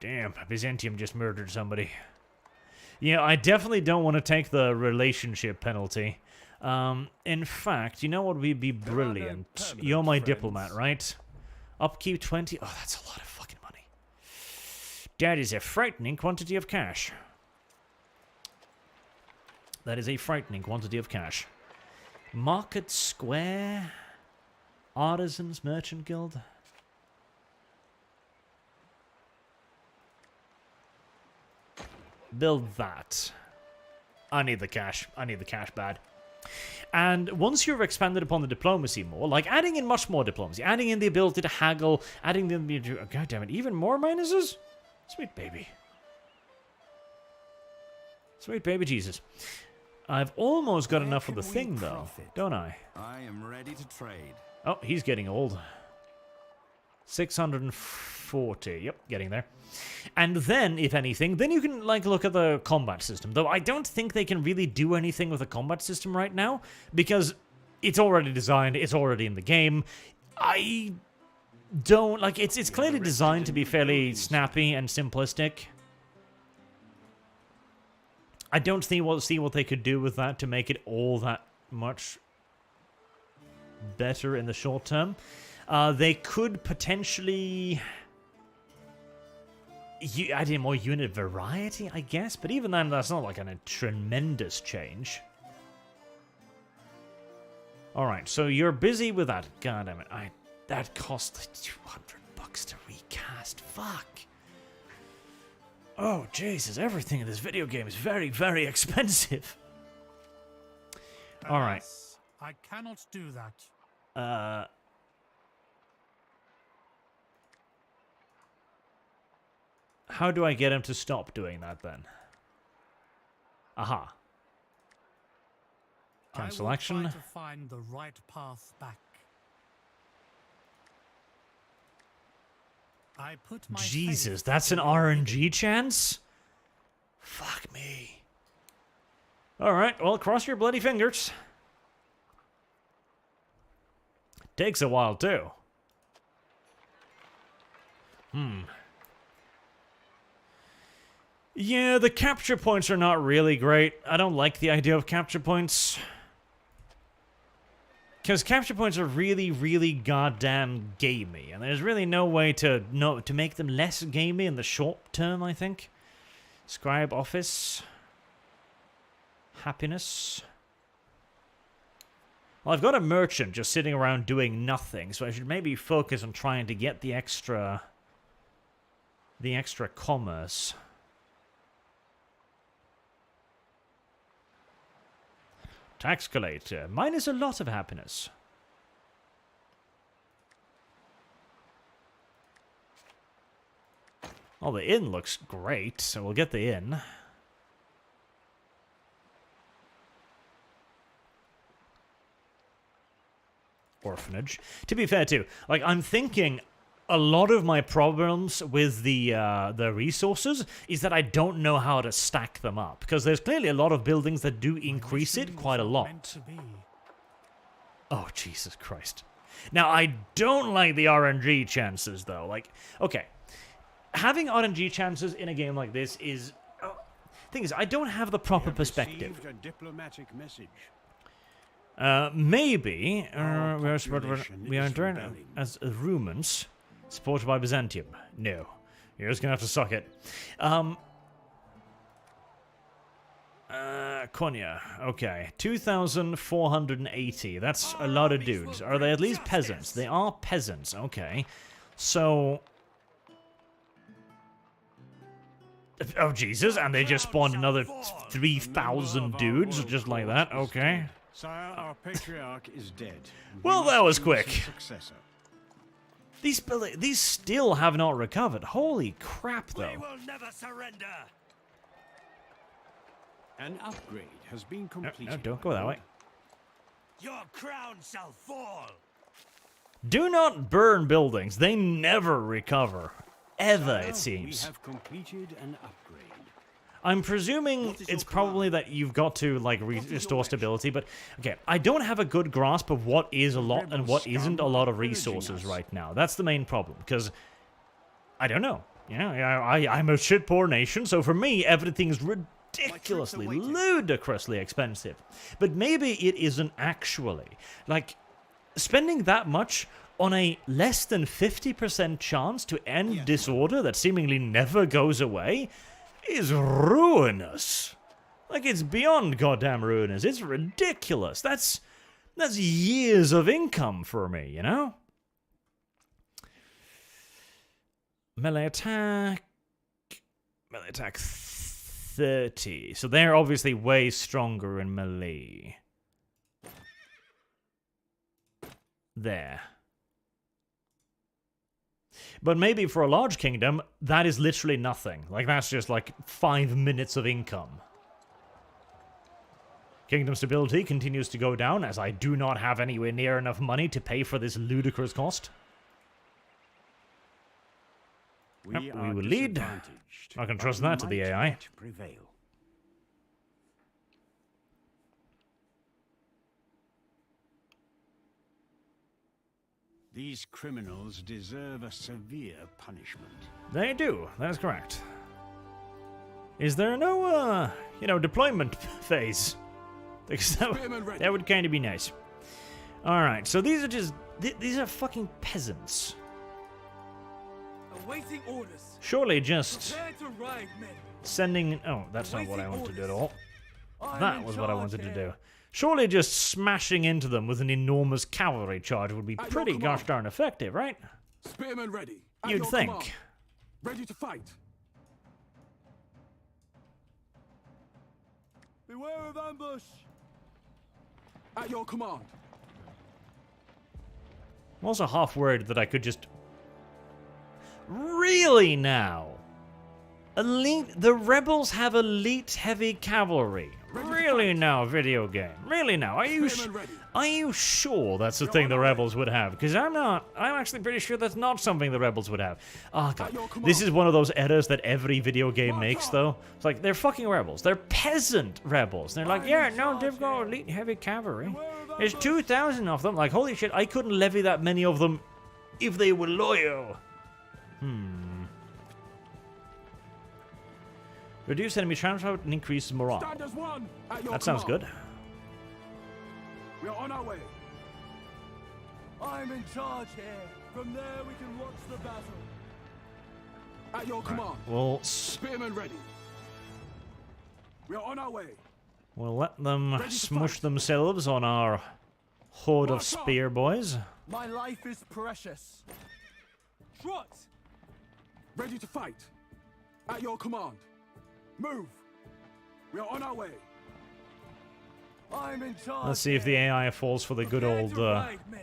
Damn, Byzantium just murdered somebody. Yeah, I definitely don't want to take the relationship penalty. In fact, you know what would be brilliant? You're my diplomat, right? Upkeep 20. Oh, that's a lot of fucking money. That is a frightening quantity of cash. That is a frightening quantity of cash. Market Square. Artisans Merchant Guild. Build that. I need the cash. I need the cash bad. And once you've expanded upon the diplomacy more, like adding in much more diplomacy, adding in the ability to haggle, adding in the... Oh, God damn it, even more minuses? Sweet baby. Sweet baby Jesus. I've almost got enough of the thing, though, don't I? I am ready to trade. Oh, he's getting old. 640. Yep, getting there. And then, if anything, then you can, like, look at the combat system. Though I don't think they can really do anything with the combat system right now, because it's already designed, it's already in the game. I don't... Like, it's clearly designed to be fairly snappy and simplistic. I don't see what they could do with that to make it all that much better in the short term. They could potentially add in more unit variety, I guess, but even then, that's not like a tremendous change. Alright, so you're busy with that. God damn it. That cost $200 to recast. Fuck. Oh, Jesus. Everything in this video game is very, very expensive. Alright. I cannot do that. How do I get him to stop doing that then? Aha. Cancel action. I will try to find the right path back. I put my Jesus, faith that's an in RNG chance? Fuck me. Alright, well, cross your bloody fingers. Takes a while, too. Yeah, the capture points are not really great. I don't like the idea of capture points. Because capture points are really, really goddamn gamey. And there's really no way to make them less gamey in the short term, I think. Scribe office. Happiness. Well, I've got a merchant just sitting around doing nothing, so I should maybe focus on trying to get the extra commerce. Tax collector. Mine is a lot of happiness. Oh, the inn looks great, so we'll get the inn. Orphanage. To be fair, too, like, I'm thinking a lot of my problems with the resources is that I don't know how to stack them up. Because there's clearly a lot of buildings that do increase it quite a lot. Oh, Jesus Christ. Now, I don't like the RNG chances, though. Like, okay. Having RNG chances in a game like this is... thing is, I don't have the proper perspective. A diplomatic message. Maybe we are entering as Romans, supported by Byzantium. No, you're just gonna have to suck it. Konya. Okay, 2,480. That's a lot of dudes. Are they at least peasants? They are peasants. Okay, so. Oh Jesus! And they just spawned another 3,000 dudes just like that. Okay. Sire, our patriarch is dead. Well, that was quick. Successor. These still have not recovered. Holy crap, though. We will never surrender. An upgrade has been completed. No, don't go that way. Your crown shall fall. Do not burn buildings. They never recover. Ever, Sire, it seems. We have completed an upgrade. I'm presuming it's probably that you've got to, like, restore stability, but, okay, I don't have a good grasp of what is a lot and what isn't a lot of resources right now. That's the main problem, because I don't know. Yeah, I'm a shit-poor nation, so for me, everything's ridiculously, ludicrously expensive. But maybe it isn't actually. Like, spending that much on a less than 50% chance to end disorder that seemingly never goes away is ruinous. Like, it's beyond goddamn ruinous. It's ridiculous. That's years of income for me, you know? Melee attack 30. So they're obviously way stronger in melee. There. But maybe for a large kingdom, that is literally nothing. Like, that's just like 5 minutes of income. Kingdom stability continues to go down, as I do not have anywhere near enough money to pay for this ludicrous cost. We will lead. I can trust that to the AI. Prevail. These criminals deserve a severe punishment. They do. That is correct. Is there no, deployment phase? Because that would kind of be nice. Alright, so these are just... These are fucking peasants. Awaiting orders. Surely just... Prepare to ride, men. Sending... Oh, that's not what I wanted to do at all. That was what I wanted to do. Surely just smashing into them with an enormous cavalry charge would be pretty gosh darn effective, right? Spearmen ready. At You'd your think. command. Ready to fight. Beware of ambush. At your command. I'm also half worried that I could just... Really now? The rebels have elite heavy cavalry. Really now, video game? Really now? Are you sure that's the thing the rebels would have? Because I'm not. I'm actually pretty sure that's not something the rebels would have. Oh god, this is one of those errors that every video game makes, though. It's like they're fucking rebels. They're peasant rebels. They're like, yeah, no, they've got elite heavy cavalry. There's 2,000 of them. Like, holy shit, I couldn't levy that many of them if they were loyal. Reduce enemy transport and increase morale. Stand as one. At your That sounds command. good. We are on our way. I'm in charge here. From there we can watch the battle. At your command. We'll Spearmen ready. We are on our way. we'll let them smush themselves on our horde of March on. spear boys. My life is precious. Trot! Ready to fight. At your command. Move. We are on our way. I'm in charge. Let's see if the AI falls for the good Prepare old. to ride, men.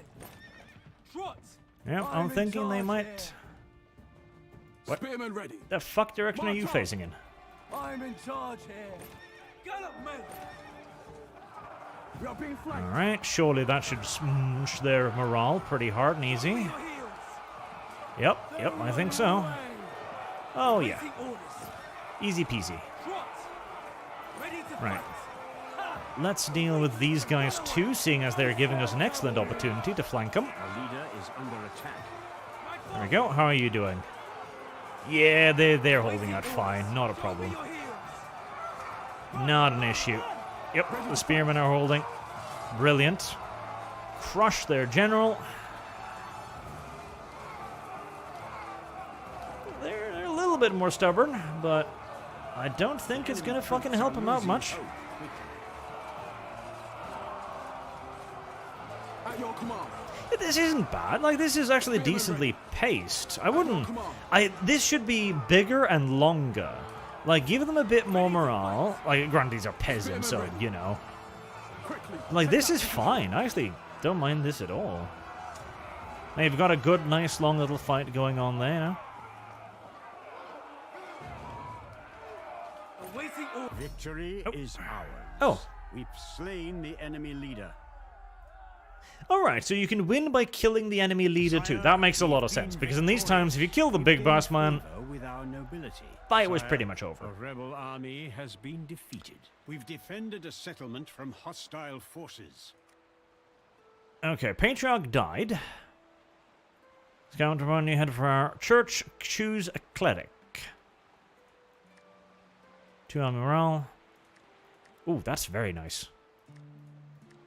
Trot! Yeah, I'm in thinking they charge might. here. What? Spearmen ready. The fuck direction are you March on. facing in? I'm in charge here. Gallop, men! We are being flanked. All right, surely that should smush their morale pretty hard and easy. Your heels. Yep, I think so. Away. Oh yeah, Waiting orders. easy peasy. Trot! Ready to Right. fight. Let's deal with these guys too, seeing as they're giving us an excellent opportunity to flank them. Our leader is under attack. There we go. How are you doing? Yeah, they're holding out fine. Not a problem. Your heels. Not an issue. Yep, the spearmen are holding. Brilliant. Crush their general. They're a little bit more stubborn, but I don't think it's gonna fucking help them out much. At your command. This isn't bad. Like, this is actually decently paced. I wouldn't... This should be bigger and longer. Like, give them a bit more morale. Like, granted, these are peasants, so, you know. Quickly. Like, this is fine. I actually don't mind this at all. They've got a good, nice, long little fight going on there, you know? Awaiting orders. Victory is ours. Oh. We've slain the enemy leader. Alright, so you can win by killing the enemy leader too. That makes a lot of sense, because in these times, if you kill the big boss man, With our nobility. fight was Sire, pretty much over. The rebel army has been defeated. We've defended a settlement from hostile forces. Okay, Patriarch died. Scout run, you head for our church, choose a cleric. 2 on morale. Ooh, that's very nice.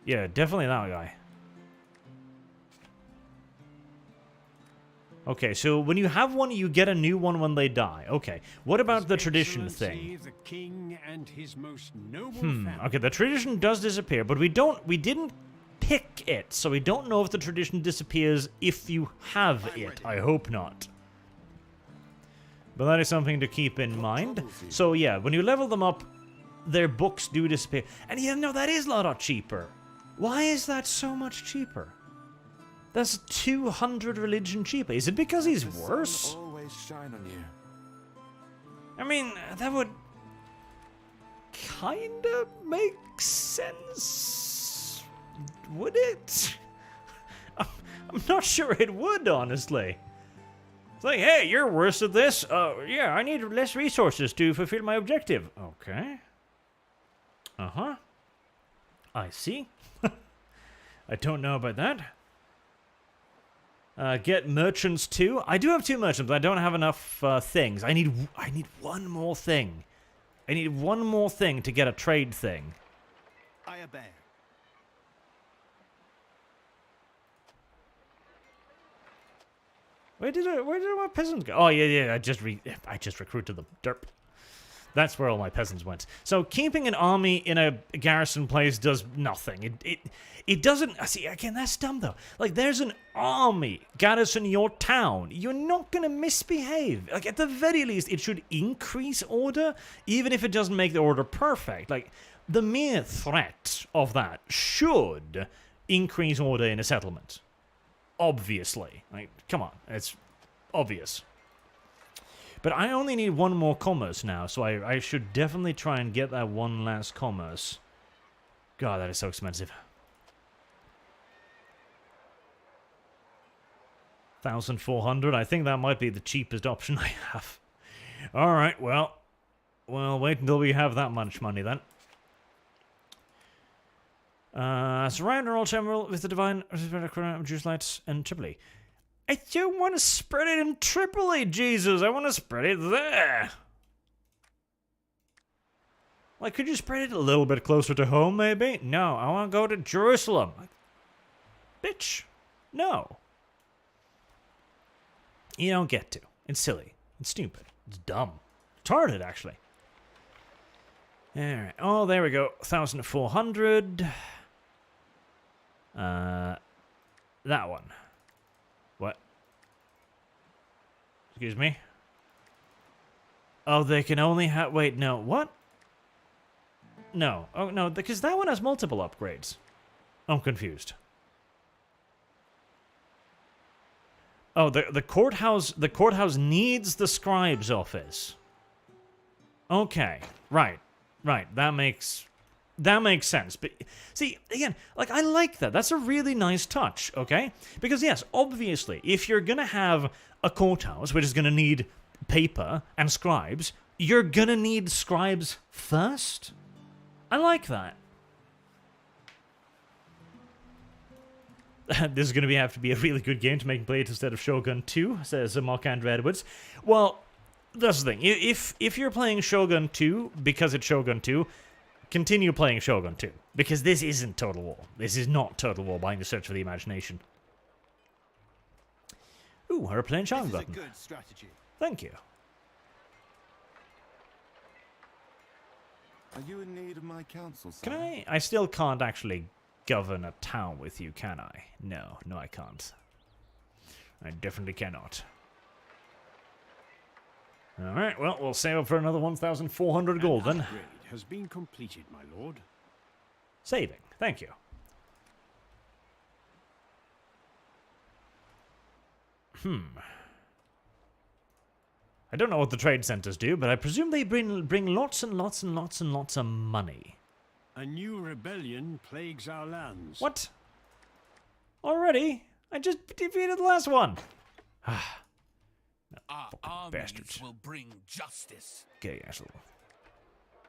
Yeah, definitely that guy. Okay, so when you have one, you get a new one when they die. Okay, what about the tradition thing? The king and his most noble family. Okay, the tradition does disappear, but we didn't pick it, so we don't know if the tradition disappears if you have it. I hope not. But that is something to keep in mind. So yeah, when you level them up, their books do disappear. And yeah, no, that is a lot cheaper. Why is that so much cheaper? That's 200 religion cheaper. Is it because he's worse? Always shine on you. I mean, that would kinda make sense. Would it? I'm not sure it would, honestly. It's like, hey, you're worse at this. Yeah, I need less resources to fulfill my objective. Okay. Uh-huh. I see. I don't know about that. Get merchants too. I do have 2 merchants, but I don't have enough things. I need one more thing. I need one more thing to get a trade thing. I obey. Where did my peasants go? Oh yeah, I just recruited them. Derp. That's where all my peasants went. So keeping an army in a garrison place does nothing. It doesn't... See, again, that's dumb, though. Like, there's an army garrison your town. You're not going to misbehave. Like, at the very least, it should increase order, even if it doesn't make the order perfect. Like, the mere threat of that should increase order in a settlement. Obviously. Like, come on. It's obvious. But I only need one more commerce now, so I should definitely try and get that one last commerce. God, that is so expensive. 1,400. I think that might be the cheapest option I have. Alright, well, wait until we have that much money then. Surround all Emerald with the Divine Juice Lights and Tripoli. I don't want to spread it in Tripoli, Jesus. I want to spread it there. Like, could you spread it a little bit closer to home, maybe? No, I want to go to Jerusalem. Bitch, no. You don't get to. It's silly. It's stupid. It's dumb. Retarded, actually. Alright. Oh, there we go. 1,400. That one. What? Excuse me? Oh, they can only have... Wait, no. What? No. Oh, no, because that one has multiple upgrades. I'm confused. Oh, the courthouse needs the scribe's office. Okay. Right. That makes sense. But see, again, like, I like that. That's a really nice touch, okay? Because yes, obviously, if you're gonna have a courthouse which is gonna need paper and scribes, you're gonna need scribes first. I like that. This is going to have to be a really good game to make play it instead of Shogun 2, says Mark Andrew Edwards. Well, that's the thing. If you're playing Shogun 2 because it's Shogun 2, continue playing Shogun 2. Because this isn't Total War. This is not Total War by the search for the imagination. Ooh, her playing charm button. This is a good strategy. Thank you. Are you in need of my counsel, sir? Can I still can't actually govern a town with you, can I? No, I can't. I definitely cannot. Alright, well, we'll save up for another 1,400 gold then. Upgrade has been completed, my lord. Saving, thank you. I don't know what the trade centers do, but I presume they bring lots and lots and lots and lots of money. A new rebellion plagues our lands. What? Already? I just defeated the last one. Our armies bastards. will bring justice. Gay ass little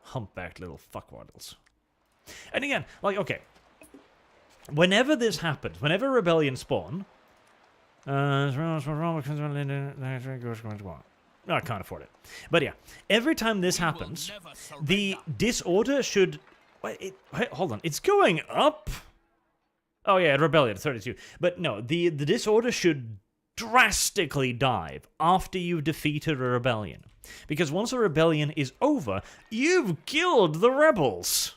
humpbacked little fuckwaddles. And again, like, okay. Whenever this happens, whenever rebellions spawn, no, I can't afford it. But yeah, every time this happens, the disorder should... Wait, hold on. It's going up? Oh yeah, rebellion, 32. But no, the disorder should drastically dive after you've defeated a rebellion. Because once a rebellion is over, you've killed the rebels.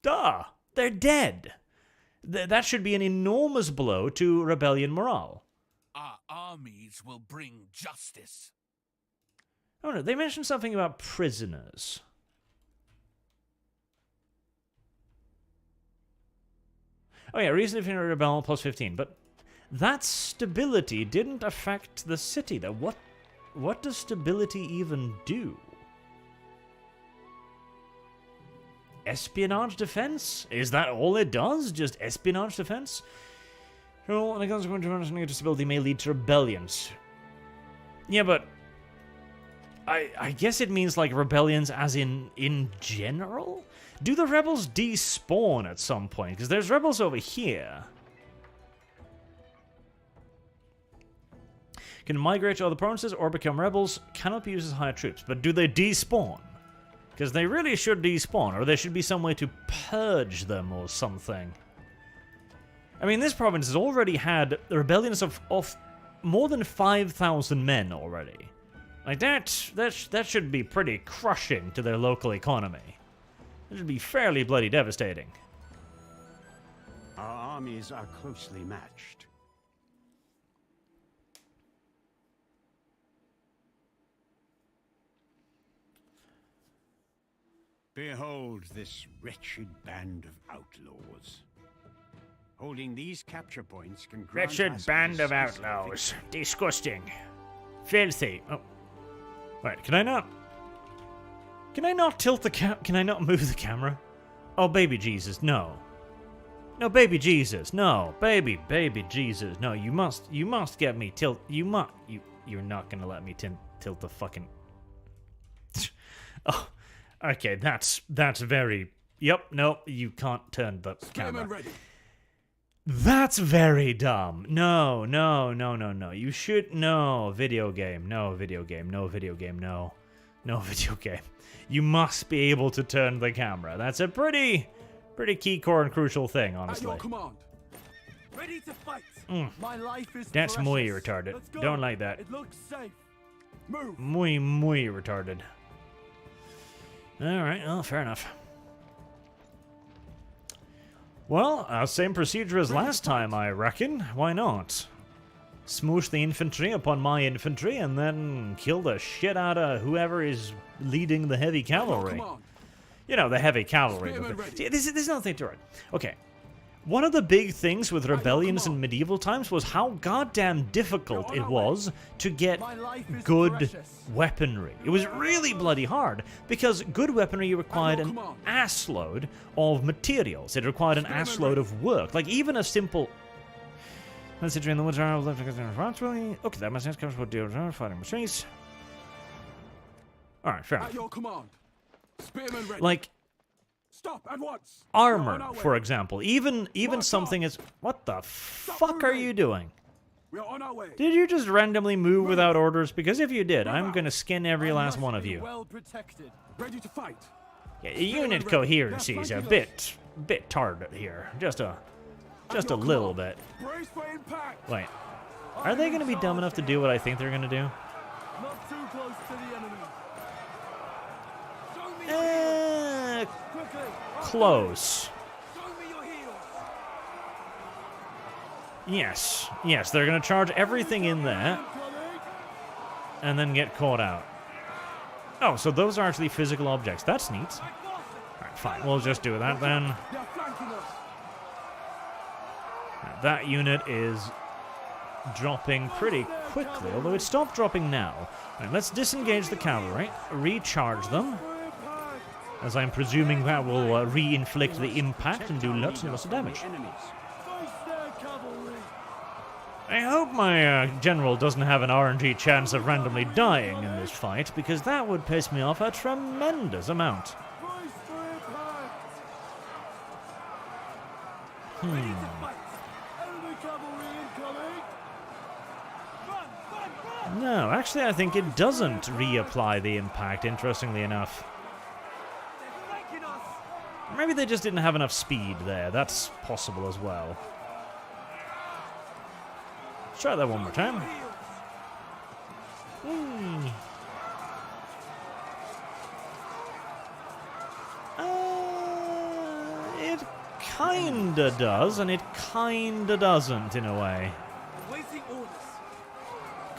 Duh. They're dead. That should be an enormous blow to rebellion morale. Our armies will bring justice. Oh no, they mentioned something about prisoners. Oh yeah, recently defeated a rebellion plus 15, but that stability didn't affect the city though. What does stability even do? Espionage defense? Is that all it does? Just espionage defense? Well, and a consequent negative stability may lead to rebellions. Yeah, but I guess it means like rebellions as in general? Do the rebels despawn at some point? Because there's rebels over here. Can migrate to other provinces or become rebels. Cannot be used as higher troops. But do they despawn? Because they really should despawn. Or there should be some way to purge them or something. I mean, this province has already had rebellions of more than 5,000 men already. Like that should be pretty crushing to their local economy. It should be fairly bloody devastating. Our armies are closely matched. Behold this wretched band of outlaws. Holding these capture points can grant Wretched us band of decisive outlaws. victory. Disgusting. Filthy. Oh. Wait, can I not tilt the can I not move the camera? Oh, baby Jesus, no. No, baby Jesus, no. Baby Jesus, no. You must get me tilt. You're not gonna let me tilt the fucking... Oh, okay, that's very... Yep, no, you can't turn the camera. Ready. That's very dumb. No. You should... No, video game. No video game. No video game. No video game. You must be able to turn the camera. That's a pretty key core and crucial thing, At honestly. your command. Ready to fight. My life is That's precious. muy retarded. Let's go. Don't like that. It looks safe. Move. Muy retarded. Alright, well, fair enough. Well, same procedure as last time, I reckon. Why not? Smoosh the infantry upon my infantry and then kill the shit out of whoever is leading the heavy cavalry. Come on. You know, the heavy cavalry. Spearmen ready. See, this is another thing to write. Okay. One of the big things with rebellions in medieval times was how goddamn difficult it was to get My life is good precious. weaponry. It was really bloody hard because good weaponry required an command. assload of materials. It required an Spearmen assload ready. of work. Like even a simple... Let's see, in the woods are left responsibility. Okay, that must comes with the fighting machines. Alright, fair At enough. your command. Spearmen ready. Like, Stop at once. We're on armor, our for way. example. Even March something on. as... What the fuck are you doing? We're on our way. Did you just randomly move without orders? Because if you did, I'm gonna skin every I last must one of be you. Well protected. Ready to fight. Yeah, unit coherency is a bit tard here. Just a little bit. Brace for impact. Wait, are they gonna be dumb enough to do what I think they're gonna do? Not too close to the enemy. Show me your heels. Quickly. Close. Show me your heels. Yes, they're gonna charge everything in there and then get caught out. Oh, so those are actually physical objects. That's neat. Alright, fine. We'll just do that then. They're flanking us. That unit is dropping pretty quickly, although it stopped dropping now. Right, let's disengage the cavalry, recharge them, as I'm presuming that will re-inflict the impact and do lots and lots of damage. Enemies. Face their cavalry. I hope my general doesn't have an RNG chance of randomly dying in this fight, because that would piss me off a tremendous amount. Brace for impact. Hmm. Ready to fight. Enemy cavalry incoming. Run. No, actually I think it doesn't reapply the impact, interestingly enough. They're flanking us. Maybe they just didn't have enough speed there, that's possible as well. Let's try that one more time. Hmm. It kinda does, and it kinda doesn't in a way. Waiting orders.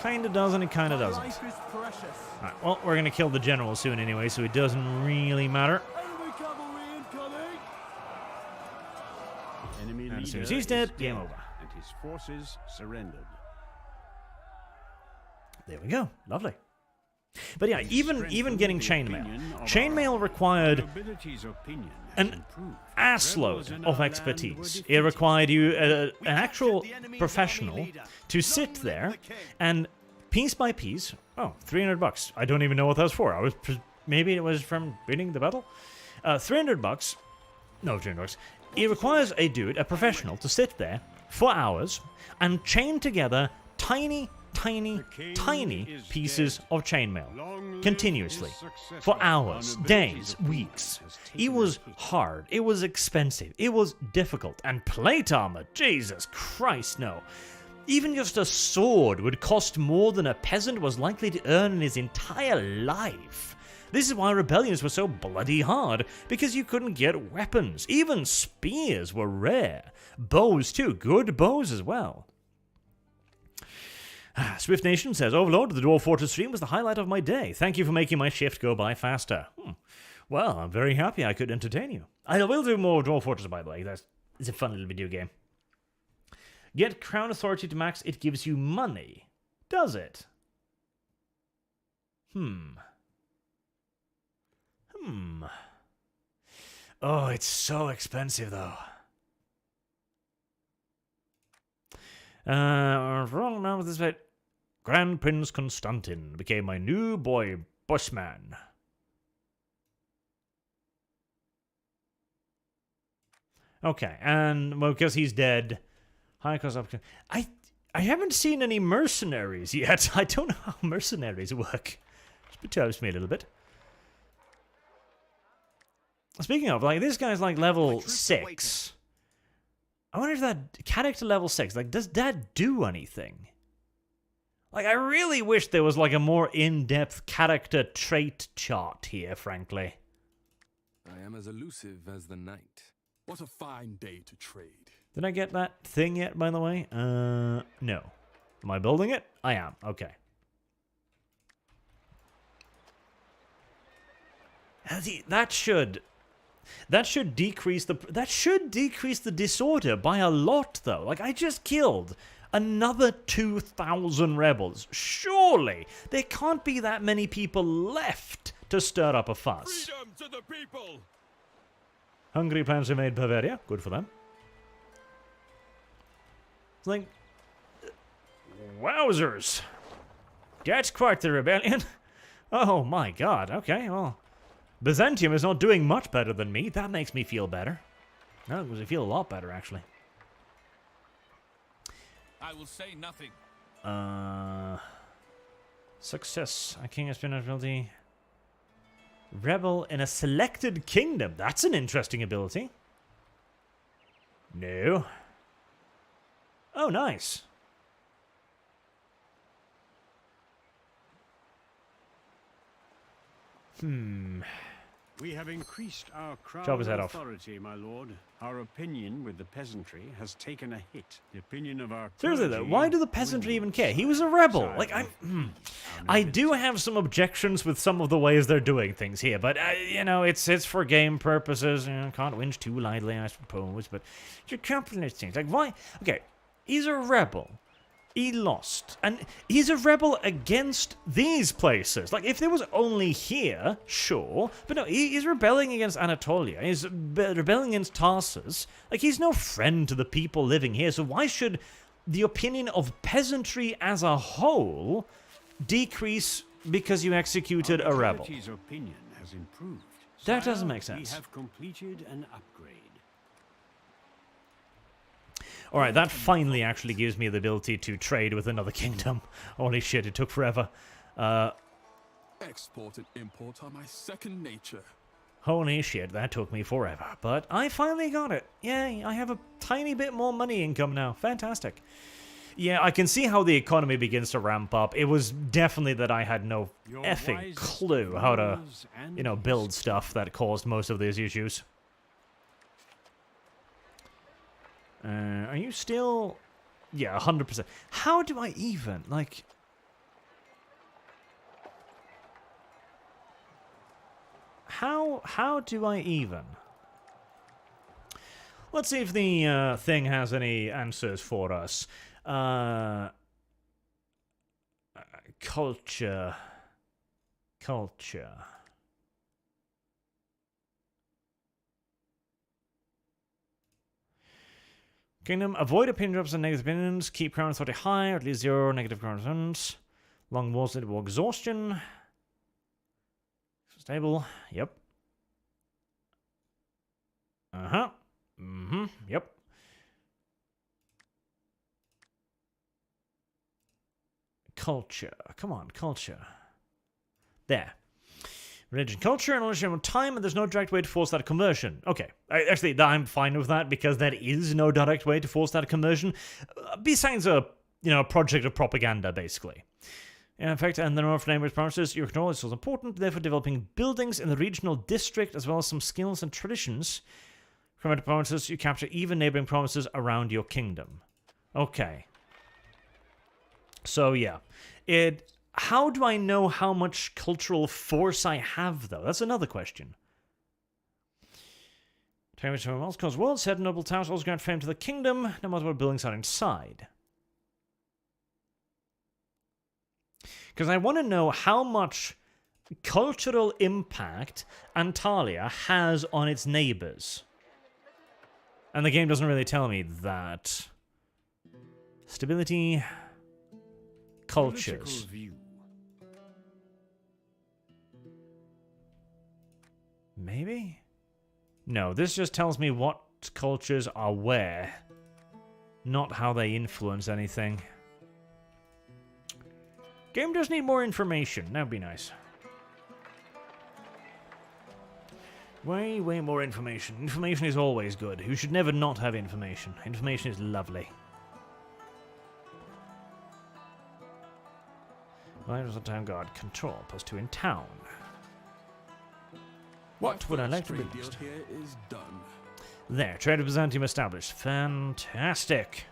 Kinda does, and it kinda My doesn't. life is precious. Alright, well, we're gonna kill the general soon anyway, so it doesn't really matter. Enemy cavalry incoming. Enemy And as soon leader as he's dead, is game over. and his forces surrendered. There we go. Lovely. But yeah, even getting chainmail. Chainmail The required nobility's opinion has an improved. assload of expertise. It required you, an actual professional, to sit there and piece by piece. Oh, $300. I don't even know what that was for. Maybe it was from winning the battle. $300. No, $300. It requires a dude, a professional, to sit there for hours and chain together tiny pieces of chainmail continuously for hours, days, weeks. It was hard. It was expensive. It was difficult. And plate armor, Jesus Christ, no. Even just a sword would cost more than a peasant was likely to earn in his entire life. This is why rebellions were so bloody hard, because you couldn't get weapons. Even spears were rare. Bows too, good bows as well. Swift Nation says, Overlord, the Dwarf Fortress stream was the highlight of my day. Thank you for making my shift go by faster. Well, I'm very happy I could entertain you. I will do more Dwarf Fortress, by the way. It's a fun little video game. Get Crown Authority to max, it gives you money. Does it? Oh, it's so expensive, though. Wrong now with this bit. Grand Prince Constantin became my new boy bushman. Okay, and well, because he's dead, high cost option. I haven't seen any mercenaries yet. I don't know how mercenaries work. This perturbs me a little bit. Speaking of, like, this guy's like level 6. I wonder if that character level 6, like, does that do anything? Like, I really wish there was like a more in-depth character trait chart here, frankly. I am as elusive as the night. What a fine day to trade. Did I get that thing yet, by the way? No. Am I building it? I am. Okay. That should decrease the disorder by a lot, though. Like, I just killed another 2,000 rebels. Surely there can't be that many people left to stir up a fuss. Freedom to the people! Hungary plans to invade Bavaria. Good for them. It's like, wowzers. That's quite the rebellion. Oh my god. Okay, well, Byzantium is not doing much better than me. That makes me feel better. No, it makes me feel a lot better, actually. I will say nothing. Success. A king espionage ability. Rebel in a selected kingdom. That's an interesting ability. No. Oh, nice. We have increased our crown Chop his head off. authority, my lord. Our opinion with the peasantry has taken a hit. The opinion of our Seriously though, clergy why do the peasantry even care? He was a rebel. Like, I do have some objections with some of the ways they're doing things here, but you know, it's for game purposes. You know, can't whinge too lightly, I suppose. But you're capitalist things. Like, why? Okay, he's a rebel. He lost. And he's a rebel against these places. Like, if there was only here, sure. But no, he's rebelling against Anatolia. He's rebelling against Tarsus. Like, he's no friend to the people living here. So why should the opinion of peasantry as a whole decrease because you executed a rebel? His opinion has improved. That doesn't Sire, make sense. We have completed an upgrade. Alright, that finally actually gives me the ability to trade with another kingdom. Holy shit, it took forever. Export and import are my second nature. Holy shit, that took me forever. But I finally got it. Yay, I have a tiny bit more money income now. Fantastic. Yeah, I can see how the economy begins to ramp up. It was definitely that I had no effing clue how to, you know, build stuff that caused most of these issues. Are you still... Yeah, 100%. How do I even, like... How do I even? Let's see if the thing has any answers for us. Culture. Kingdom, avoid opinion drops and negative opinions. Keep crown authority high, or at least 0 negative crown opinions. Long wars lead to exhaustion. Stable, yep. Yep. Culture, come on, culture. There. Religion, culture, and religion with time, and there's no direct way to force that conversion. Okay, actually, I'm fine with that, because there is no direct way to force that conversion. Besides a you know, a project of propaganda, basically. In fact, and the North Neighbors provinces you control is also important, therefore developing buildings in the regional district as well as some skills and traditions from the provinces you capture, even neighboring provinces around your kingdom. Okay. So, yeah. How do I know how much cultural force I have, though? That's another question. Famous from Moscow's world, said noble towns also grant fame to the kingdom, no matter what buildings are inside. Because I want to know how much cultural impact Antalya has on its neighbors. And the game doesn't really tell me that. Stability. Cultures. Maybe? No, this just tells me what cultures are where. Not how they influence anything. Game does need more information. That'd be nice. Way more information. Information is always good. You should never not have information. Information is lovely. There's the town guard. Control. +2 in town. What would I like to be next? Here is done. There. Trade of Byzantium established. Fantastic.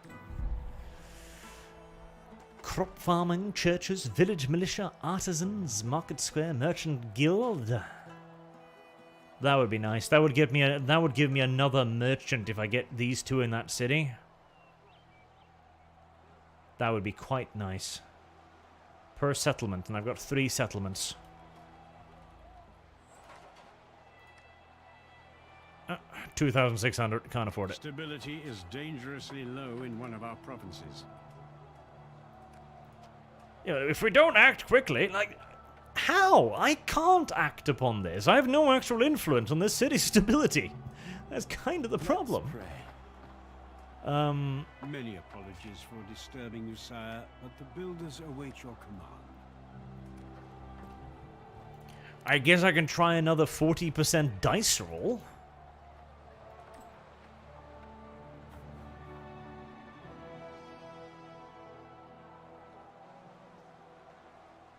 Crop farming, churches, village militia, artisans, market square, merchant guild. That would be nice. That would give me another merchant if I get these two in that city. That would be quite nice. Per settlement, and I've got 3 settlements. 2,600, can't afford it. Stability is dangerously low in one of our provinces. You know, if we don't act quickly, like, how? I can't act upon this. I have no actual influence on this city's stability. That's kind of the problem. Many apologies for disturbing you, sire, but the builders await your command. I guess I can try another 40% dice roll.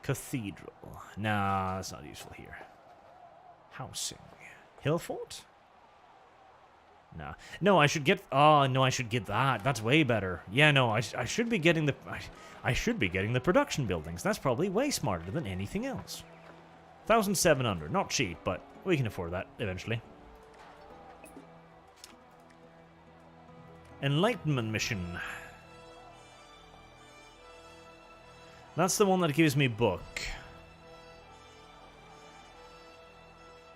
Cathedral. Nah, that's not useful here. Housing. Hillfort? Nah. No, I should get... Oh, no, I should get that. That's way better. Yeah, no, I should be getting the... I should be getting the production buildings. That's probably way smarter than anything else. 1,700. Not cheap, but we can afford that eventually. Enlightenment mission. That's the one that gives me book.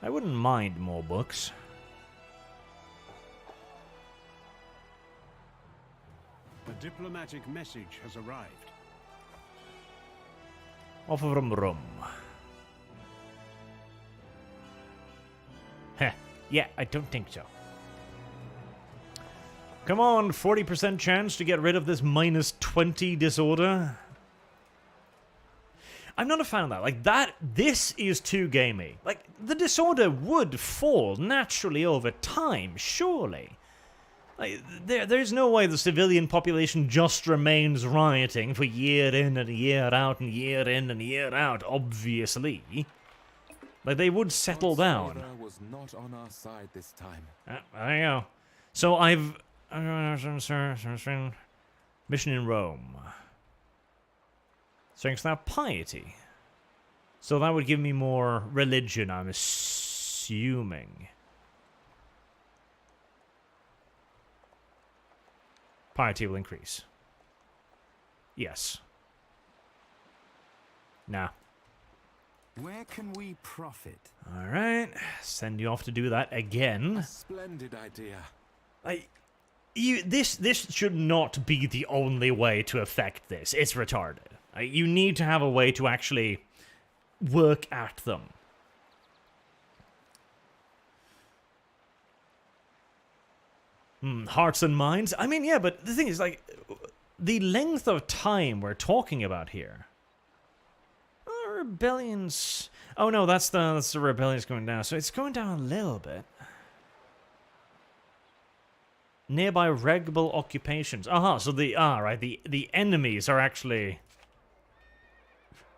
I wouldn't mind more books. A diplomatic message has arrived. Off of Rum. Heh. Yeah, I don't think so. Come on, 40% chance to get rid of this -20 disorder. I'm not a fan of that. Like, this is too gamey. Like, the disorder would fall naturally over time, surely. Like, there's no way the civilian population just remains rioting for year in and year out and year in and year out, obviously. Like, they would settle down. Was not on our side this time. There you go. So I've... Mission in Rome. Strength now piety. So that would give me more religion, I'm assuming. Piety will increase. Yes. Nah. Where can we profit? Alright. Send you off to do that again. A splendid idea. This should not be the only way to affect this. It's retarded. You need to have a way to actually work at them. Hearts and minds? I mean, yeah, but the thing is, like, the length of time we're talking about here. Rebellions... Oh no, that's the rebellions going down. So it's going down a little bit. Nearby regable occupations. Aha, so the right, the enemies are actually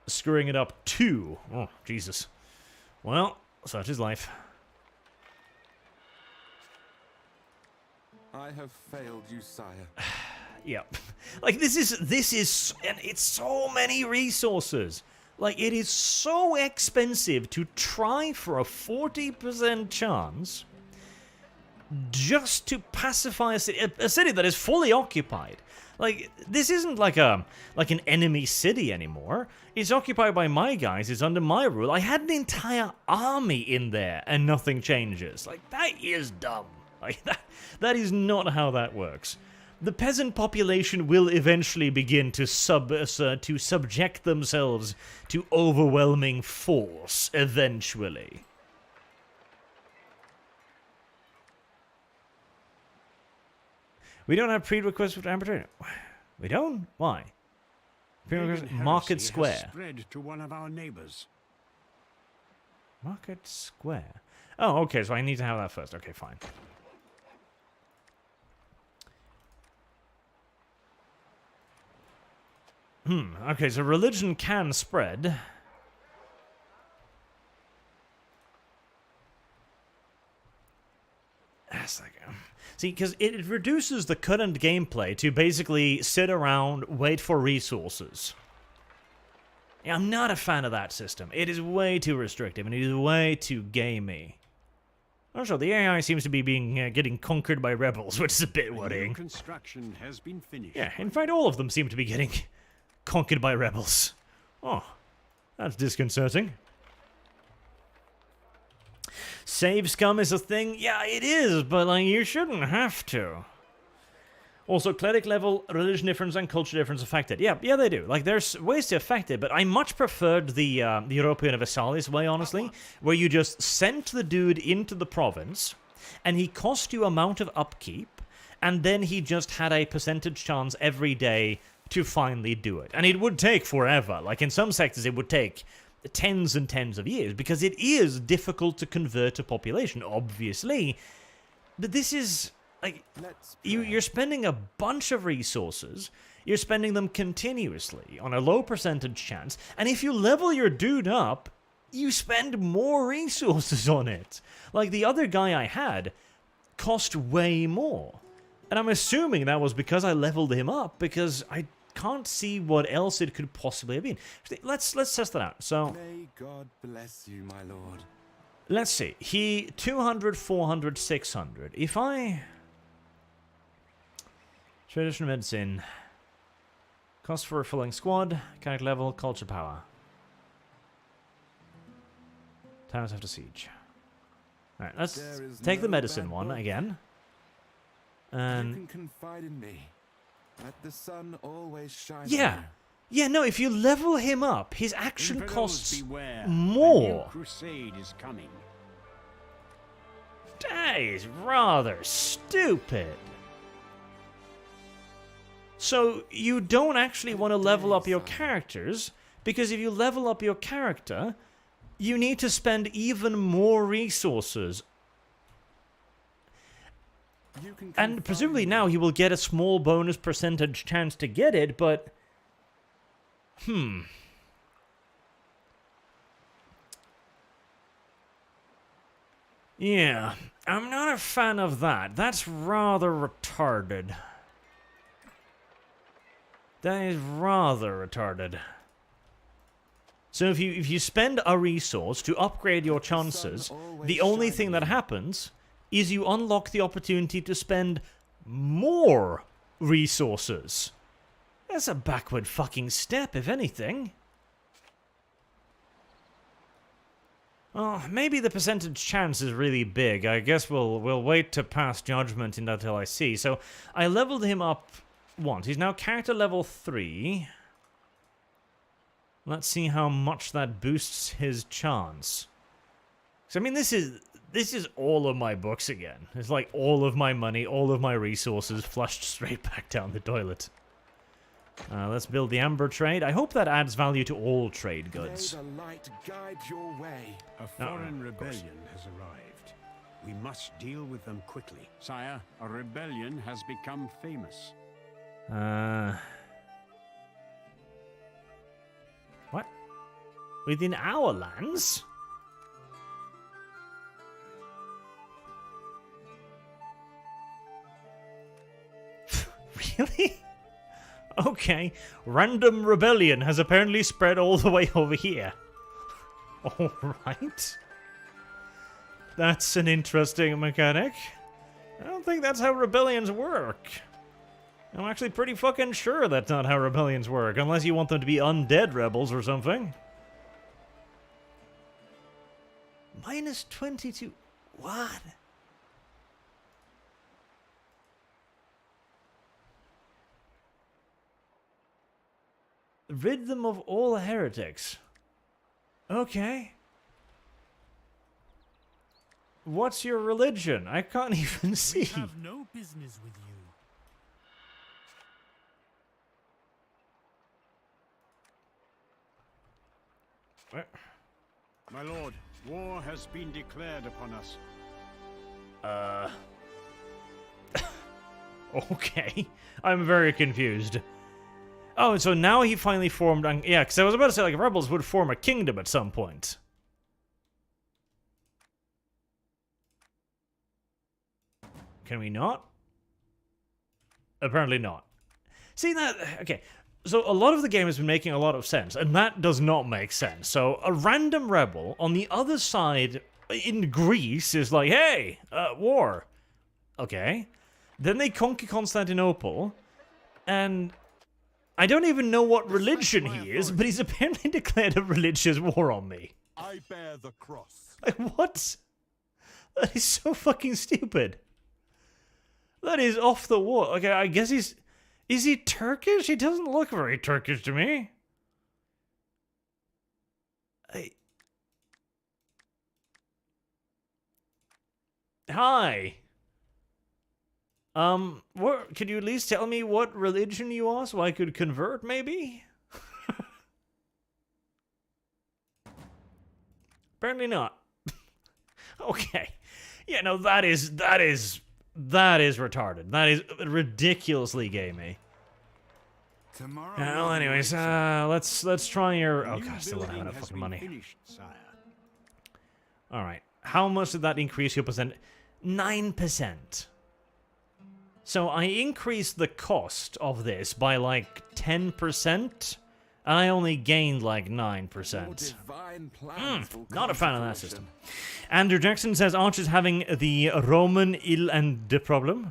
screwing it up too. Oh, Jesus. Well, such is life. I have failed you, sire. Yep. Like this is and it's so many resources. Like it is so expensive to try for a 40% chance just to pacify a city that is fully occupied. Like this isn't like an enemy city anymore. It's occupied by my guys. It's under my rule. I had an entire army in there and nothing changes. Like that is dumb. Like that is not how that works. The peasant population will eventually begin to subject themselves to overwhelming force eventually. We don't have prerequisites for arbitrary. We don't? Why? Prerequisites Market Square. Has spread to one of our neighbors. Market Square. Oh, okay, so I need to have that first. Okay, fine. Okay, so religion can spread. That's like... See, because it reduces the current gameplay to basically sit around, wait for resources. Yeah, I'm not a fan of that system. It is way too restrictive, and it is way too gamey. Also, the AI seems to be getting conquered by rebels, which is a bit worrying. Construction has been finished. Yeah, in fact, all of them seem to be getting conquered by rebels. Oh, that's disconcerting. Save scum is a thing? Yeah, it is, but like you shouldn't have to. Also, cleric level, religion difference, and culture difference affected. Yeah, they do. Like, there's ways to affect it, but I much preferred the Europa Universalis way, honestly, where you just sent the dude into the province, and he cost you amount of upkeep, and then he just had a percentage chance every day to finally do it. And it would take forever. Like, in some sectors, it would take tens and tens of years, because it is difficult to convert a population, obviously. But this is... like, you're spending a bunch of resources, you're spending them continuously on a low percentage chance, and if you level your dude up, you spend more resources on it. Like, the other guy I had cost way more. And I'm assuming that was because I leveled him up, because I can't see what else it could possibly have been. Let's test that out. So, may God bless you, my lord. Let's see. He 200, 400, 600. If I... Traditional medicine. Cost for a filling squad. Character level. Culture power. Towns after siege. Alright, let's take the medicine one again. And... you can confide in me. Let the sun always shine. Yeah. Yeah, no, if you level him up, his action Infidels costs beware. more. A new crusade is coming. That is rather stupid. So, you don't actually want to level up your characters, because if you level up your character, you need to spend even more resources. And presumably now he will get a small bonus percentage chance to get it, but... Yeah, I'm not a fan of that. That's rather retarded. That is rather retarded. So if you spend a resource to upgrade your chances, the only thing that happens is you unlock the opportunity to spend more resources. That's a backward fucking step, if anything. Oh, maybe the percentage chance is really big. I guess we'll wait to pass judgment until I see. So I leveled him up once. He's now character level 3. Let's see how much that boosts his chance. So I mean, this is all of my books again. It's like all of my money, all of my resources flushed straight back down the toilet. Let's build the amber trade. I hope that adds value to all trade goods. May the light guide your way. A foreign rebellion has arrived. We must deal with them quickly. Sire, a rebellion has become famous. What? Within our lands? Really? Okay. Random rebellion has apparently spread all the way over here. Alright. That's an interesting mechanic. I don't think that's how rebellions work. I'm actually pretty fucking sure that's not how rebellions work, unless you want them to be undead rebels or something. Minus 22. What? Rid them of all heretics. Okay. What's your religion? I can't even see. We have no business with you. What? My lord, war has been declared upon us. Okay. I'm very confused. Oh, so now he finally formed... Yeah, because I was about to say, like, rebels would form a kingdom at some point. Can we not? Apparently not. See that? Okay. So a lot of the game has been making a lot of sense, and that does not make sense. So a random rebel on the other side in Greece is like, hey, war. Okay. Then they conquer Constantinople, and I don't even know what religion he is, but he's apparently declared a religious war on me. I bear the cross. Like, what? That is so fucking stupid. That is off the wall. Okay, I guess he's... Is he Turkish? He doesn't look very Turkish to me. Hi. What, could you at least tell me what religion you are so I could convert, maybe? Apparently not. Okay. Yeah, no, that is retarded. That is ridiculously gamey. Well, anyways, let's try your... Oh, God, I still don't have enough fucking money. Alright. How much did that increase your percent? 9%. So I increased the cost of this by like 10%, and I only gained like 9%. Not a fan of that system. Andrew Jackson says Archer's having the Roman ill and the problem.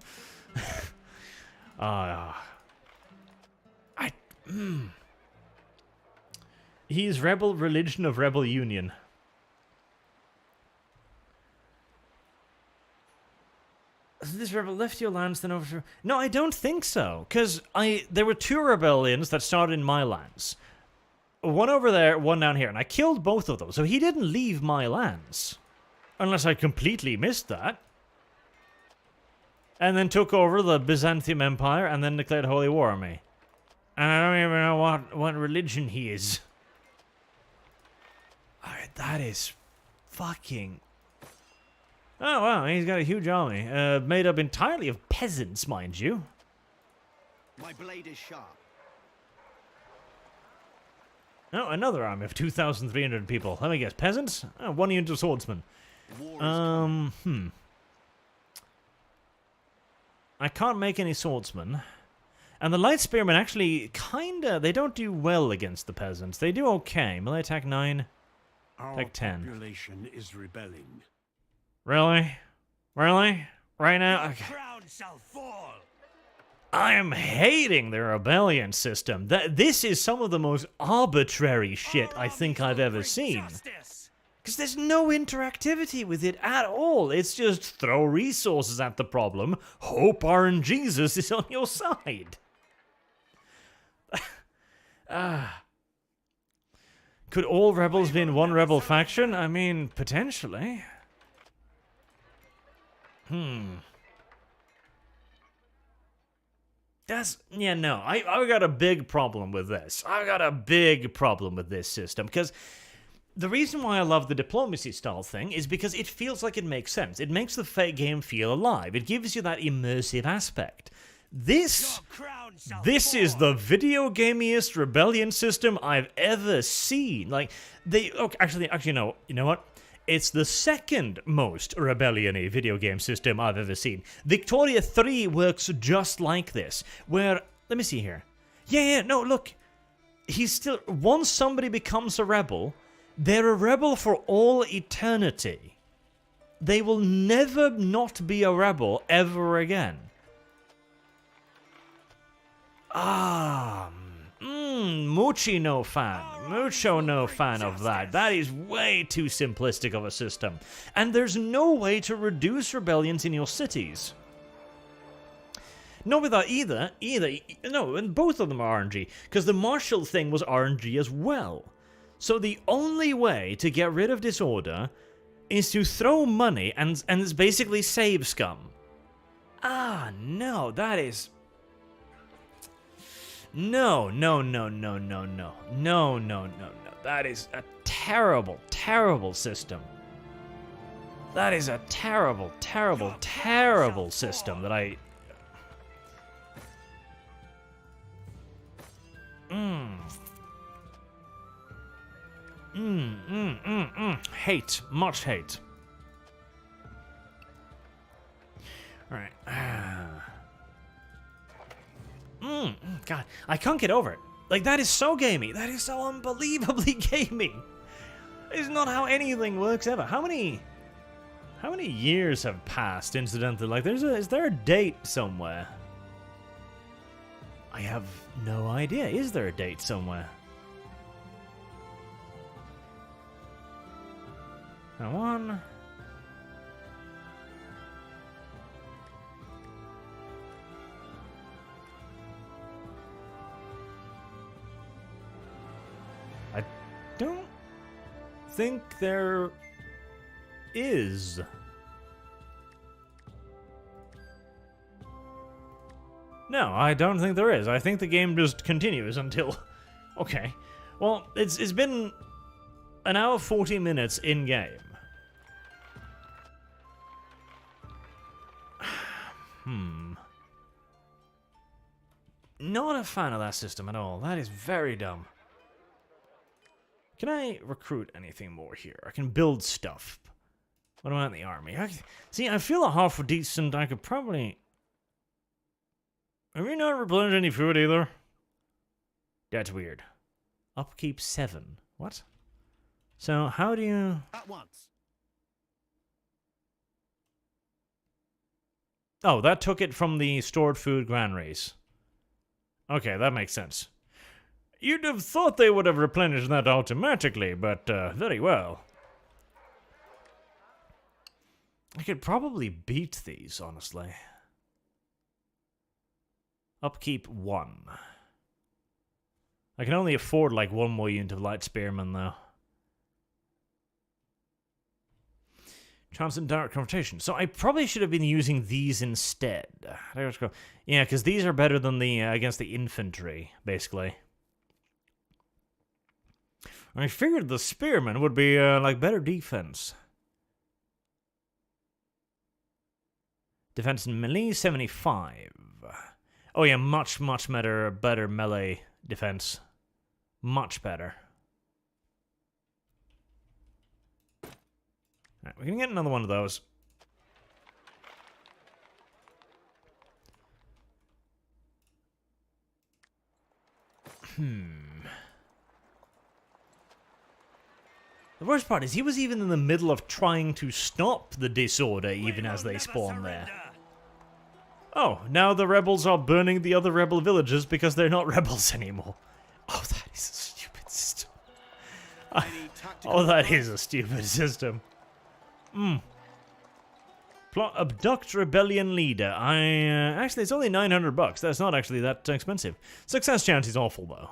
He's rebel religion of rebel union. This rebel left your lands then over... No, I don't think so. Because there were two rebellions that started in my lands. One over there, one down here. And I killed both of them. So he didn't leave my lands. Unless I completely missed that. And then took over the Byzantium Empire and then declared holy war on me. And I don't even know what religion he is. Alright, that is fucking... Oh, wow, he's got a huge army. Made up entirely of peasants, mind you. My blade is sharp. Oh, another army of 2,300 people. Let me guess, peasants? Oh, one unit of swordsmen. I can't make any swordsmen. And the light spearmen actually kinda... They don't do well against the peasants. They do okay. Melee attack 9. Attack 10. Our population is rebelling. Really? Really? Right now? Okay. Crown shall fall. I am hating the rebellion system. This is some of the most arbitrary shit I think I've ever seen. Because there's no interactivity with it at all. It's just throw resources at the problem, hope Barren Jesus is on your side. Could all rebels be in one rebel faction? I mean, potentially. Yeah, no, I've got a big problem with this. I've got a big problem with this system, because the reason why I love the diplomacy style thing is because it feels like it makes sense. It makes the game feel alive. It gives you that immersive aspect. This is the video gamiest rebellion system I've ever seen. Like, actually, no, you know what? It's the second most rebellion-y video game system I've ever seen. Victoria 3 works just like this, where, let me see here. Yeah, no, look. He's still, once somebody becomes a rebel, they're a rebel for all eternity. They will never not be a rebel ever again. Mucho no fan of that. That is way too simplistic of a system. And there's no way to reduce rebellions in your cities. Not with that either. No, and both of them are RNG, because the martial thing was RNG as well. So the only way to get rid of disorder is to throw money and it's basically save scum. No, that is... No. That is a terrible, terrible system. That is a terrible, terrible, terrible system that I... Hate. Much hate. Alright. God, I can't get over it. Like, that is so gamey. That is so unbelievably gamey. It's not how anything works ever. How many years have passed, incidentally? Like, is there a date somewhere? I have no idea. Is there a date somewhere? Now one. I don't think there is. No, I don't think there is. I think the game just continues until... Okay. Well, it's been an hour 40 minutes in-game. Not a fan of that system at all. That is very dumb. Can I recruit anything more here? I can build stuff. What about the army? See, I feel a half decent. I could probably... Have we not replenished any food either? That's weird. Upkeep 7. What? So, how do you... At once. Oh, that took it from the stored food granaries. Okay, that makes sense. You'd have thought they would have replenished that automatically, but very well. I could probably beat these, honestly. Upkeep 1. I can only afford like one more unit of light spearmen, though. Chance and direct confrontation. So I probably should have been using these instead. Yeah, because these are better than the against the infantry, basically. I figured the spearmen would be like better defense. Defense and melee 75. Oh yeah, much better melee defense. Much better. Alright, we can get another one of those. The worst part is he was even in the middle of trying to stop the disorder even as they spawn there. Oh, now the rebels are burning the other rebel villages because they're not rebels anymore. Oh, that is a stupid system. Oh, that is a stupid system. Plot abduct rebellion leader. Actually, it's only $900. That's not actually that expensive. Success chance is awful, though.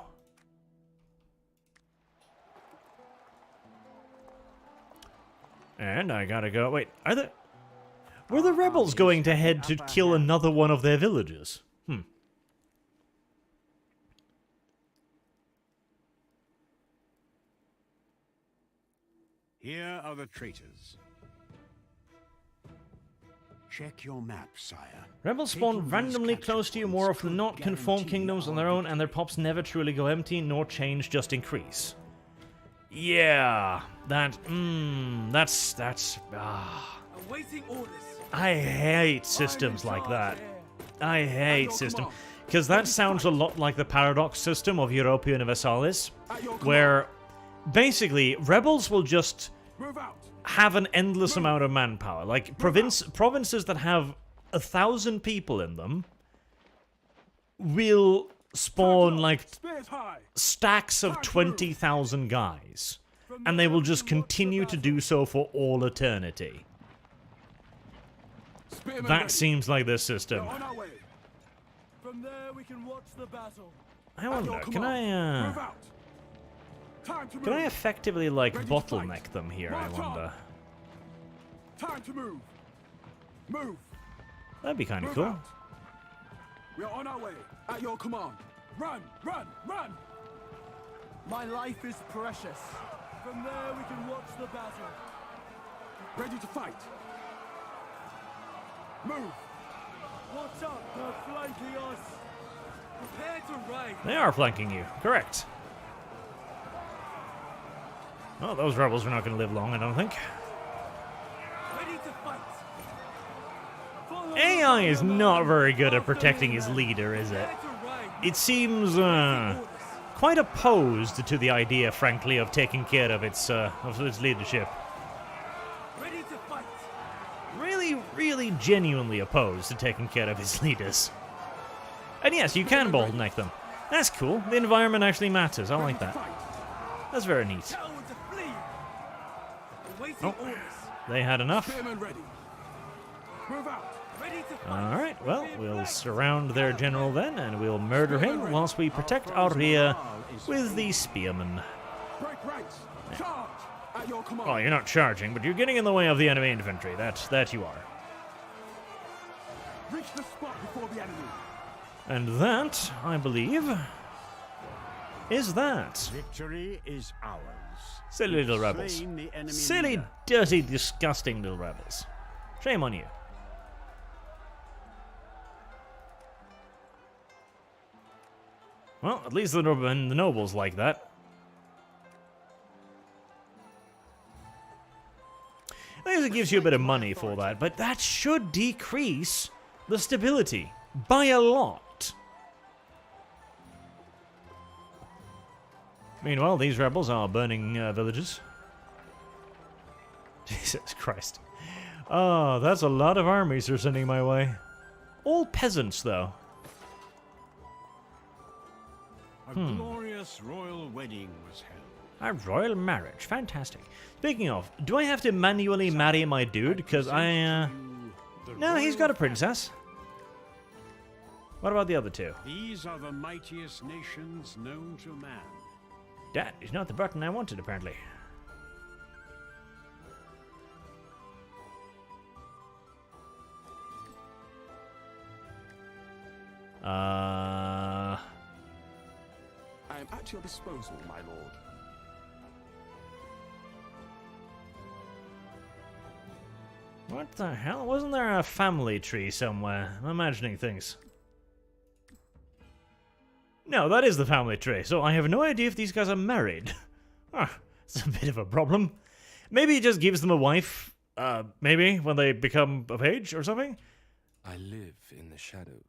And I gotta go. Wait, were the rebels going to head to kill another one of their villages? Here are the traitors. Check your map, sire. Rebels spawn Taking randomly these close to you capture more points often than not, could can form guarantee kingdoms on our their own, victory. and their pops never truly go empty, nor change, just increase. Yeah, that's Awaiting orders. I hate systems like that. I hate systems. Because that sounds a lot like the paradox system of Europa Universalis, where basically rebels will just Move out. have an endless amount of manpower. Like provinces that have 1,000 people in them will spawn like Spears high. stacks of 20,000 guys, and they will just continue to do so for all eternity. Spearmen That ready. seems like this system. We're on our way. From there we can watch the battle. I At wonder, your can command. Move I out. Time to move. can I effectively like Ready to bottleneck fight. them here? I March on. wonder. Time to move. Move. That'd be kind of Move cool. out. We are on our way. At your command. Run, run, run. My life is precious. From there we can watch the battle. Ready to fight. Move. Watch out, they're flanking us. Prepare to raid. They are flanking you. Correct. Oh, those rebels are not going to live long, I don't think. Ready to fight. Follow AI the is command. not very good at After protecting me, his men. leader, is it? Prepare to raid. It seems Orders. quite opposed to the idea, frankly, of taking care of its leadership. Ready to fight. Really, really genuinely opposed to taking care of his leaders. And yes, you can bottleneck them. That's cool. The environment actually matters. I like Ready to that. fight. That's very neat. Tell them to flee. Awaiting Oh. orders. They had enough. Spearmen ready. Move out. Ready to fight. Alright, well, we'll surround their general then, and we'll murder him whilst we protect our rear with the spearmen. Break ranks. Charge. At your command. Well, you're not charging, but you're getting in the way of the enemy infantry. That you are. Reach the spot before the enemy. And that, I believe, is that. Victory is ours. Silly little rebels. Slain the enemy Silly, leader. dirty, disgusting little rebels. Shame on you. Well, at least the nobles like that. I guess it gives you a bit of money for that, but that should decrease the stability by a lot. Meanwhile, these rebels are burning villages. Jesus Christ. Oh, that's a lot of armies they're sending my way. All peasants, though. A glorious royal wedding was held. A royal marriage. Fantastic. Speaking of, do I have to manually marry my dude? Because I, No, he's got a princess. What about the other two? These are the mightiest nations known to man. That is not the button I wanted, apparently. I am at your disposal, my lord. What the hell? Wasn't there a family tree somewhere? I'm imagining things. No, that is the family tree, so I have no idea if these guys are married. It's a bit of a problem. Maybe it just gives them a wife, maybe, when they become of age or something? I live in the shadows.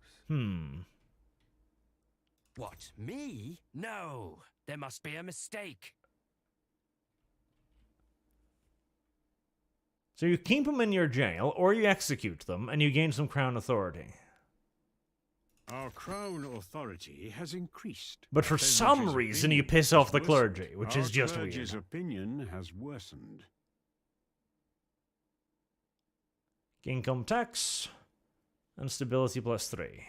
What, me? No, there must be a mistake. So you keep them in your jail, or you execute them, and you gain some crown authority. Our crown authority has increased. But for Our some clergy's reason opinion you piss has off the worsened. clergy, which Our is just clergy's weird. opinion has worsened. Income tax and stability +3.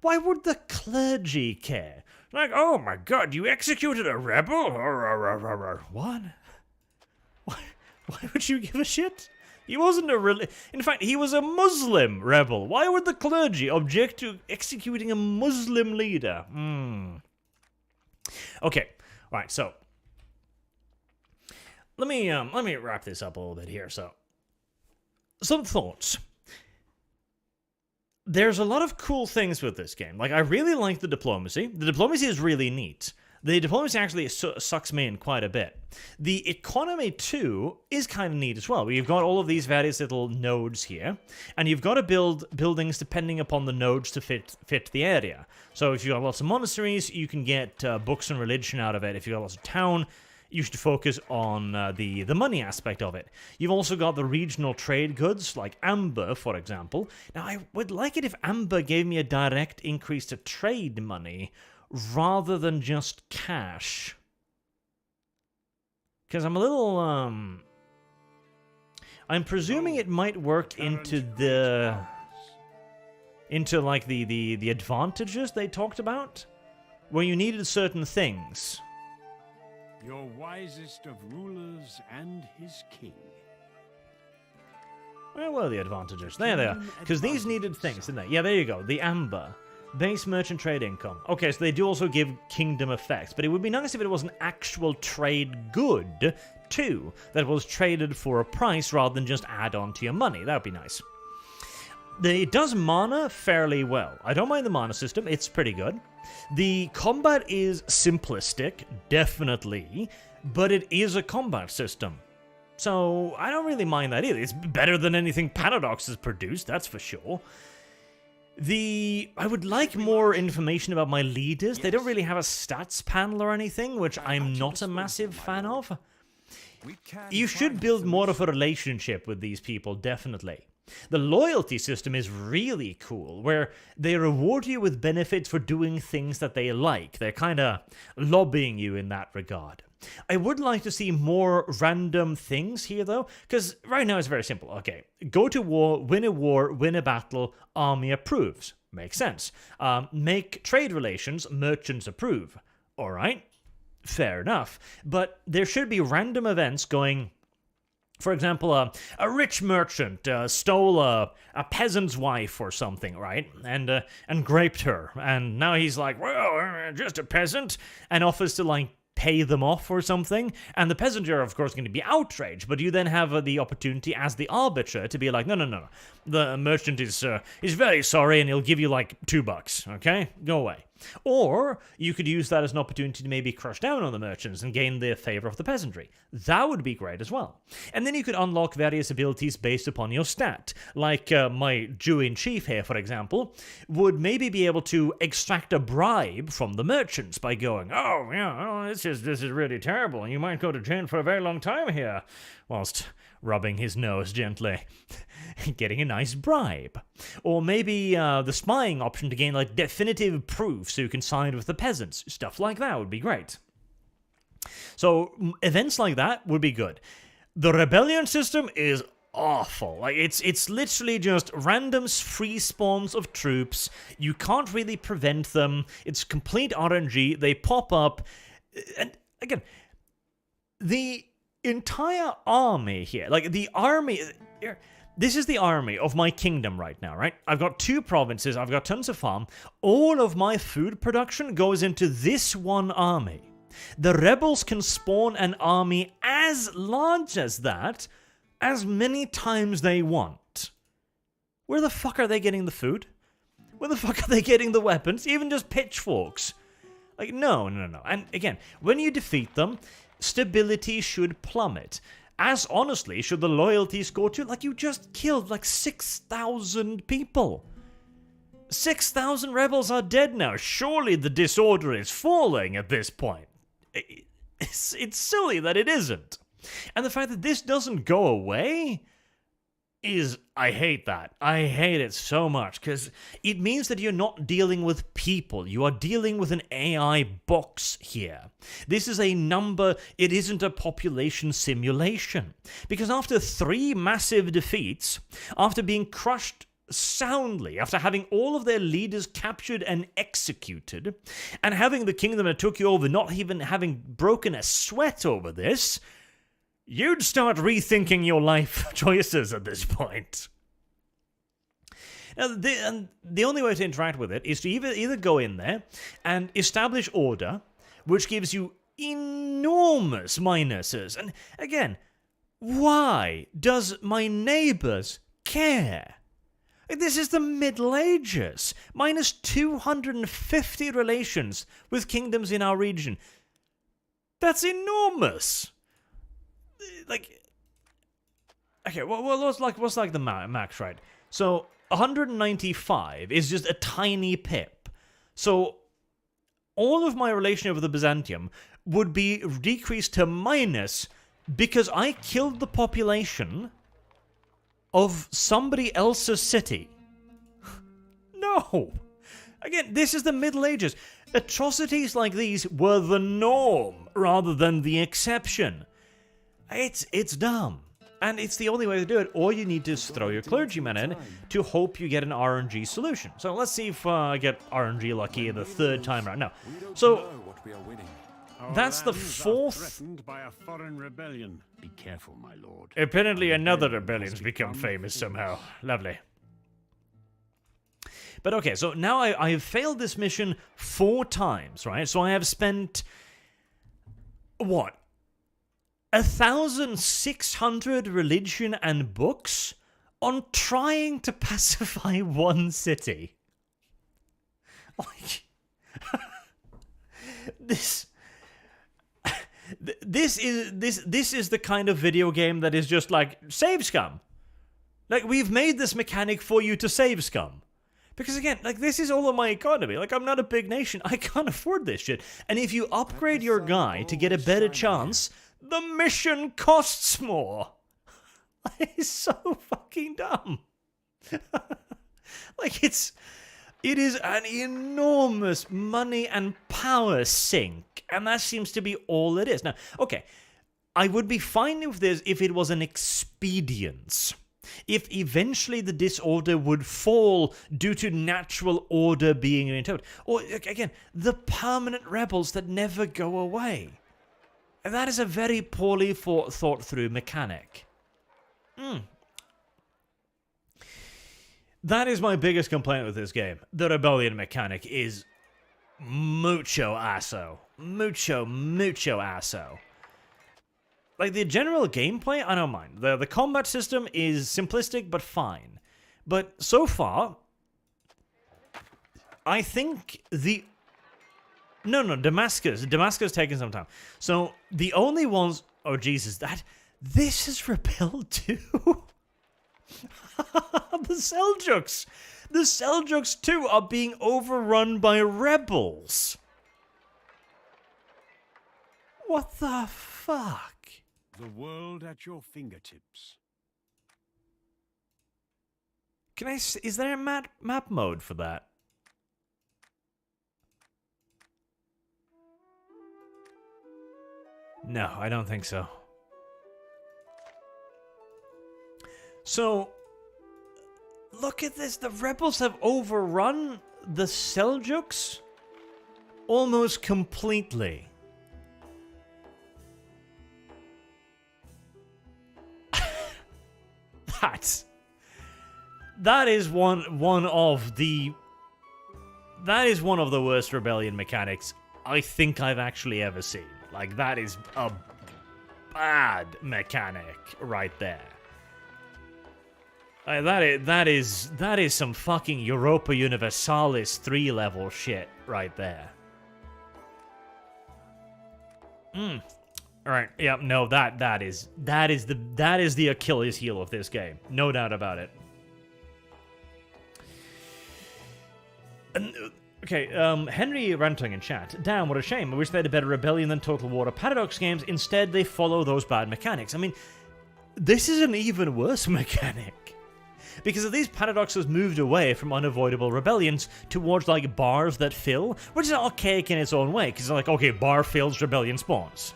Why would the clergy care? Like, oh my god, you executed a rebel? What? Why would you give a shit? He wasn't a In fact, he was a Muslim rebel. Why would the clergy object to executing a Muslim leader? Okay, right, so let me wrap this up a little bit here. So, some thoughts. There's a lot of cool things with this game. Like, I really like the diplomacy. The diplomacy is really neat. The diplomacy actually sucks me in quite a bit. The economy, too, is kind of neat as well. You've got all of these various little nodes here, and you've got to build buildings depending upon the nodes to fit the area. So if you've got lots of monasteries, you can get books and religion out of it. If you've got lots of town, you should focus on the money aspect of it. You've also got the regional trade goods, like amber, for example. Now, I would like it if amber gave me a direct increase to trade money rather than just cash. Because I'm a little, I'm presuming it might work into like the advantages they talked about, where you needed certain things. Your wisest of rulers and his king. Where were the advantages? There they are. Because these needed things, didn't they? Yeah, there you go. The amber. Base merchant trade income. Okay, so they do also give kingdom effects, but it would be nice if it was an actual trade good, too, that was traded for a price rather than just add on to your money. That would be nice. It does mana fairly well. I don't mind the mana system. It's pretty good. The combat is simplistic, definitely, but it is a combat system. So I don't really mind that either. It's better than anything Paradox has produced, that's for sure. I would like more information about my leaders. They don't really have a stats panel or anything, which I'm not a massive fan of. You should build more of a relationship with these people, definitely. The loyalty system is really cool, where they reward you with benefits for doing things that they like. They're kind of lobbying you in that regard. I would like to see more random things here, though, because right now it's very simple. Okay, go to war, win a battle, army approves. Makes sense. Make trade relations, merchants approve. All right, fair enough. But there should be random events going. For example, a rich merchant stole a peasant's wife or something, right? And raped her. And now he's like, well, just a peasant, and offers to, like, pay them off or something. And the peasants are, of course, going to be outraged. But you then have the opportunity as the arbiter to be like, no. The merchant is very sorry, and he'll give you, like, $2, okay? Go away. Or you could use that as an opportunity to maybe crush down on the merchants and gain the favor of the peasantry. That would be great as well. And then you could unlock various abilities based upon your stat. Like my Jew-in-Chief here, for example, would maybe be able to extract a bribe from the merchants by going, oh, yeah, this is really terrible, and you might go to jail for a very long time here, whilst rubbing his nose gently, getting a nice bribe. Or maybe the spying option to gain, like, definitive proof so you can side with the peasants. Stuff like that would be great. So events like that would be good. The rebellion system is awful. Like, it's literally just random free spawns of troops. You can't really prevent them. It's complete RNG. They pop up. And again, the entire army here, like the army, this is the army of my kingdom right now, right? I've got 2 provinces, I've got tons of farm. All of my food production goes into this one army. The rebels can spawn an army as large as that, as many times they want. Where the fuck are they getting the food? Where the fuck are they getting the weapons? Even just pitchforks. Like, no. And again, when you defeat them, stability should plummet. As honestly should the loyalty score too. Like, you just killed like 6,000 people. 6,000 rebels are dead now. Surely the disorder is falling at this point. It's silly that it isn't. And the fact that this doesn't go away is, I hate that. I hate it so much, because it means that you're not dealing with people. You are dealing with an AI box here. This is a number, it isn't a population simulation. Because after 3 massive defeats, after being crushed soundly, after having all of their leaders captured and executed, and having the kingdom that took you over not even having broken a sweat over this, you'd start rethinking your life choices at this point. Now, the only way to interact with it is to either go in there and establish order, which gives you enormous minuses. And again, why does my neighbors care? This is the Middle Ages. Minus 250 relations with kingdoms in our region. That's enormous. Like, okay, well what's like the max, right? So 195 is just a tiny pip. So all of my relationship with the Byzantium would be decreased to minus because I killed the population of somebody else's city. No! Again, this is the Middle Ages. Atrocities like these were the norm rather than the exception. It's dumb. And it's the only way to do it, or you need to throw your clergyman in to hope you get an RNG solution. So let's see if I get RNG lucky the third time around. No. So that's the fourth. Threatened by a foreign rebellion. Be careful, my lord. Apparently another rebellion's become famous somehow. Lovely. But okay, so now I have failed this mission 4 times, right? So I have spent, what? 1,600 religion and books on trying to pacify one city. Like, this is the kind of video game that is just like, save scum. Like, we've made this mechanic for you to save scum. Because again, like, this is all of my economy. Like, I'm not a big nation. I can't afford this shit. And if you upgrade your guy to get a better chance, the mission costs more. It's so fucking dumb. Like, it is an enormous money and power sink. And that seems to be all it is. Now, okay, I would be fine with this if it was an expedience. If eventually the disorder would fall due to natural order being intoed. Or, again, the permanent rebels that never go away. And that is a very poorly thought through mechanic. That is my biggest complaint with this game. The rebellion mechanic is mucho aso. Mucho aso. Like, the general gameplay, I don't mind. The combat system is simplistic, but fine. But so far, I think the... No, Damascus. Damascus taking some time. So, the only ones... Oh, Jesus, this is rebelled too? The Seljuks! The Seljuks, too, are being overrun by rebels. What the fuck? The world at your fingertips. Can I... Is there a map mode for that? No, I don't think so. So, look at this. The rebels have overrun the Seljuks almost completely. That is one of the worst rebellion mechanics I think I've actually ever seen. Like, that is a bad mechanic right there. That is some fucking Europa Universalis 3 level shit right there. Alright, yeah, no, that is the Achilles heel of this game. No doubt about it. And, okay, Henry Ranting in chat. Damn, what a shame. I wish they had a better rebellion than Total War or Paradox games. Instead, they follow those bad mechanics. I mean, this is an even worse mechanic. Because if these paradoxes moved away from unavoidable rebellions towards, like, bars that fill, which is archaic in its own way, because it's like, okay, bar fills, rebellion spawns.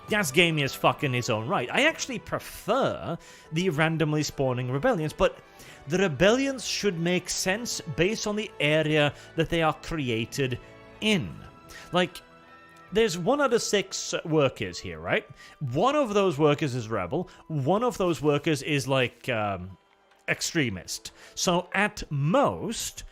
That's gamey as fuck in its own right. I actually prefer the randomly spawning rebellions, but the rebellions should make sense based on the area that they are created in. Like, there's 1 out of 6 workers here, right? One of those workers is rebel, one of those workers is, like, extremist. So, at most,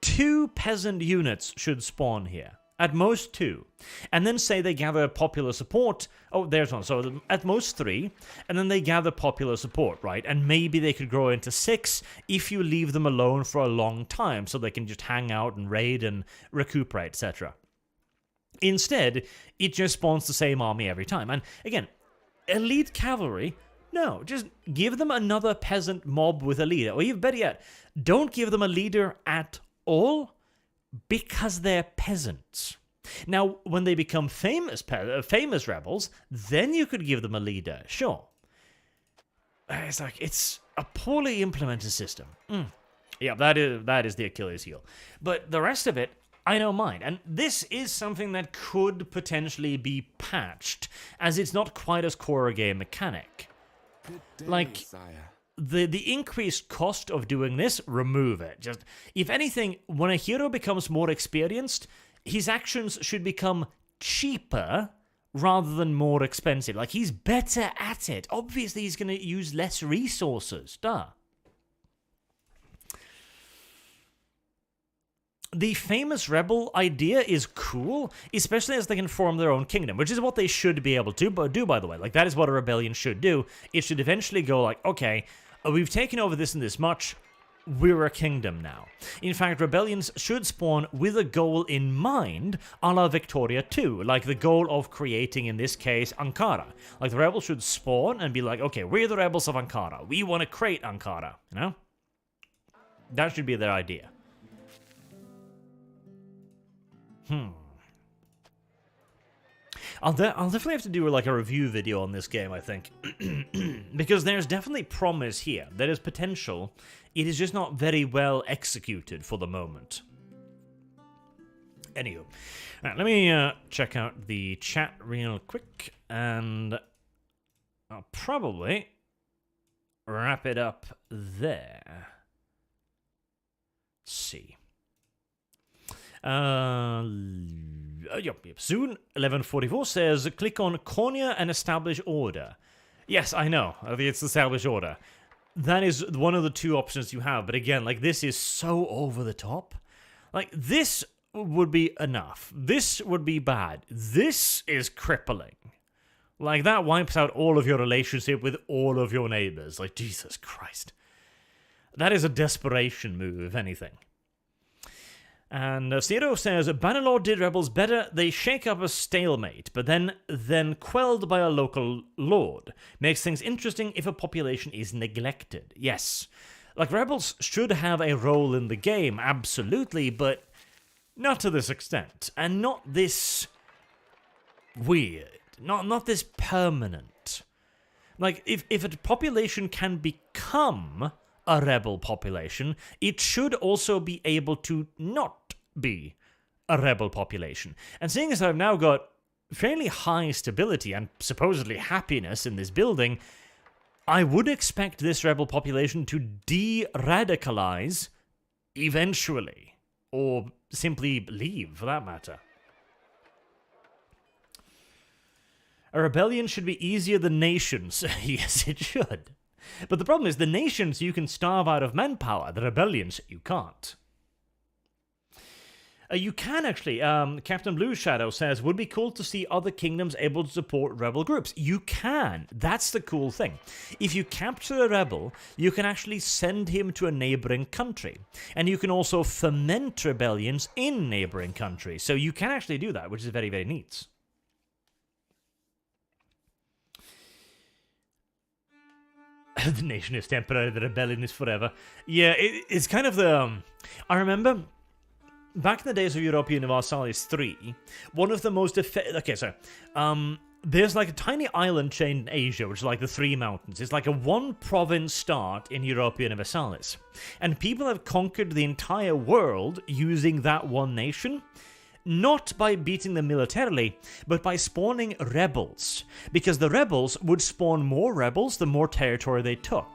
2 peasant units should spawn here. At most 2. And then say they gather popular support. Oh, there's one. So at most 3. And then they gather popular support, right? And maybe they could grow into 6 if you leave them alone for a long time so they can just hang out and raid and recuperate, etc. Instead, it just spawns the same army every time. And again, elite cavalry, no, just give them another peasant mob with a leader. Or even better yet, don't give them a leader at all, because they're peasants. Now, when they become famous rebels, then you could give them a leader, sure. It's like, it's a poorly implemented system. Yeah, that is the Achilles heel. But the rest of it, I don't mind. And this is something that could potentially be patched, as it's not quite as core a game mechanic. Good day, Like, sire. the increased cost of doing this, remove it. Just, if anything, when a hero becomes more experienced, his actions should become cheaper rather than more expensive. Like, he's better at it. Obviously, he's going to use less resources. Duh. The famous rebel idea is cool, especially as they can form their own kingdom, which is what they should be able to do, by the way. Like, that is what a rebellion should do. It should eventually go like, okay, we've taken over this and this much, we're a kingdom now. In fact, rebellions should spawn with a goal in mind, a la Victoria 2, like the goal of creating, in this case, Ankara. Like, the rebels should spawn and be like, okay, we're the rebels of Ankara. We want to create Ankara, you know? That should be their idea. I'll definitely have to do like a review video on this game, I think. Because there's definitely promise here. There is potential. It is just not very well executed for the moment. Anywho. Alright, let me check out the chat real quick. And I'll probably wrap it up there. Let's see. Yep. Soon, 1144 says, click on Cornea and establish order. Yes, I know. It's establish order. That is one of the 2 options you have. But again, like, this is so over the top. Like, this would be enough. This would be bad. This is crippling. Like, that wipes out all of your relationship with all of your neighbors. Like, Jesus Christ. That is a desperation move, if anything. And Zero says, Bannerlord did rebels better. They shake up a stalemate, but then quelled by a local lord. Makes things interesting if a population is neglected. Yes. Like, rebels should have a role in the game, absolutely, but not to this extent. And not this weird. Not this permanent. Like, if a population can become a rebel population, it should also be able to not be a rebel population. And seeing as I've now got fairly high stability and supposedly happiness in this building, I would expect this rebel population to de-radicalize eventually. Or simply leave, for that matter. A rebellion should be easier than nations. Yes, it should. But the problem is, the nations you can starve out of manpower, the rebellions you can't. You can actually, Captain Blue Shadow says, would be cool to see other kingdoms able to support rebel groups. You can. That's the cool thing. If you capture a rebel, you can actually send him to a neighboring country. And you can also foment rebellions in neighboring countries. So you can actually do that, which is very, very neat. The nation is temporary, the rebellion is forever. Yeah, it's kind of the... I remember, back in the days of Europa Universalis 3, one of the most... there's like a tiny island chain in Asia, which is like the 3 mountains. It's like a 1-province start in Europa Universalis. And people have conquered the entire world using that one nation. Not by beating them militarily, but by spawning rebels. Because the rebels would spawn more rebels the more territory they took.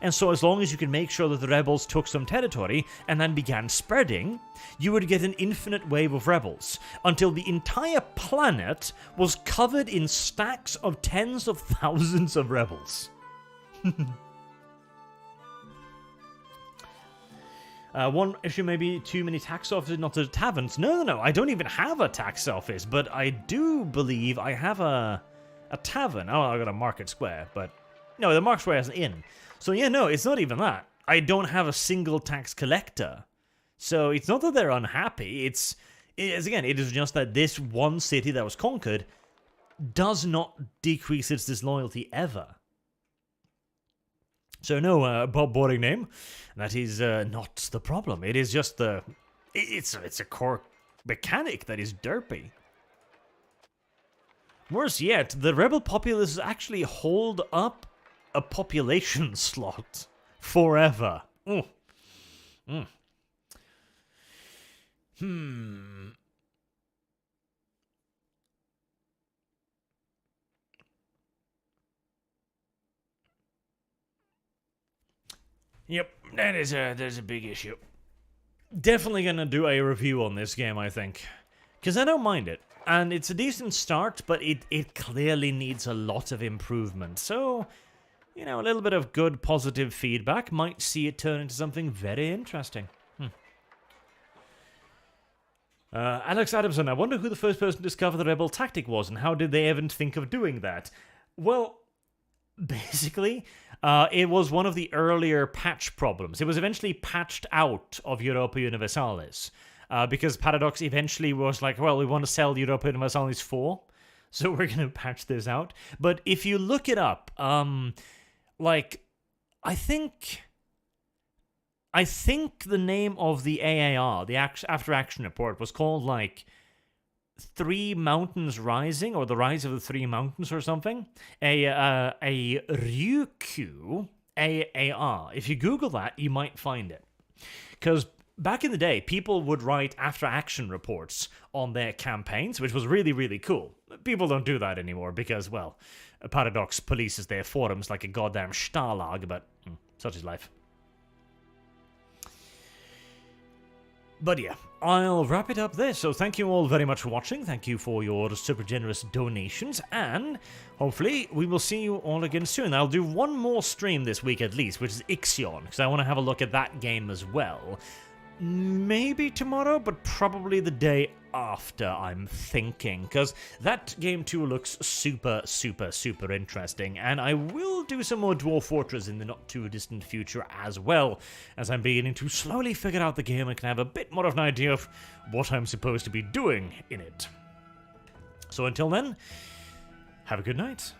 And so as long as you can make sure that the rebels took some territory and then began spreading, you would get an infinite wave of rebels, until the entire planet was covered in stacks of tens of thousands of rebels. One issue may be too many tax offices, not the taverns. No, I don't even have a tax office, but I do believe I have a tavern. Oh, I got a market square, but no, the market square has an inn. So yeah, no, it's not even that. I don't have a single tax collector. So it's not that they're unhappy, it is just that this one city that was conquered does not decrease its disloyalty ever. So no, boring name, that is not the problem. It is just it's a core mechanic that is derpy. Worse yet, the rebel populace actually hold up a population slot forever. Yep, there's a big issue. Definitely gonna do a review on this game, I think. Because I don't mind it. And it's a decent start, but it clearly needs a lot of improvement. So, you know, a little bit of good, positive feedback might see it turn into something very interesting. Alex Adamson, I wonder who the first person to discover the rebel tactic was, and how did they even think of doing that? Well, basically, it was one of the earlier patch problems. It was eventually patched out of Europa Universalis, because Paradox eventually was like, well, we want to sell Europa Universalis 4, so we're going to patch this out. But if you look it up, like, I think the name of the AAR, the After Action Report, was called, like, Three Mountains Rising, or the Rise of the Three Mountains or something. A Ryukyu AAR. If you Google that, you might find it. Because back in the day, people would write after-action reports on their campaigns, which was really, really cool. People don't do that anymore because, well, Paradox polices their forums like a goddamn Stalag, but such is life. But yeah, I'll wrap it up there. So thank you all very much for watching. Thank you for your super generous donations. And hopefully we will see you all again soon. I'll do one more stream this week at least, which is Ixion, because I want to have a look at that game as well. Maybe tomorrow, but probably the day after, I'm thinking. Because that game too looks super, super, super interesting. And I will do some more Dwarf Fortress in the not too distant future as well, as I'm beginning to slowly figure out the game and can have a bit more of an idea of what I'm supposed to be doing in it. So until then, have a good night.